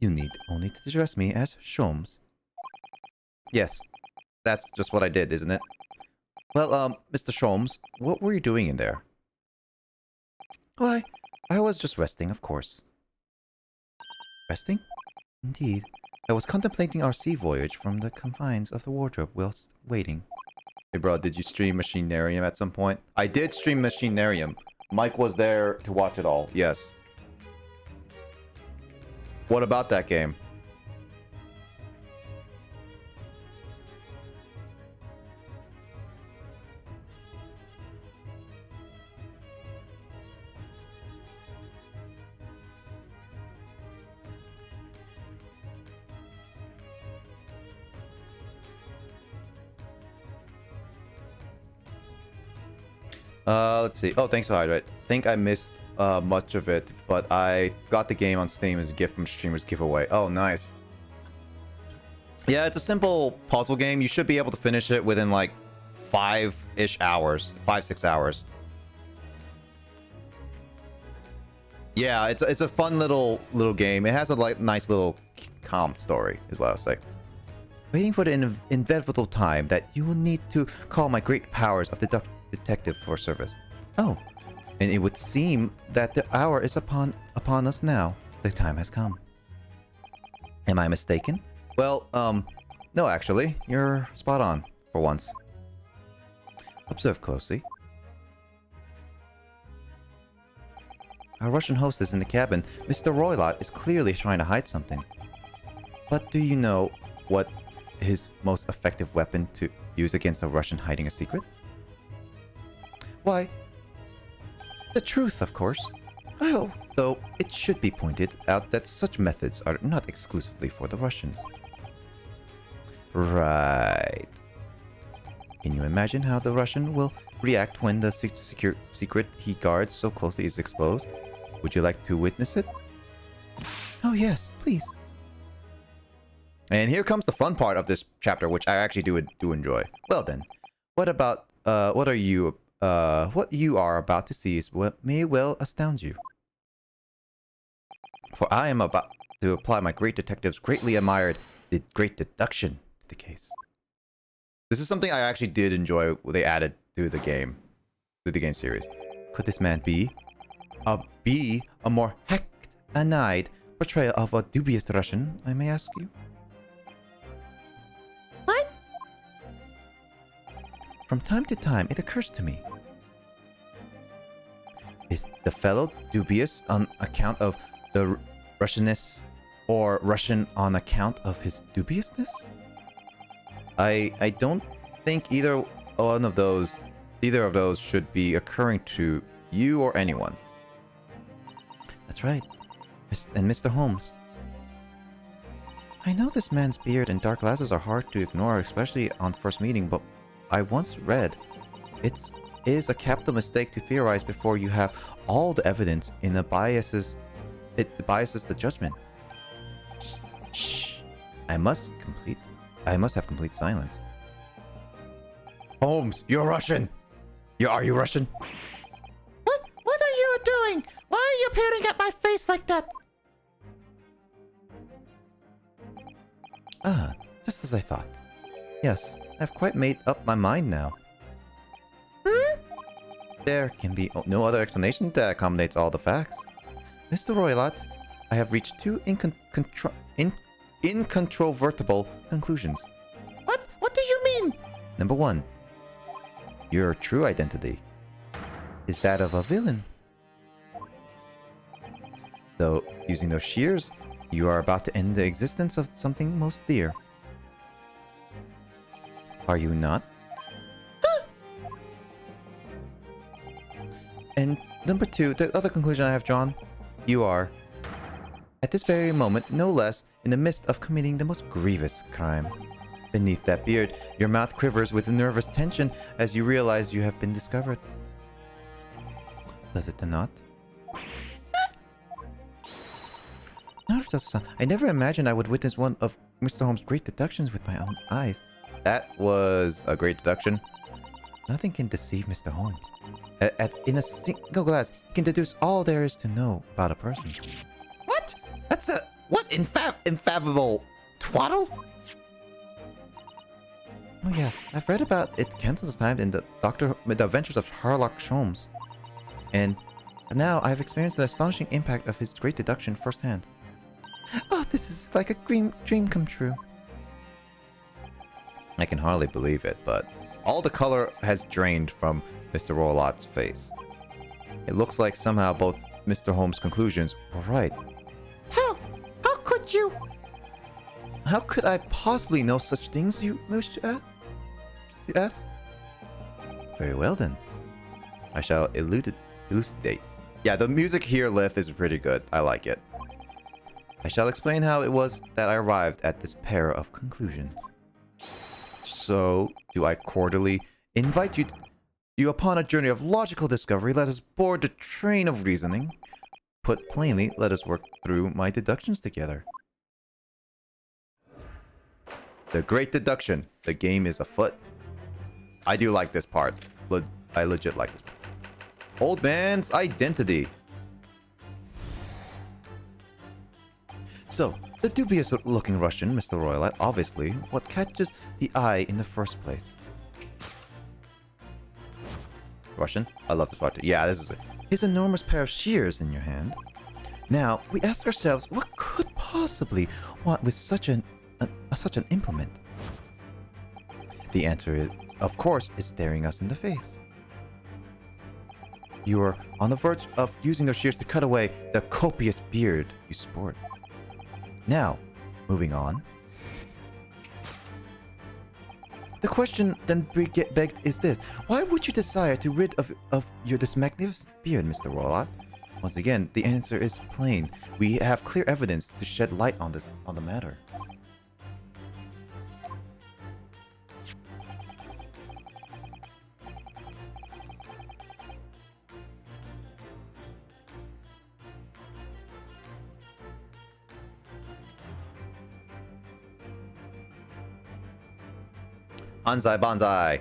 A: You need only to address me as Sholmes. Yes, that's just what I did, isn't it? Well, Mr. Sholmes, what were you doing in there? Why, I was just resting, of course. Resting? Indeed. I was contemplating our sea voyage from the confines of the wardrobe whilst waiting. Hey bro, did you stream Machinarium at some point? I did stream Machinarium. Mike was there to watch it all, yes. What about that game? Let's see. Oh, thanks for hydrate. I think I missed much of it, but I got the game on Steam as a gift from streamers giveaway. Oh, nice. Yeah, it's a simple puzzle game. You should be able to finish it within like 5-ish hours, 5-6 hours. Yeah, it's a fun little game. It has a nice little calm story, is what I'll say. Waiting for the inevitable time that you will need to call my great powers of detective for service. Oh, and it would seem that the hour is upon us now. The time has come. Am I mistaken? Well, no, actually, you're spot on for once. Observe closely. Our Russian hostess in the cabin, Mr. Roylott, is clearly trying to hide something. But do you know what his most effective weapon to use against a Russian hiding a secret? Why, the truth, of course. Oh, though it should be pointed out that such methods are not exclusively for the Russians. Right. Can you imagine how the Russian will react when the secret he guards so closely is exposed? Would you like to witness it? Oh yes, please. And here comes the fun part of this chapter, which I actually do enjoy. Well then, what you are about to see is what may well astound you. For I am about to apply my great detective's greatly admired great deduction to the case. This is something I actually did enjoy what they added to the game series. Could this man be a more hackneyed portrayal of a dubious Russian, I may ask you? What? From time to time, it occurs to me. Is the fellow dubious on account of the Russianness, or Russian on account of his dubiousness? I don't think either of those should be occurring to you or anyone. That's right. And Mr. Holmes. I know this man's beard and dark glasses are hard to ignore, especially on first meeting, but I once read it is a capital mistake to theorize before you have all the evidence in it biases the judgment. Shh. I must have complete silence. Holmes, you're Russian. Are you Russian? What are you doing? Why are you peering at my face like that? Ah, just as I thought. Yes, I've quite made up my mind now. There can be no other explanation that accommodates all the facts. Mr. Roylott, I have reached two incontrovertible conclusions. What do you mean? Number one, your true identity is that of a villain. Though, using those shears, you are about to end the existence of something most dear. Are you not? And number 2, the other conclusion I have drawn, you are, at this very moment, no less, in the midst of committing the most grievous crime. Beneath that beard, your mouth quivers with nervous tension as you realize you have been discovered. Does it not? I never imagined I would witness one of Mr. Holmes' great deductions with my own eyes. That was a great deduction. Nothing can deceive Mr. Holmes. In a single glance, he can deduce all there is to know about a person. What? That's a... What infallible twaddle? Oh yes, I've read about it countless times in the Adventures of Sherlock Holmes. And now I've experienced the astonishing impact of his great deduction firsthand. Oh, this is like a dream come true. I can hardly believe it, but all the color has drained from Mr. Roylot's face. It looks like somehow both Mr. Holmes' conclusions were right. How could you? How could I possibly know such things, you wish to ask? Very well then. I shall elucidate. Yeah, the music here, Lith, is pretty good. I like it. I shall explain how it was that I arrived at this pair of conclusions. So, do I cordially invite you upon a journey of logical discovery. Let us board the train of reasoning. Put plainly, let us work through my deductions together. The great deduction. The game is afoot. I do like this part. I legit like this part. Old man's identity. So, the dubious-looking Russian, Mr. Roylott, obviously what catches the eye in the first place. Russian? I love this part too. Yeah, this is it. His enormous pair of shears in your hand. Now, we ask ourselves, what could possibly want with such an implement? The answer is, of course, is staring us in the face. You are on the verge of using those shears to cut away the copious beard you sport. Now, moving on. The question then begged is this: why would you desire to rid of this magnificent beard, Mr. Roylott? Once again, the answer is plain. We have clear evidence to shed light on the matter. Banzai Banzai.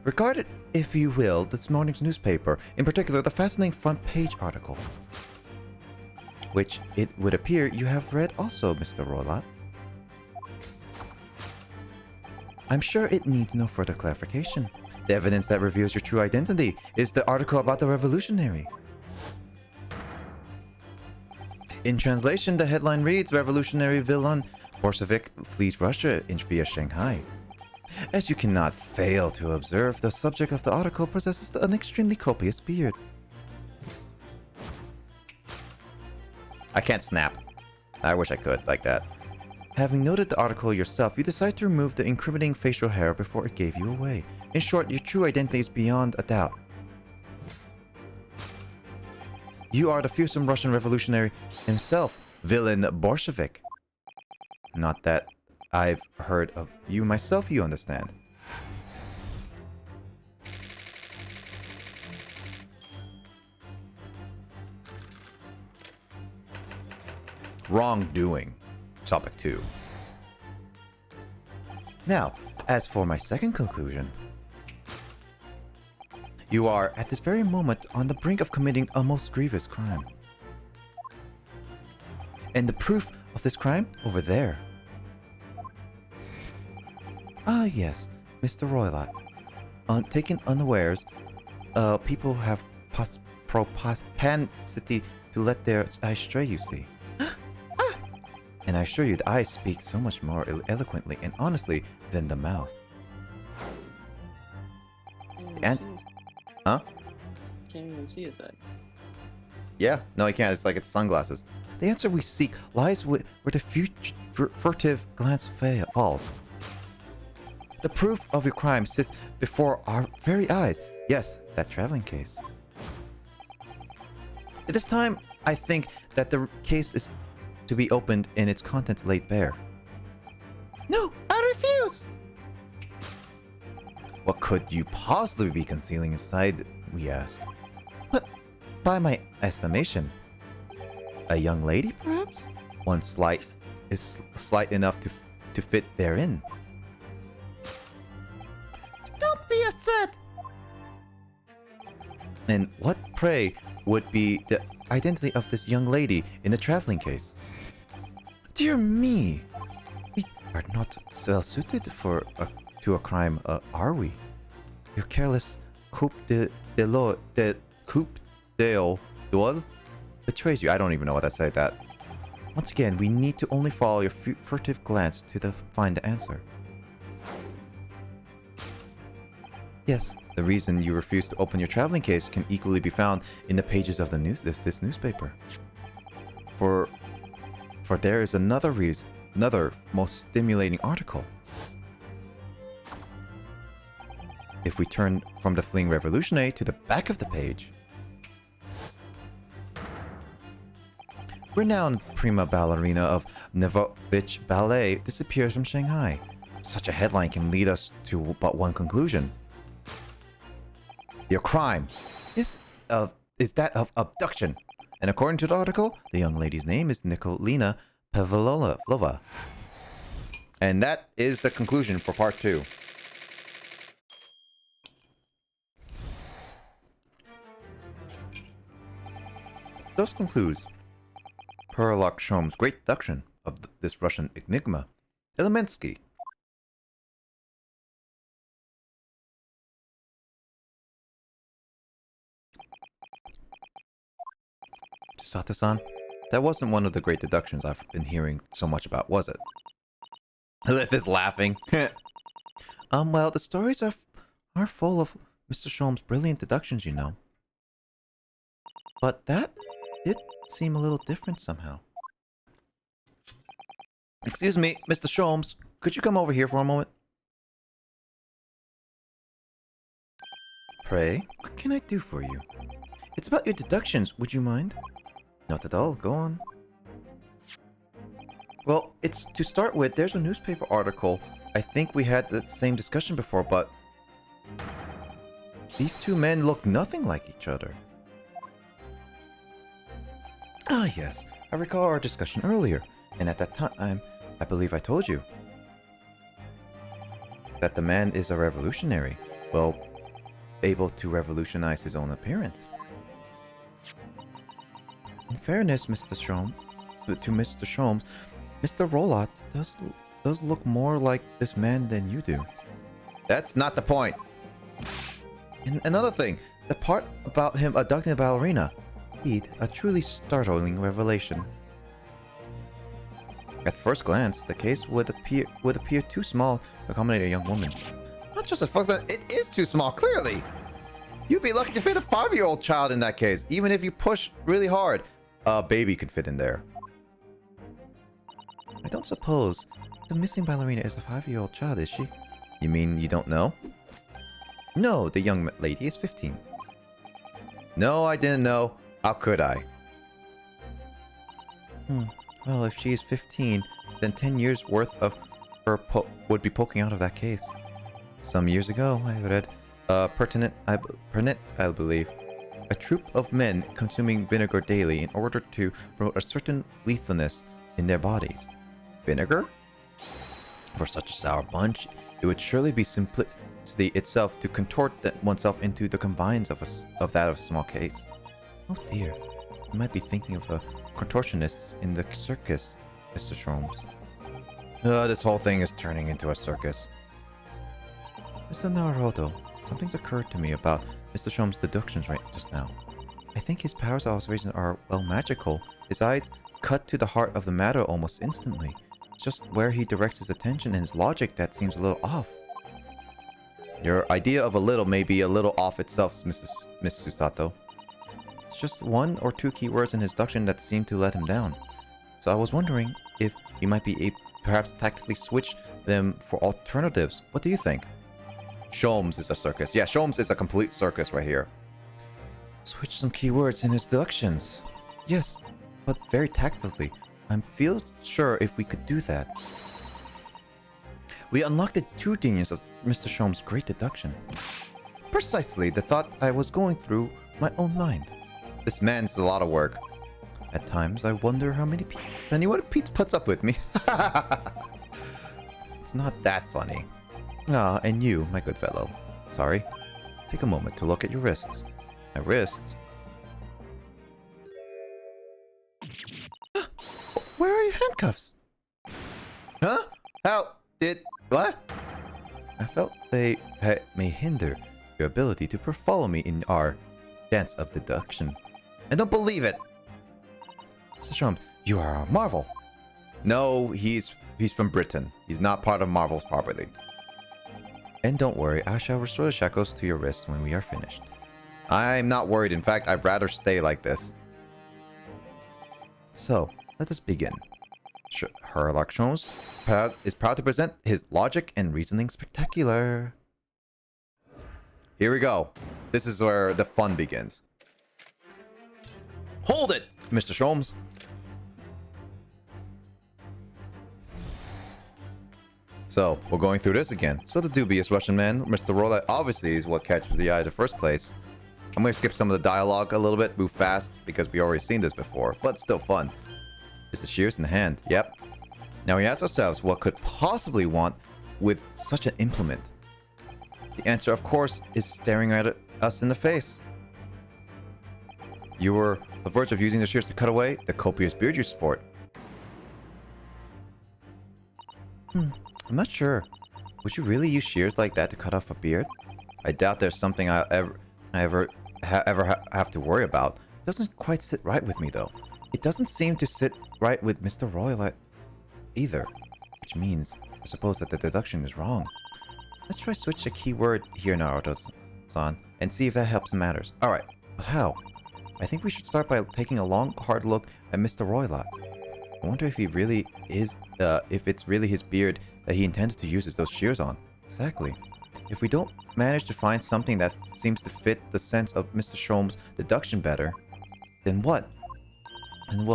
A: Regard it, if you will, this morning's newspaper, in particular the fascinating front page article, which it would appear you have read also, Mr. Roylott. I'm sure it needs no further clarification. The evidence that reveals your true identity is the article about the revolutionary. In translation, the headline reads, Revolutionary villain Bolshevik flees Russia via Shanghai. As you cannot fail to observe, the subject of the article possesses an extremely copious beard. I can't snap. I wish I could, like that. Having noted the article yourself, you decide to remove the incriminating facial hair before it gave you away. In short, your true identity is beyond a doubt. You are the fearsome Russian revolutionary himself, villain Bolshevik. Not that I've heard of you myself, you understand. Wrongdoing. Topic 2. Now, as for my second conclusion, you are at this very moment on the brink of committing a most grievous crime. And the proof of this crime over there. Ah, yes, Mr. Roylott. Taken unawares, people have propensity to let their eyes stray, you see. And I assure you, the eyes speak so much more eloquently and honestly than the mouth. And, huh?
E: Can't even see his eye.
A: Yeah, no, you can't. It's like it's sunglasses. The answer we seek lies where the furtive glance falls. The proof of your crime sits before our very eyes. Yes, that traveling case. At this time, I think that the case is to be opened and its contents laid bare. No, I refuse! What could you possibly be concealing inside, we ask? But by my estimation, a young lady, perhaps? One slight is slight enough to fit therein. Don't be upset! And what, pray, would be the identity of this young lady in the traveling case? Dear me! We are not well suited to a crime, are we? Your careless coup de duel betrays you. I don't even know what that said that. Once again, we need to only follow your furtive glance to find the answer. Yes, the reason you refuse to open your traveling case can equally be found in the pages of this newspaper. For there is another reason, another most stimulating article. If we turn from the fleeing revolutionary to the back of the page, renowned prima ballerina of Nevovich Ballet disappears from Shanghai. Such a headline can lead us to but one conclusion. Your crime is that of abduction. And according to the article, the young lady's name is Nikolina Pavlova. And that is the conclusion for part 2. Thus concludes Sherlock Holmes' great deduction of this Russian enigma, Elemensky. Sato-san, that wasn't one of the great deductions I've been hearing so much about, was it? Lith is laughing. Well, the stories are full of Mr. Sholmes' brilliant deductions, you know. But that did seem a little different somehow. Excuse me, Mr. Sholmes, could you come over here for a moment? Pray, what can I do for you? It's about your deductions, would you mind? Not at all, go on. Well, it's to start with, there's a newspaper article. I think we had the same discussion before, but these two men look nothing like each other. Ah, yes, I recall our discussion earlier, and at that time, I believe I told you that the man is a revolutionary, well, able to revolutionize his own appearance. In fairness, Mr. Sholmes, Mr. Rolot does look more like this man than you do. That's not the point. And another thing, the part about him abducting a ballerina, indeed, a truly startling revelation. At first glance, the case would appear too small to accommodate a young woman. Not just at first glance, it is too small, clearly. You'd be lucky to fit a 5-year-old child in that case, even if you push really hard. A baby could fit in there. I don't suppose the missing ballerina is a 5-year-old child, is she? You mean you don't know? No, the young lady is 15. No, I didn't know. How could I? Well, if she is 15, then 10 years worth of her would be poking out of that case. Some years ago, I read pertinent, I believe, a troop of men consuming vinegar daily in order to promote a certain lethalness in their bodies. Vinegar? For such a sour bunch, it would surely be simplicity itself to contort oneself into the confines of that of a small case. Oh dear, you might be thinking of a contortionist in the circus, Mr. Sholmes. This whole thing is turning into a circus. Mr. Naruto, something's occurred to me about Mr. Sholmes' deductions right just now. I think his powers of observation are, well, magical. His eyes cut to the heart of the matter almost instantly. It's just where he directs his attention and his logic that seems a little off. Your idea of a little may be a little off itself, Miss Susato. It's just one or two keywords in his deduction that seem to let him down. So I was wondering if he might be perhaps tactically switch them for alternatives. What do you think? Sholmes is a circus. Yeah, Sholmes is a complete circus right here. Switch some keywords in his deductions. Yes, but very tactfully. I feel sure if we could do that. We unlocked the true genius of Mr. Shom's great deduction. Precisely the thought I was going through my own mind. This man's a lot of work. At times, I wonder how many anyone puts up with me. It's not that funny. Ah, and you, my good fellow. Sorry. Take a moment to look at your wrists. My wrists? Where are your handcuffs? Huh? How did... what? I felt they may hinder your ability to follow me in our dance of deduction. I don't believe it! Mr. Shom, you are a Marvel. No, he's from Britain. He's not part of Marvel's property. And don't worry, I shall restore the shackles to your wrists when we are finished. I'm not worried. In fact, I'd rather stay like this. So, let us begin. Sherlock Holmes is proud to present his logic and reasoning spectacular. Here we go. This is where the fun begins. Hold it, Mr. Sholmes. So, we're going through this again. So the dubious Russian man, Mr. Roulette, obviously is what catches the eye in the first place. I'm going to skip some of the dialogue a little bit, move fast, because we already seen this before, but still fun. There's the shears in the hand, yep. Now we ask ourselves what could possibly want with such an implement. The answer, of course, is staring at us in the face. You were on the verge of using the shears to cut away the copious beard you sport. I'm not sure. Would you really use shears like that to cut off a beard? I doubt there's something I ever have to worry about. It doesn't quite sit right with me, though. It doesn't seem to sit right with Mr. Royal either. Which means, I suppose that the deduction is wrong. Let's try switch a keyword here, Naruto-san, and see if that helps matters. Alright, but how? I think we should start by taking a long, hard look at Mr. Roylott. I wonder if he really is, if it's really his beard that he intended to use those shears on. Exactly. If we don't manage to find something that seems to fit the sense of Mr. Shom's deduction better, then what? And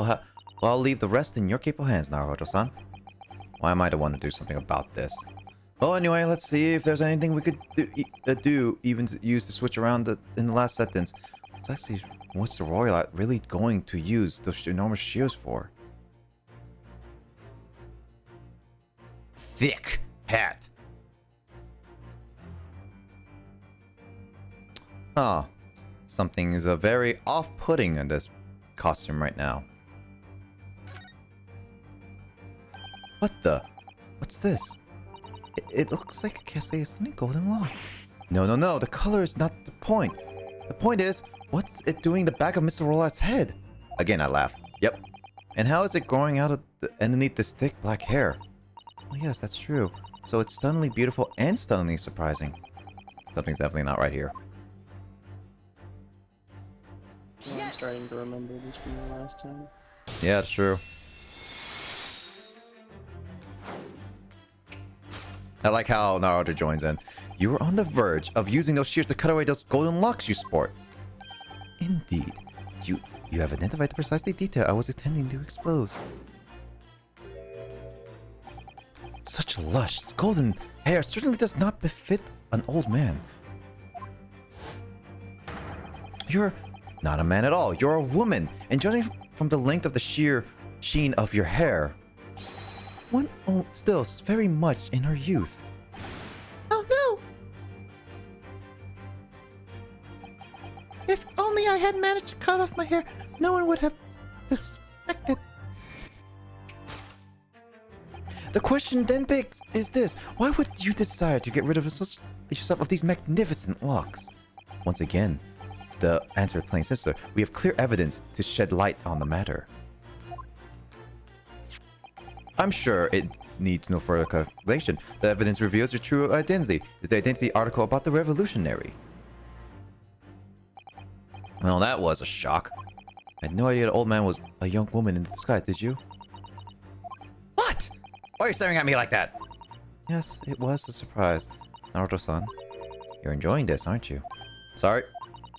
A: I'll leave the rest in your capable hands, Naruto-san. Why am I the one to do something about this? Well, anyway, let's see if there's anything we could do even to use to switch around in the last sentence. It's actually, what's the Royal really going to use those enormous shears for? Thick hat. Ah, something is very off-putting in this costume right now. What the? What's this? It looks like a cafe is golden locks. No. The color is not the point. The point is, what's it doing in the back of Mr. Rollout's head? Again, I laugh. Yep. And how is it growing out of underneath this thick black hair? Oh yes, that's true. So it's stunningly beautiful and stunningly surprising. Something's definitely not right here.
E: I'm starting to remember this from the last time.
A: Yeah, it's true. I like how Naruto joins in. You were on the verge of using those shears to cut away those golden locks you sport. Indeed. You have identified the precise detail I was intending to expose. Such lush, golden hair certainly does not befit an old man. You're not a man at all. You're a woman. And judging from the length of the sheer sheen of your hair, one still very much in her youth. Oh no! If only I had managed to cut off my hair, no one would have suspected. The question then begs is this: why would you desire to get rid of yourself of these magnificent locks? Once again, the answer is plain sister. We have clear evidence to shed light on the matter. I'm sure it needs no further calculation. The evidence reveals your true identity. Is the identity article about the revolutionary? Well, that was a shock. I had no idea the old man was a young woman in the sky, did you? What? Why are you staring at me like that? Yes, it was a surprise. Naruto-san, you're enjoying this, aren't you? Sorry.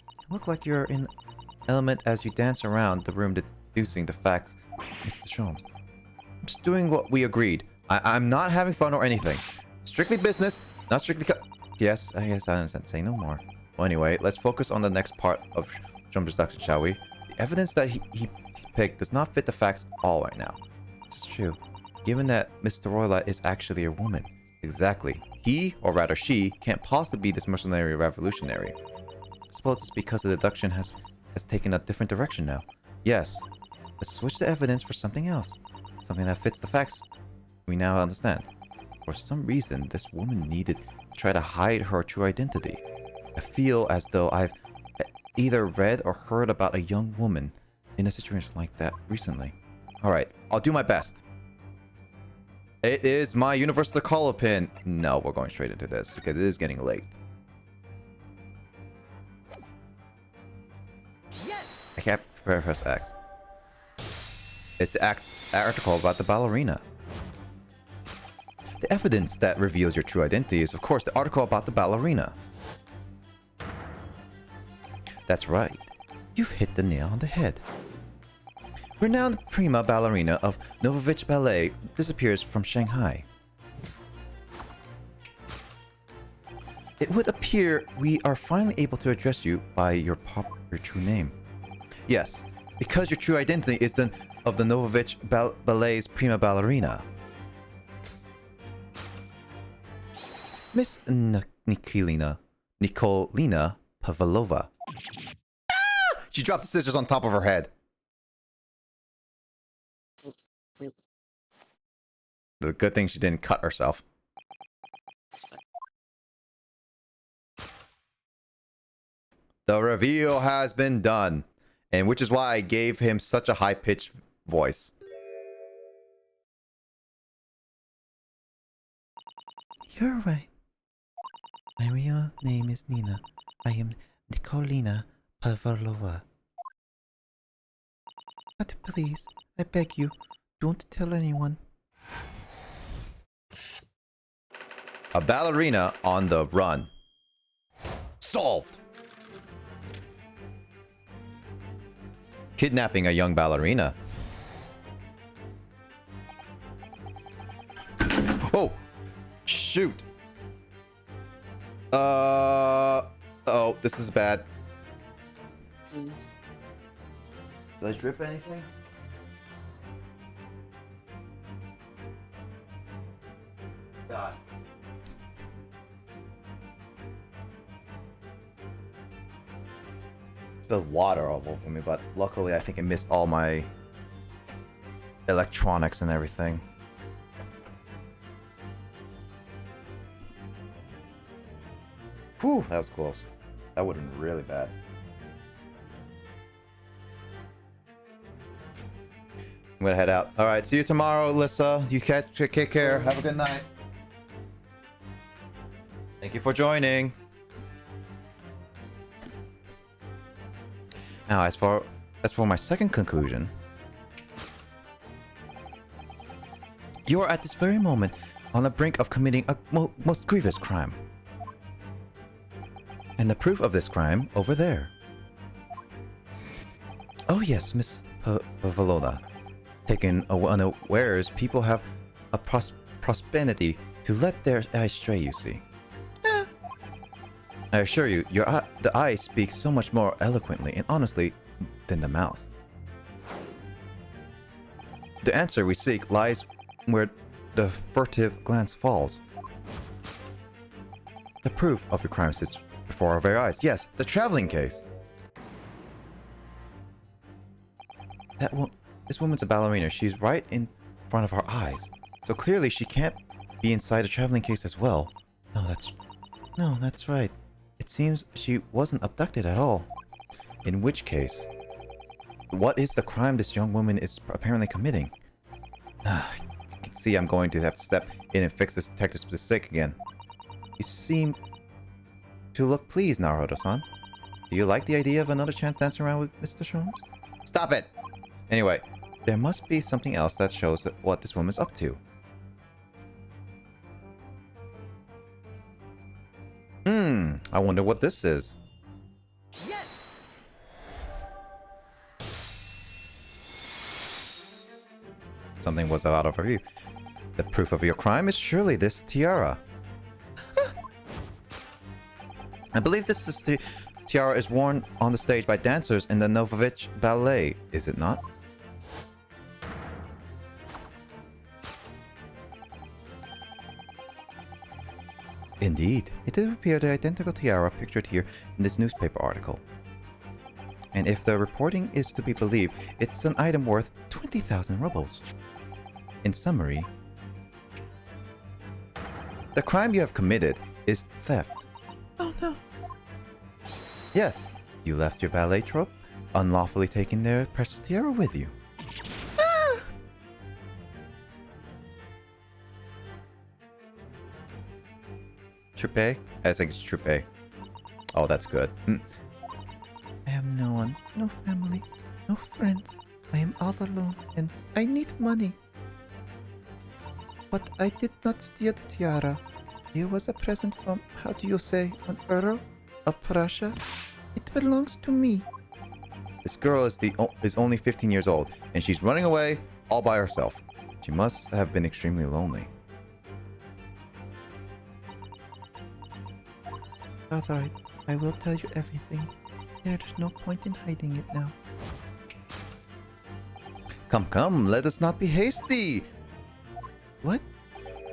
A: You look like you're in element as you dance around the room deducing the facts. Mr. Sholmes. I'm just doing what we agreed. I'm not having fun or anything. Strictly business, not strictly Yes, I guess I understand. Say no more. Well, anyway, let's focus on the next part of Sholmes' deduction, shall we? The evidence that he picked does not fit the facts all right now. It's true. Given that Mr. Royla is actually a woman. Exactly. He, or rather she, can't possibly be this mercenary revolutionary. I suppose it's because the deduction has taken a different direction now. Yes. Let's switch the evidence for something else. Something that fits the facts we now understand. For some reason, this woman needed to try to hide her true identity. I feel as though I've either read or heard about a young woman in a situation like that recently. Alright, I'll do my best. It is my universal color pin. No, we're going straight into this because it is getting late.
G: Yes.
A: I can't press X. It's the article about the ballerina. The evidence that reveals your true identity is, of course, the article about the ballerina. That's right. You've hit the nail on the head. Renowned prima ballerina of Novovich Ballet disappears from Shanghai. It would appear we are finally able to address you by your true name. Yes, because your true identity is of the Novovich Ballet's prima ballerina. Miss Nikolina Pavlova. Ah! She dropped the scissors on top of her head. The good thing she didn't cut herself. The reveal has been done, and which is why I gave him such a high-pitched voice. You're right. My real name is Nina. I am Nikolina Pavlova. But please, I beg you, don't tell anyone. A ballerina on the run. Solved! Kidnapping a young ballerina. Oh! Shoot! Oh, this is bad. Did I drip anything? God. Spilled water all over me, but luckily I think it missed all my electronics and everything. Whew, that was close. That would have been really bad. I'm gonna head out. All right, see you tomorrow, Alyssa. You take care. Have a good night. Thank you for joining. Now, as for my second conclusion, you are at this very moment on the brink of committing a most grievous crime. And the proof of this crime over there. Oh yes, Miss Pavlova. Taken unawares, people have a prosperity to let their eyes stray, you see. I assure you, the eye speaks so much more eloquently and honestly than the mouth. The answer we seek lies where the furtive glance falls. The proof of your crime sits before our very eyes. Yes, the traveling case. This woman's a ballerina. She's right in front of our eyes. So clearly she can't be inside a traveling case as well. No, that's right. It seems she wasn't abducted at all. In which case, what is the crime this young woman is apparently committing? You can see I'm going to have to step in and fix this detective's mistake again. You seem to look pleased, Naruto-san. Do you like the idea of another chance dancing around with Mr. Sholmes? Stop it! Anyway, there must be something else that shows what this woman's up to. I wonder what this is.
G: Yes.
A: something was out of view. The proof of your crime is surely this tiara. I believe this tiara is worn on the stage by dancers in the Novovich Ballet, is it not? Indeed, it does appear the identical tiara pictured here in this newspaper article. And if the reporting is to be believed, it's an item worth 20,000 rubles. In summary, the crime you have committed is theft. Oh no. Yes, you left your ballet troupe, unlawfully taking their precious tiara with you. Troupe? I think it's Troupe. Oh, that's good. I have no one, no family, no friends. I am all alone and I need money. But I did not steal the tiara. It was a present from, how do you say, an Earl of Prussia? It belongs to me. This girl is only 15 years old and she's running away all by herself. She must have been extremely lonely. Alright, I will tell you everything. There's no point in hiding it now. Come, let us not be hasty! What?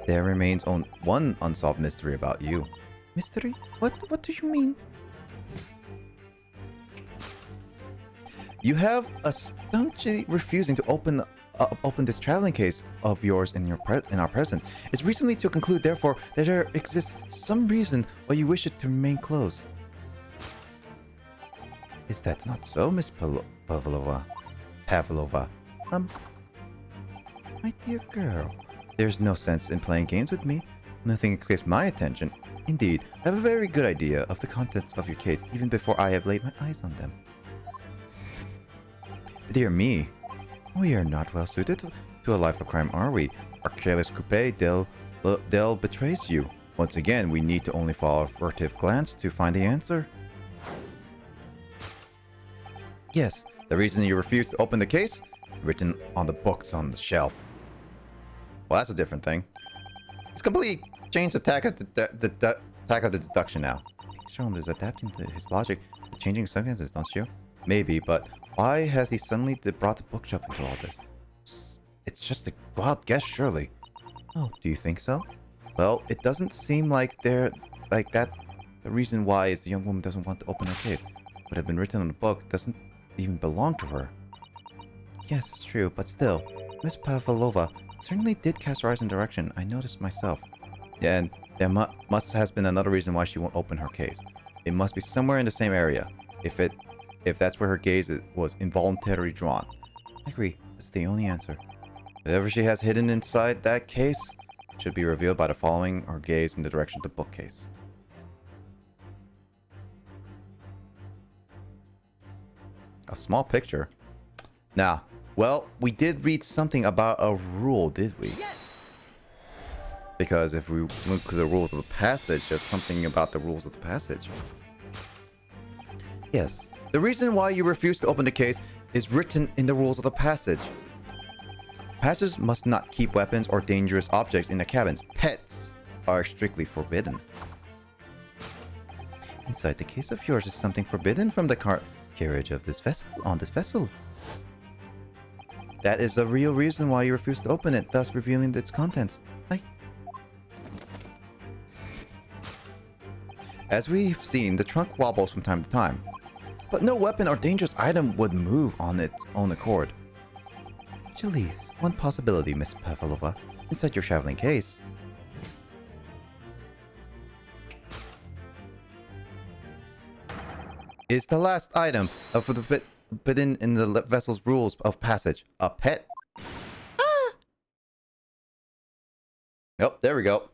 A: There remains one unsolved mystery about you. Mystery? What do you mean? You have staunchly refusing to open this traveling case of yours in our presence. It's recently to conclude, therefore, that there exists some reason why you wish it to remain closed. Is that not so, Miss Pavlova? My dear girl, there's no sense in playing games with me. Nothing escapes my attention. Indeed, I have a very good idea of the contents of your case, even before I have laid my eyes on them. Dear me, we are not well suited to a life of crime, are we? Our careless coupe Del betrays you. Once again, we need to only follow a furtive glance to find the answer. Yes, the reason you refused to open the case? Written on the books on the shelf. Well, that's a different thing. It's completely changed the tack of the deduction now. Sherman is adapting to his logic to changing circumstances, don't you? Maybe, but why has he suddenly brought the bookshop into all this? It's just a wild guess, surely. Oh, do you think so? Well, it doesn't seem like that. The reason why is the young woman doesn't want to open her case. What had been written on the book doesn't even belong to her. Yes, it's true, but still, Miss Pavlova certainly did cast her eyes in direction. I noticed myself. Yeah, and there must has been another reason why she won't open her case. It must be somewhere in the same area. If that's where her gaze was involuntarily drawn. I agree. That's the only answer. Whatever she has hidden inside that case should be revealed by the following her gaze in the direction of the bookcase. A small picture. Now, well, we did read something about a rule, did we?
C: Yes!
A: Because if we look to the rules of the passage, there's something about the rules of the passage. Yes. The reason why you refuse to open the case is written in the rules of the passage. Passengers must not keep weapons or dangerous objects in the cabins. Pets are strictly forbidden. Inside the case of yours is something forbidden from the carriage of this vessel. That is the real reason why you refuse to open it, thus revealing its contents. As we've seen, the trunk wobbles from time to time. But no weapon or dangerous item would move on its own accord. Which leaves one possibility, Miss Pavlova, inside your traveling case. Is the last item of the forbidden in the vessel's rules of passage a pet? Ah! Yep, there we go.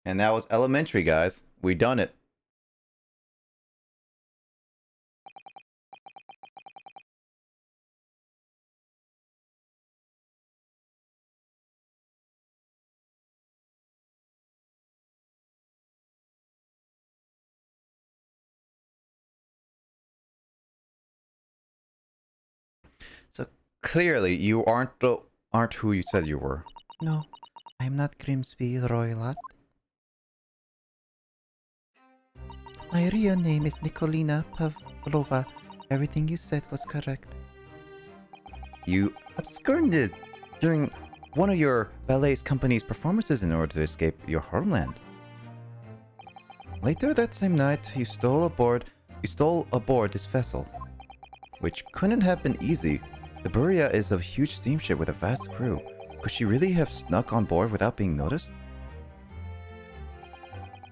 A: And that was elementary, guys. We done it. Clearly, you aren't who you said you were. No, I'm not Grimsby Royalot. My real name is Nikolina Pavlova. Everything you said was correct. You absconded during one of your ballet's company's performances in order to escape your homeland. Later that same night, you stole aboard this vessel, which couldn't have been easy. The Buria is a huge steamship with a vast crew. Could she really have snuck on board without being noticed?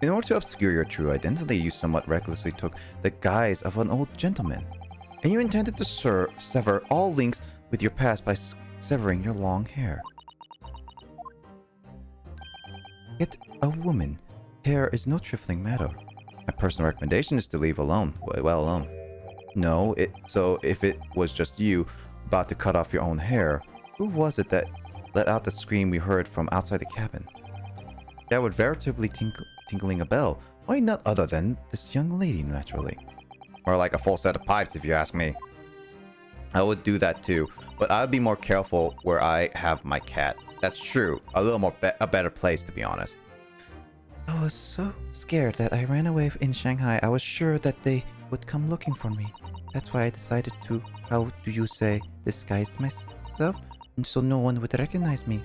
A: In order to obscure your true identity, you somewhat recklessly took the guise of an old gentleman, and you intended to sever all links with your past by severing your long hair. Yet, a woman, hair is no trifling matter. My personal recommendation is to leave alone, well alone. No, so if it was just you about to cut off your own hair, who was it that let out the scream we heard from outside the cabin? That would veritably tinkling a bell. Why not other than this young lady, naturally? Or like a full set of pipes, if you ask me. I would do that too, but I would be more careful where I have my cat. That's true. A little more a better place, to be honest. I was so scared that I ran away in Shanghai. I was sure that they would come looking for me. That's why I decided to, how do you say, disguise myself, so no one would recognize me.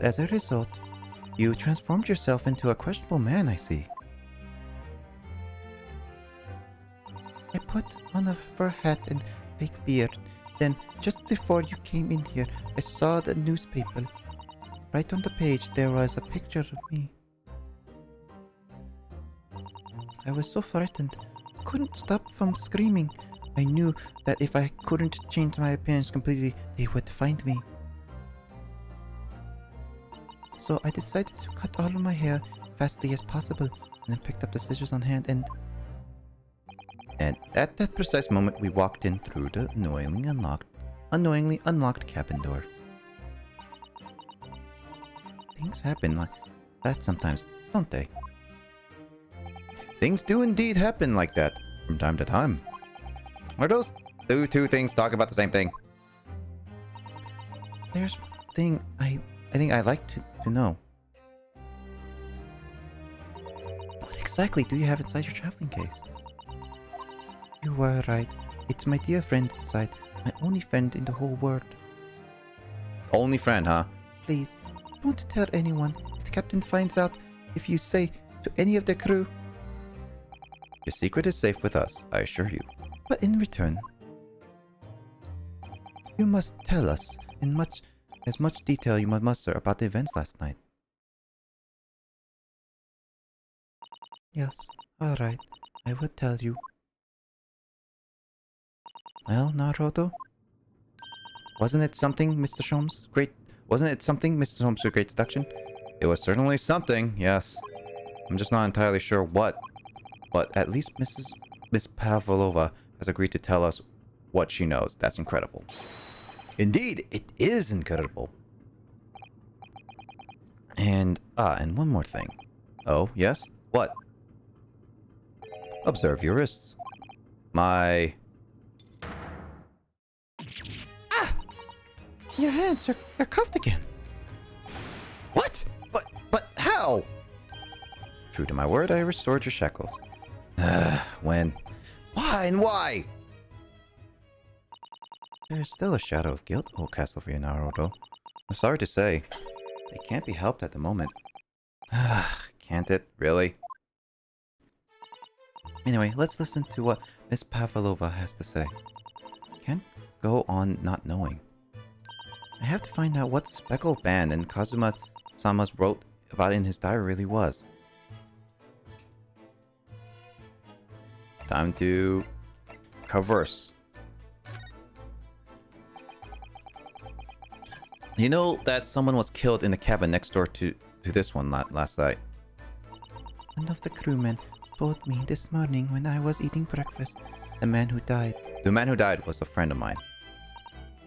A: As a result, you transformed yourself into a questionable man, I see. I put on a fur hat and fake beard. Then, just before you came in here, I saw the newspaper. Right on the page, there was a picture of me. I was so frightened, I couldn't stop from screaming. I knew that if I couldn't change my appearance completely, they would find me. So I decided to cut all of my hair fastly as possible, and then picked up the scissors on hand and at that precise moment, we walked in through the annoyingly unlocked cabin door. Things happen like that sometimes, don't they? Things do indeed happen like that from time to time. Are those two things talk about the same thing? There's one thing I think I'd like to know. What exactly do you have inside your traveling case? You were right. It's my dear friend inside. My only friend in the whole world. Only friend, huh? Please, don't tell anyone. If the captain finds out, if you say to any of the crew. Your secret is safe with us, I assure you. But in return, you must tell us in as much detail you must muster about the events last night. Yes, alright. I will tell you. Well, Naruto? Wasn't it something, Mr. Sholmes' great deduction? It was certainly something, yes. I'm just not entirely sure what. But at least Miss Pavlova has agreed to tell us what she knows. That's incredible. Indeed, it is incredible. And one more thing. Oh, yes? What? Observe your wrists. Your hands are cuffed again. What? But how? True to my word, I restored your shackles. When? Why and why? There's still a shadow of guilt will cast over you, Naruto. I'm sorry to say. It can't be helped at the moment. Can't it? Really? Anyway, let's listen to what Miss Pavlova has to say. Can't go on not knowing. I have to find out what speckled band and Kazuma-sama's wrote about in his diary really was. Time to converse. You know that someone was killed in the cabin next door to this one last night. One of the crewmen told me this morning when I was eating breakfast. The man who died was a friend of mine.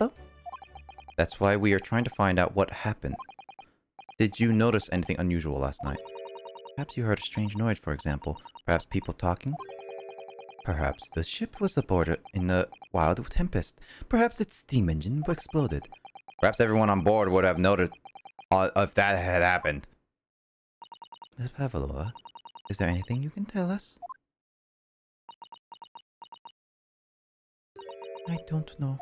A: Oh? That's why we are trying to find out what happened. Did you notice anything unusual last night? Perhaps you heard a strange noise, for example. Perhaps people talking?
F: Perhaps the ship was aboard in a wild tempest. Perhaps its steam engine exploded.
A: Perhaps everyone on board would have noticed if that had happened.
F: Miss Pavlova, is there anything you can tell us? I don't know.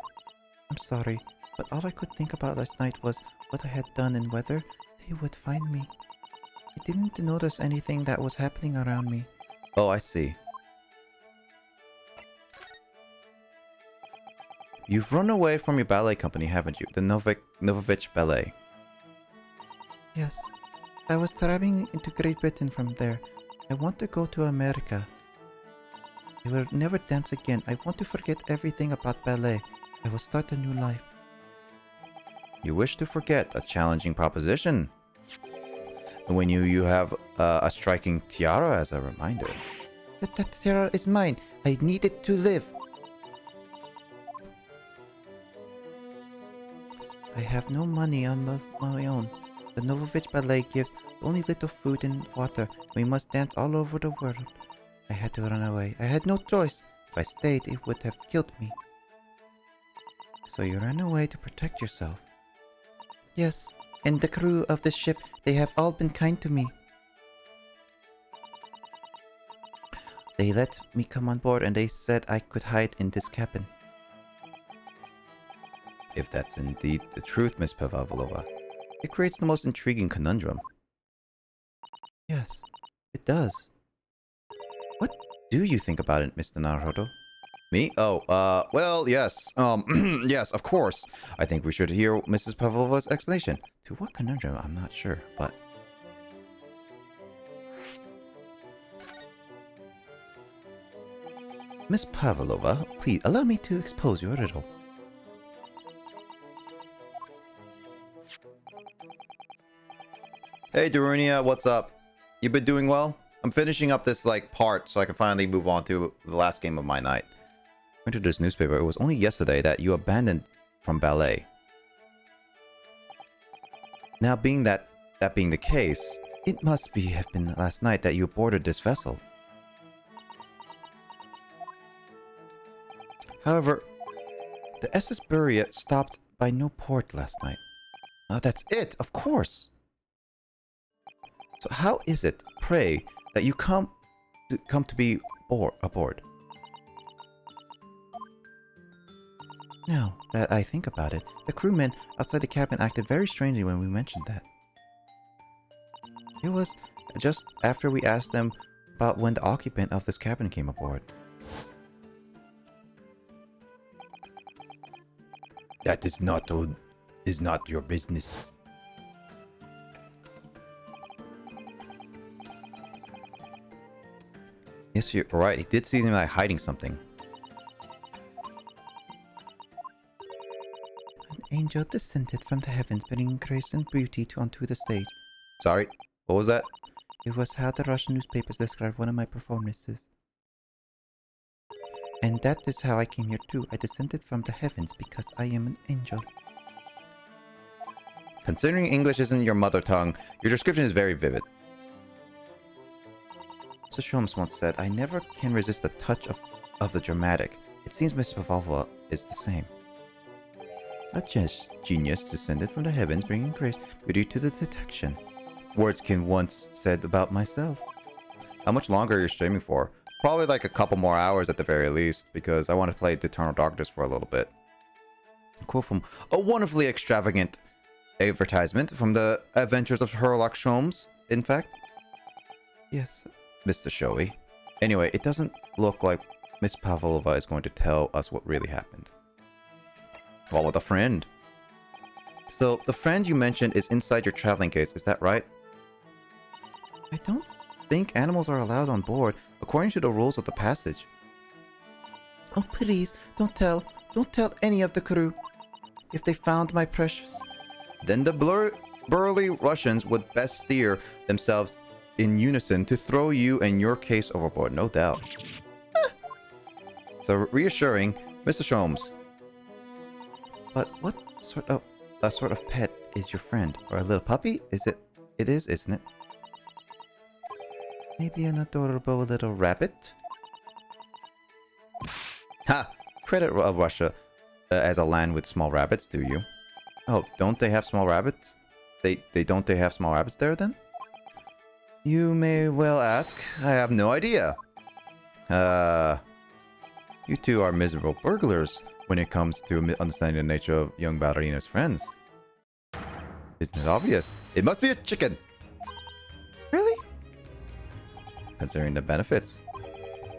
F: I'm sorry, but all I could think about last night was what I had done and whether they would find me. I didn't notice anything that was happening around me.
A: Oh, I see. You've run away from your ballet company, haven't you? The Novovich Ballet.
F: Yes. I was traveling into Great Britain from there. I want to go to America. I will never dance again. I want to forget everything about ballet. I will start a new life.
A: You wish to forget a challenging proposition. When you have a striking tiara as a reminder.
F: That tiara is mine. I need it to live. I have no money on my own. The Novovich Ballet gives only little food and water. We must dance all over the world. I had to run away. I had no choice. If I stayed, it would have killed me. So you ran away to protect yourself? Yes, and the crew of the ship, they have all been kind to me. They let me come on board and they said I could hide in this cabin.
A: If that's indeed the truth, Miss Pavlova, it creates the most intriguing conundrum.
F: Yes, it does.
A: What do you think about it, Mr. Naruto? Me? Oh, well, yes. Yes, of course. I think we should hear Mrs. Pavlova's explanation. To what conundrum, I'm not sure, but...
F: Miss Pavlova, please allow me to expose your riddle.
A: Hey, Darunia, what's up? You been doing well? I'm finishing up this, part so I can finally move on to the last game of my night. According to this newspaper, it was only yesterday that you abandoned from ballet. Now, being that being the case, it must have been last night that you boarded this vessel. However, the SS Buria stopped by no port last night. That's it, of course. So how is it, pray, that you come to be aboard?
F: Now that I think about it, the crewmen outside the cabin acted very strangely when we mentioned that. It was just after we asked them about when the occupant of this cabin came aboard. That is not your business.
A: Yes, you're right. He did seem like hiding something.
F: An angel descended from the heavens, bringing grace and beauty onto the stage.
A: Sorry, what was that?
F: It was how the Russian newspapers described one of my performances. And that is how I came here too. I descended from the heavens because I am an angel.
A: Considering English isn't your mother tongue, your description is very vivid.
F: Mr. Sholmes once said, I never can resist the touch of the dramatic. It seems Miss Pavlova is the same. A genius descended from the heavens, bringing grace, beauty to the detection.
A: Words Ken once said about myself. How much longer are you streaming for? Probably like a couple more hours at the very least, because I want to play the Eternal Darkness for a little bit. A quote from a wonderfully extravagant advertisement from the Adventures of Sherlock Holmes, in fact.
F: Yes,
A: Mr. Shoei. Anyway, it doesn't look like Miss Pavlova is going to tell us what really happened. Well, with a friend. So, the friend you mentioned is inside your traveling case, is that right?
F: I don't think animals are allowed on board, according to the rules of the passage. Oh, please, don't tell any of the crew. If they found my precious.
A: Then the burly Russians would best steer themselves in unison to throw you and your case overboard, no doubt. So reassuring, Mr. Sholmes.
F: But what sort of pet is your friend? Or a little puppy? It is, isn't it? Maybe an adorable little rabbit?
A: credit Russia as a land with small rabbits, do you? Oh, don't they have small rabbits? They have small rabbits there then? You may well ask. I have no idea. You two are miserable burglars when it comes to understanding the nature of young ballerina's friends. Isn't it obvious? It must be a chicken! Really? Considering the benefits.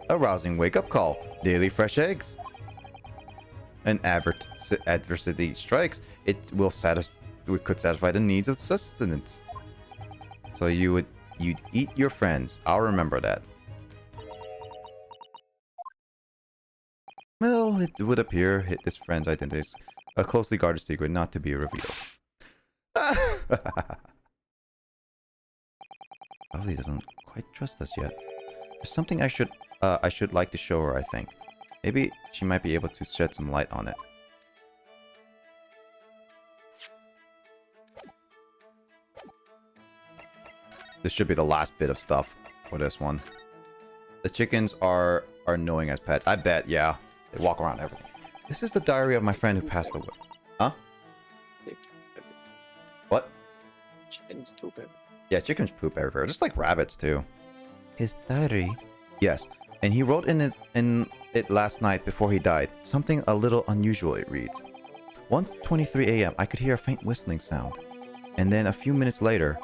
A: A rousing wake-up call. Daily fresh eggs. An adversity strikes. It could satisfy the needs of sustenance. So you'd eat your friends. I'll remember that. Well, it would appear this friend's identity is a closely guarded secret not to be revealed. Probably doesn't quite trust us yet. There's something I should like to show her, I think. Maybe she might be able to shed some light on it. This should be the last bit of stuff for this one. The chickens are knowing as pets. I bet, yeah. They walk around everything. This is the diary of my friend who passed away. Huh? What?
E: Chickens poop everywhere.
A: Yeah, chickens poop everywhere. Just like rabbits, too. His diary? Yes. And he wrote in it last night before he died. Something a little unusual, it reads. 1:23 a.m. I could hear a faint whistling sound. And then a few minutes later,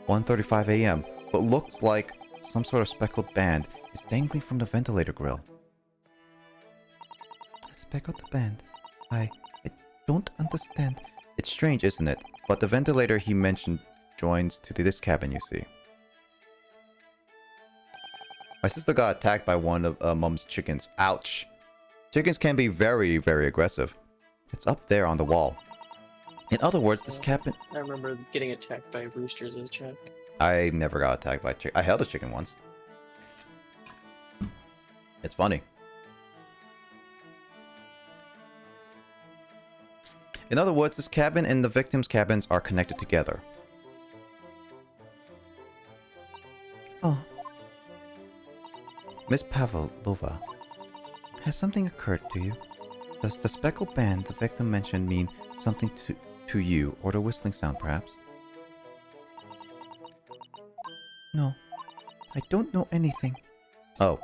A: 1:35 a.m. what looks like some sort of speckled band is dangling from the ventilator grill. A speckled band? I don't understand. It's strange, isn't it? But the ventilator he mentioned joins to this cabin, you see. My sister got attacked by one of Mom's chickens. Ouch. Chickens can be very, very aggressive. It's up there on the wall. In other words, this cabin...
E: I remember getting attacked by roosters as a child.
A: I never got attacked by a chicken. I held a chicken once. It's funny. In other words, this cabin and the victim's cabins are connected together. Oh. Miss Pavlova, has something occurred to you? Does the speckled band the victim mentioned mean something to you, or the whistling sound, perhaps? No, I don't know anything. Oh.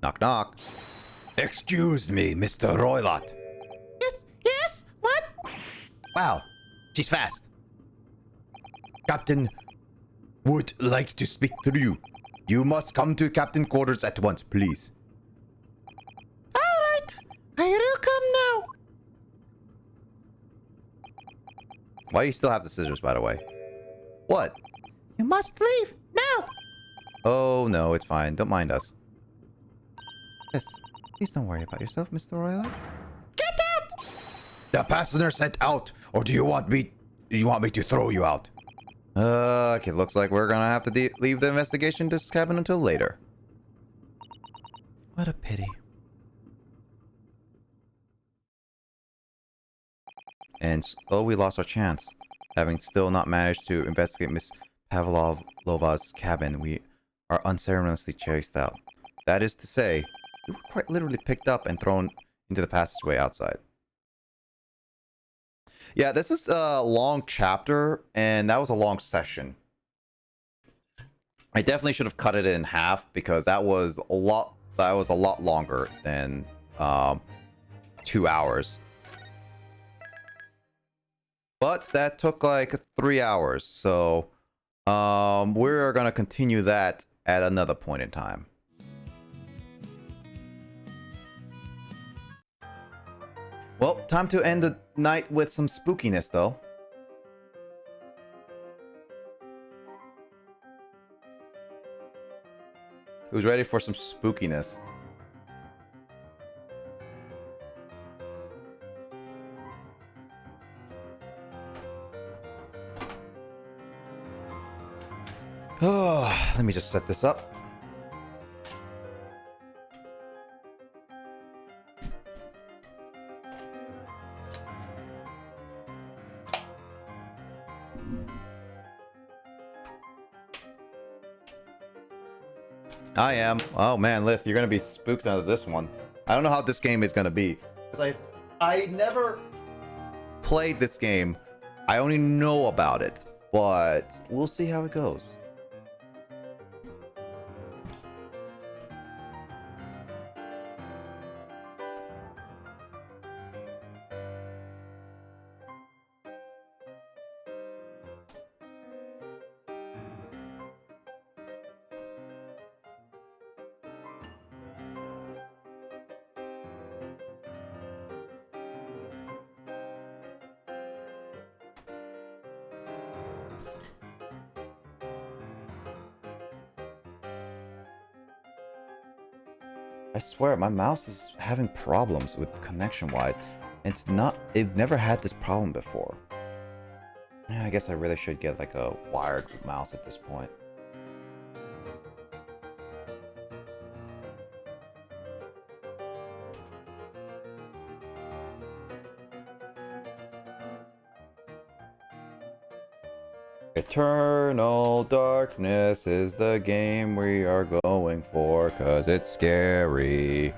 A: Knock, knock.
F: Excuse me, Mr. Roylott.
A: Yes, what?
F: Wow, she's fast. Captain would like to speak to you. You must come to Captain Quarters at once, please.
A: Alright, I will come now. Why do you still have the scissors, by the way? What? You must leave, now! Oh, no, it's fine. Don't mind us. Yes, please don't worry about yourself, Mr. Royal. Get out!
F: The passenger sent out, or do you want me to throw you out?
A: Okay, looks like we're gonna have to leave the investigation to this cabin until later. What a pity. And so we lost our chance. Having still not managed to investigate Miss Pavlova's cabin, we are unceremoniously chased out. That is to say, we were quite literally picked up and thrown into the passageway outside. Yeah, this is a long chapter, and that was a long session. I definitely should have cut it in half because that was a lot longer than 2 hours. But that took like 3 hours, so we're gonna continue that at another point in time. Well, time to end the night with some spookiness, though. Who's ready for some spookiness? Oh, let me just set this up. I am. Oh man, Lith, you're gonna be spooked out of this one. I don't know how this game is gonna be. Because I never played this game. I only know about it. But we'll see how it goes. I swear, my mouse is having problems with connection-wise. It never had this problem before. Yeah, I guess I really should get like a wired mouse at this point. Eternal Darkness is the game we are going for, 'cause it's scary.